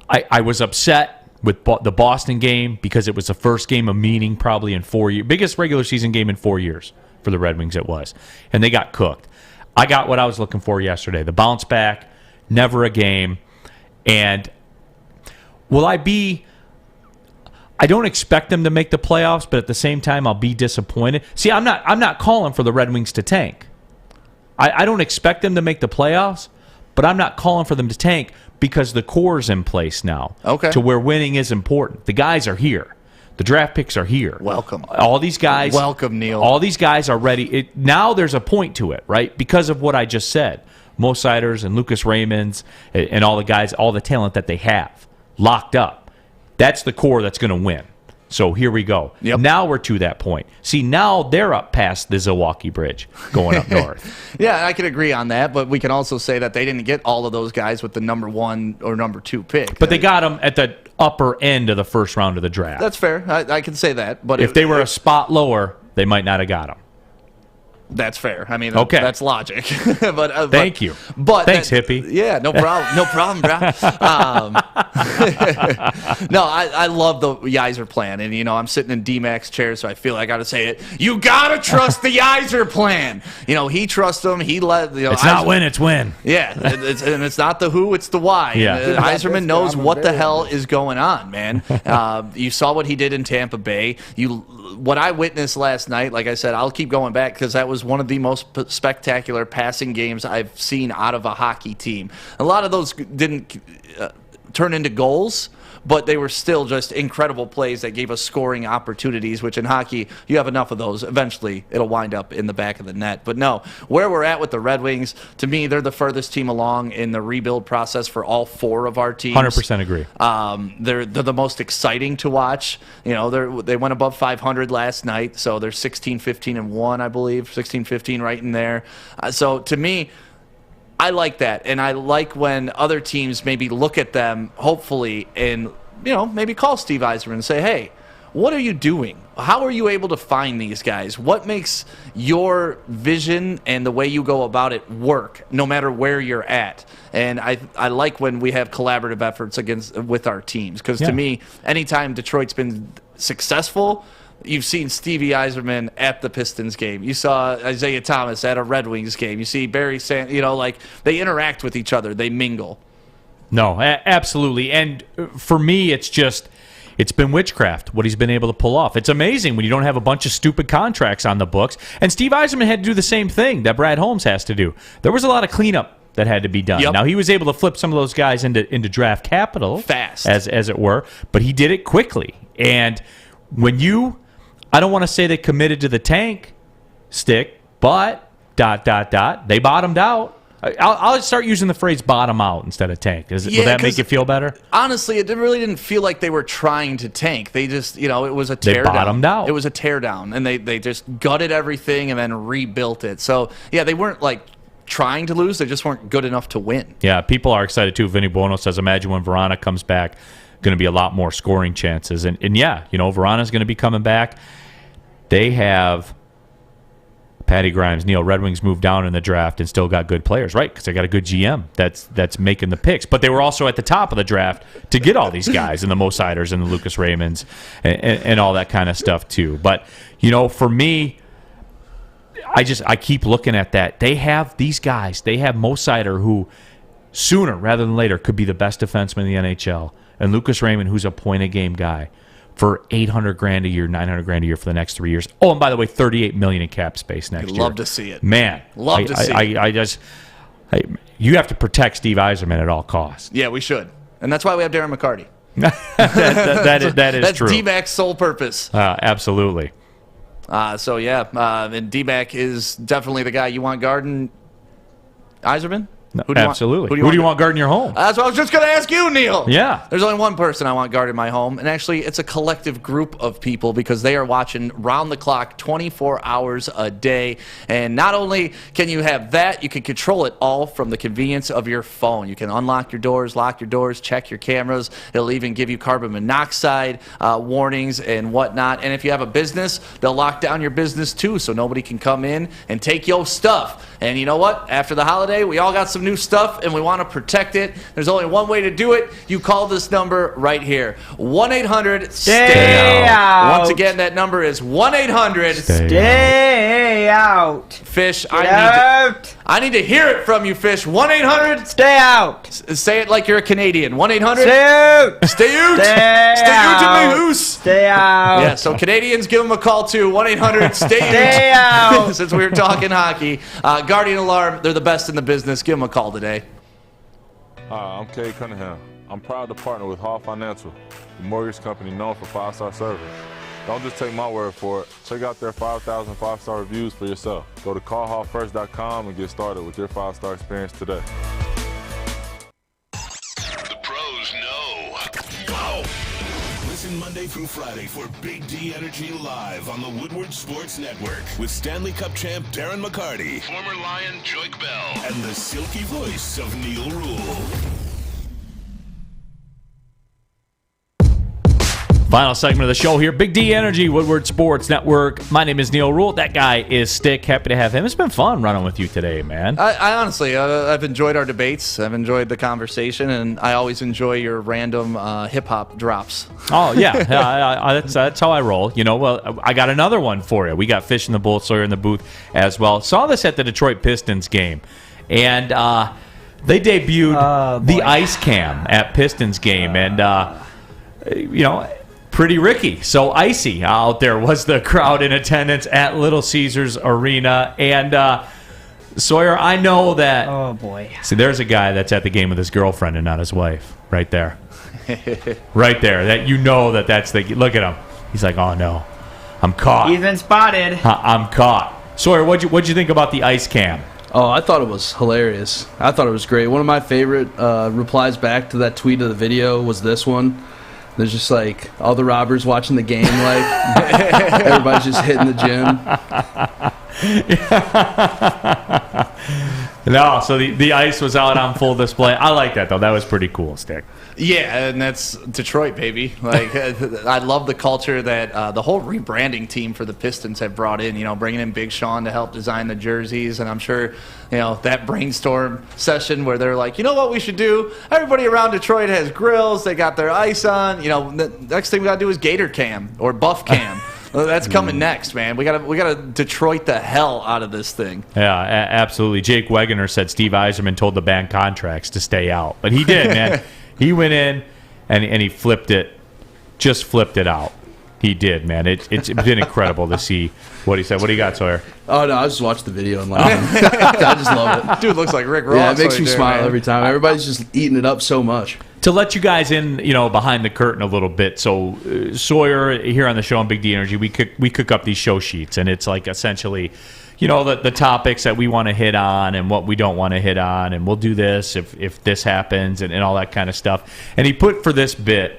I was upset with the Boston game because it was the first game of meaning probably in 4 years. Biggest regular season game in 4 years for the Red Wings it was. And they got cooked. I got what I was looking for yesterday. The bounce back, never a game. And will I be... I don't expect them to make the playoffs, but at the same time, I'll be disappointed. See, I'm not calling for the Red Wings to tank. I don't expect them to make the playoffs, but I'm not calling for them to tank because the core's in place now. Okay. To where winning is important. The guys are here. The draft picks are here. Welcome. All these guys. Welcome, Neil. All these guys are ready. Now there's a point to it, right? Because of what I just said. Mo Siders and Lucas Raymonds and all the guys, all the talent that they have locked up. That's the core that's going to win. So here we go. Yep. Now we're to that point. See, now they're up past the Zilwaukee Bridge going up north. Yeah, I can agree on that, but we can also say that they didn't get all of those guys with the number 1 or number 2 pick. But they got them at the upper end of the first round of the draft. That's fair. I can say that. But if they were a spot lower, they might not have got them. That's fair. I mean, okay. That's logic. Thank you. But thanks, hippie. Yeah, no problem. No problem, bro. No, I love the Yzer plan, and I'm sitting in D-Mac's chair, so I feel like I got to say it. You gotta trust the Yzer plan. He trusts them. He let. It's not win, it's win. Yeah, and it's not the who, it's the why. Yeah, Yzerman knows what the hell is going on, man. You saw what he did in Tampa Bay. What I witnessed last night, like I said, I'll keep going back because that was one of the most spectacular passing games I've seen out of a hockey team. A lot of those didn't turn into goals, but they were still just incredible plays that gave us scoring opportunities, which in hockey, you have enough of those. Eventually, it'll wind up in the back of the net. But no, where we're at with the Red Wings, to me, they're the furthest team along in the rebuild process for all 4 of our teams. 100% agree. They're the most exciting to watch. They went above 500 last night, so they're 16-15-1, I believe. 16-15 right in there. So to me, I like that, and I like when other teams maybe look at them, hopefully, and maybe call Steve Yzerman and say, hey, what are you doing? How are you able to find these guys? What makes your vision and the way you go about it work, no matter where you're at? And I like when we have collaborative efforts with our teams, because to me, anytime Detroit's been successful, you've seen Stevie Yzerman at the Pistons game. You saw Isaiah Thomas at a Red Wings game. You see Barry they interact with each other. They mingle. No, absolutely. And for me, it's been witchcraft, what he's been able to pull off. It's amazing when you don't have a bunch of stupid contracts on the books. And Steve Yzerman had to do the same thing that Brad Holmes has to do. There was a lot of cleanup that had to be done. Yep. Now, he was able to flip some of those guys into draft capital. Fast. As it were. But he did it quickly. And when you I don't want to say they committed to the tank stick, but ... they bottomed out. I'll start using the phrase "bottom out" instead of tank. Will that make you feel better? Honestly, it really didn't feel like they were trying to tank. They just, it was a teardown. They bottomed out. It was a teardown, and they just gutted everything and then rebuilt it. So, yeah, they weren't, trying to lose. They just weren't good enough to win. Yeah, people are excited, too. Vinny Buono says, imagine when Verona comes back, going to be a lot more scoring chances. And yeah, Verona's going to be coming back. They have... Patty Grimes, Neil, Red Wings moved down in the draft and still got good players, right? Because they got a good GM that's making the picks. But they were also at the top of the draft to get all these guys and the Mo Siders and the Lucas Raymonds and all that kind of stuff too. But for me, I keep looking at that. They have these guys. They have Mo Sider, who sooner rather than later could be the best defenseman in the NHL, and Lucas Raymond, who's a point-a-game guy, for $800,000 a year, $900,000 a year for the next 3 years. Oh, and by the way, $38 million in cap space next year. Love to see it, man. Love to see it. You have to protect Steve Yzerman at all costs. Yeah, we should, and that's why we have Darren McCarty. that is that's true. That's D-Mac's sole purpose. Absolutely. And D-Mac is definitely the guy you want guarding Yzerman. Absolutely. Who do you want guarding your home? That's what I was just going to ask you, Neil. Yeah. There's only one person I want guarding my home, and actually it's a collective group of people because they are watching round the clock 24 hours a day. And not only can you have that, you can control it all from the convenience of your phone. You can unlock your doors, lock your doors, check your cameras. It'll even give you carbon monoxide warnings and whatnot. And if you have a business, they'll lock down your business too so nobody can come in and take your stuff. And you know what? After the holiday, we all got some new stuff and we want to protect it. There's only one way to do it. You call this number right here. 1-800-STAY-OUT. Once again, that number is 1-800-STAY-OUT. Fish, I need to hear it from you, Fish. 1-800-STAY-OUT. Say it like you're a Canadian. 1-800-STAY-OUT. Stay-OUT. Stay-OUT in the hoose. Stay out. Yeah, so Canadians, give them a call too. 1-800-STAY-OUT. Stay out. Since we were talking hockey. Guardian Alarm, they're the best in the business. Give them a call today. Hi, I'm Kay Cunningham. I'm proud to partner with Hall Financial, the mortgage company known for 5-star service. Don't just take my word for it. Check out their 5,000 5-star reviews for yourself. Go to callhallfirst.com and get started with your 5-star experience today. The pros know. Go! Listen Monday through Friday for Big D Energy Live on the Woodward Sports Network with Stanley Cup champ Darren McCarty, former Lion Joik Bell, and the silky voice of Neil Rule. Final segment of the show here. Big D Energy, Woodward Sports Network. My name is Neil Rule. That guy is Stick. Happy to have him. It's been fun running with you today, man. I honestly, I've enjoyed our debates. I've enjoyed the conversation, and I always enjoy your random hip-hop drops. Oh, yeah. That's how I roll. Well, I got another one for you. We got Fish in the Bowl, Sawyer in the booth as well. Saw this at the Detroit Pistons game, and they debuted the Ice Cam at Pistons game, and, pretty Ricky. So icy out there was the crowd in attendance at Little Caesars Arena. And Sawyer, I know that... Oh, boy. See, there's a guy that's at the game with his girlfriend and not his wife. Right there. Right there. That's the... Look at him. He's like, oh, no. I'm caught. He's been spotted. I'm caught. Sawyer, what'd you think about the Ice Cam? Oh, I thought it was hilarious. I thought it was great. One of my favorite replies back to that tweet of the video was this one. There's just like all the robbers watching the game, everybody's just hitting the gym. No, so the ice was out on full display. I like that, though. That was pretty cool, Stick. Yeah, and that's Detroit, baby. I love the culture that the whole rebranding team for the Pistons have brought in, bringing in Big Sean to help design the jerseys. And I'm sure, that brainstorm session where they're like, you know what we should do? Everybody around Detroit has grills. They got their ice on. The next thing we got to do is Gator Cam or Buff Cam. That's coming next, man. We gotta Detroit the hell out of this thing. Yeah, absolutely. Jake Wegener said Steve Yzerman told the band contracts to stay out, but he did, man. He went in and he flipped it out. He did, man. It's been incredible to see what he said. What do you got, Sawyer? Oh, no, I just watched the video and laughed. I just love it. Dude looks like Rick Ross. Yeah, it makes right you there, smile man. every time. Everybody's just eating it up so much. to let you guys in, behind the curtain a little bit. So Sawyer here on the show on Big D Energy, we cook up these show sheets, and it's like essentially, the topics that we want to hit on and what we don't want to hit on, and we'll do this if this happens and all that kind of stuff. And he put for this bit,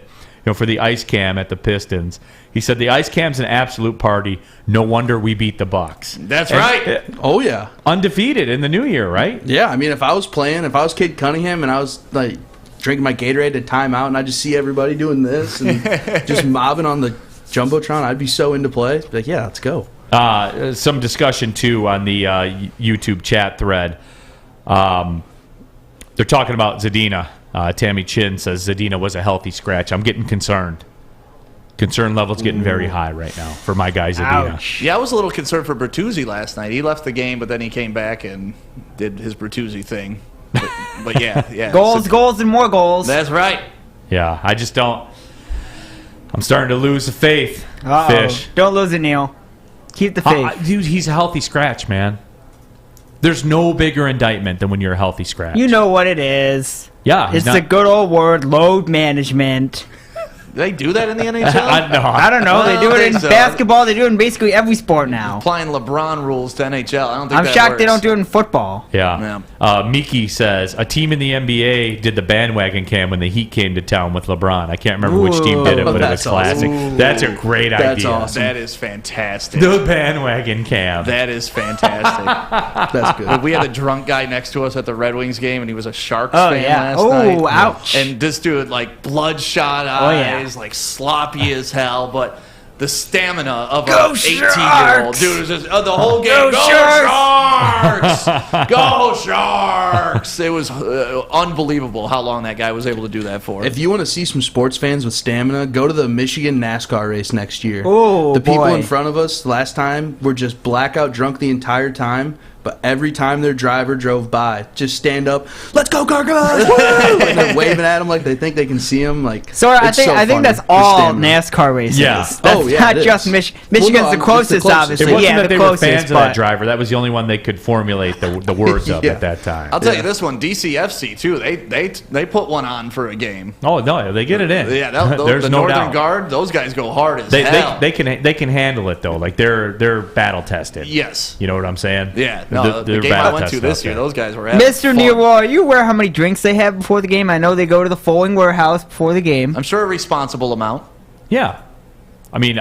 for the Ice Cam at the Pistons, he said the Ice Cam's an absolute party. No wonder we beat the Bucks. That's right. Oh yeah, undefeated in the new year, right? Yeah, I mean, if I was Cade Cunningham and I was like drinking my Gatorade at timeout and I just see everybody doing this and just mobbing on the Jumbotron, I'd be so into play. Like, yeah, let's go. Some discussion, too, on the YouTube chat thread. They're talking about Zadina. Tammy Chin says Zadina was a healthy scratch. I'm getting concerned. Concern level's getting very high right now for my guy Zadina. Ouch. Yeah, I was a little concerned for Bertuzzi last night. He left the game, but then he came back and did his Bertuzzi thing. But yeah. Goals, and more goals. That's right. Yeah, I just don't. I'm starting to lose the faith, Fish. Don't lose it, Neil. Keep the faith. Dude, he's a healthy scratch, man. There's no bigger indictment than when you're a healthy scratch. You know what it is. Yeah. It's the good old word, load management. Do they do that in the NHL? I don't know. They do it in basketball. They do it in basically every sport now. Applying LeBron rules to NHL. I don't think I'm that shocked works. they don't do it in football. Yeah. Miki says, a team in the NBA did the bandwagon cam when the Heat came to town with LeBron. I can't remember which team did it, but it was classic. Awesome. That's a great idea. Awesome. That is fantastic. The bandwagon cam. That is fantastic. That's good. We had a drunk guy next to us at the Red Wings game, and he was a Sharks fan last night. Oh, ouch. And this dude, like, bloodshot eyes, like, sloppy as hell, but the stamina of an 18-year-old dude is just the whole game. Go Sharks! Go Sharks! It was unbelievable how long that guy was able to do that for. If you want to see some sports fans with stamina, go to the Michigan NASCAR race next year. Oh, the people boy. in front of us last time were just blackout drunk the entire time. But every time their driver drove by, just stand up, let's go, Cargos! Woo! And they're waving at them like they think they can see them. Like, So I think that's all NASCAR races. Yeah. That's not just Michigan's the closest, obviously. It wasn't that the they closest, were fans of but that driver. That was the only one they could formulate the words of at that time. I'll tell you this one, DCFC too. They put one on for a game. Oh no, they get it in. Yeah, there's the no Northern doubt. Guard, those guys go hard as They hell. they can handle it though. Like they're battle tested. Yes. You know what I'm saying? Yeah. No, the game I went to this year, those guys were having Mr. fun. Nero, are you aware how many drinks they have before the game? I know they go to the Foaling Warehouse before the game. I'm sure a responsible amount. Yeah. I mean,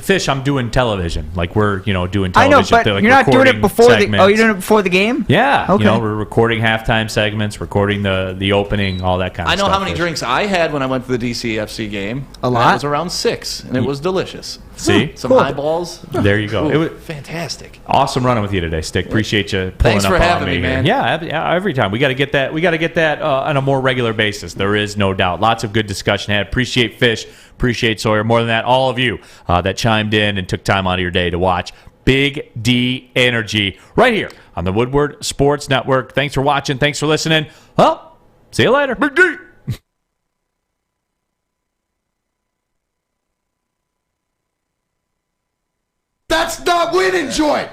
Fish, I'm doing television. Like, we're, doing television. I know, but like you're not doing it before segments. you're doing it before the game? Yeah. Okay. We're recording halftime segments, recording the opening, all that kind of I know stuff. how many drinks I had when I went to the DCFC game. A lot? That was around 6, and it was delicious. See? Some highballs. There you go. Ooh, It was fantastic. awesome running with you today, Stick. Appreciate you pulling Thanks up for on having me, here. man. Yeah, every time. We got to get that. We got to get that on a more regular basis. There is no doubt. Lots of good discussion had. Appreciate Fish. Appreciate Sawyer. More than that, all of you that chimed in and took time out of your day to watch Big D Energy right here on the Woodward Sports Network. Thanks for watching. Thanks for listening. Well, see you later. Big D. That's not winning, Joy.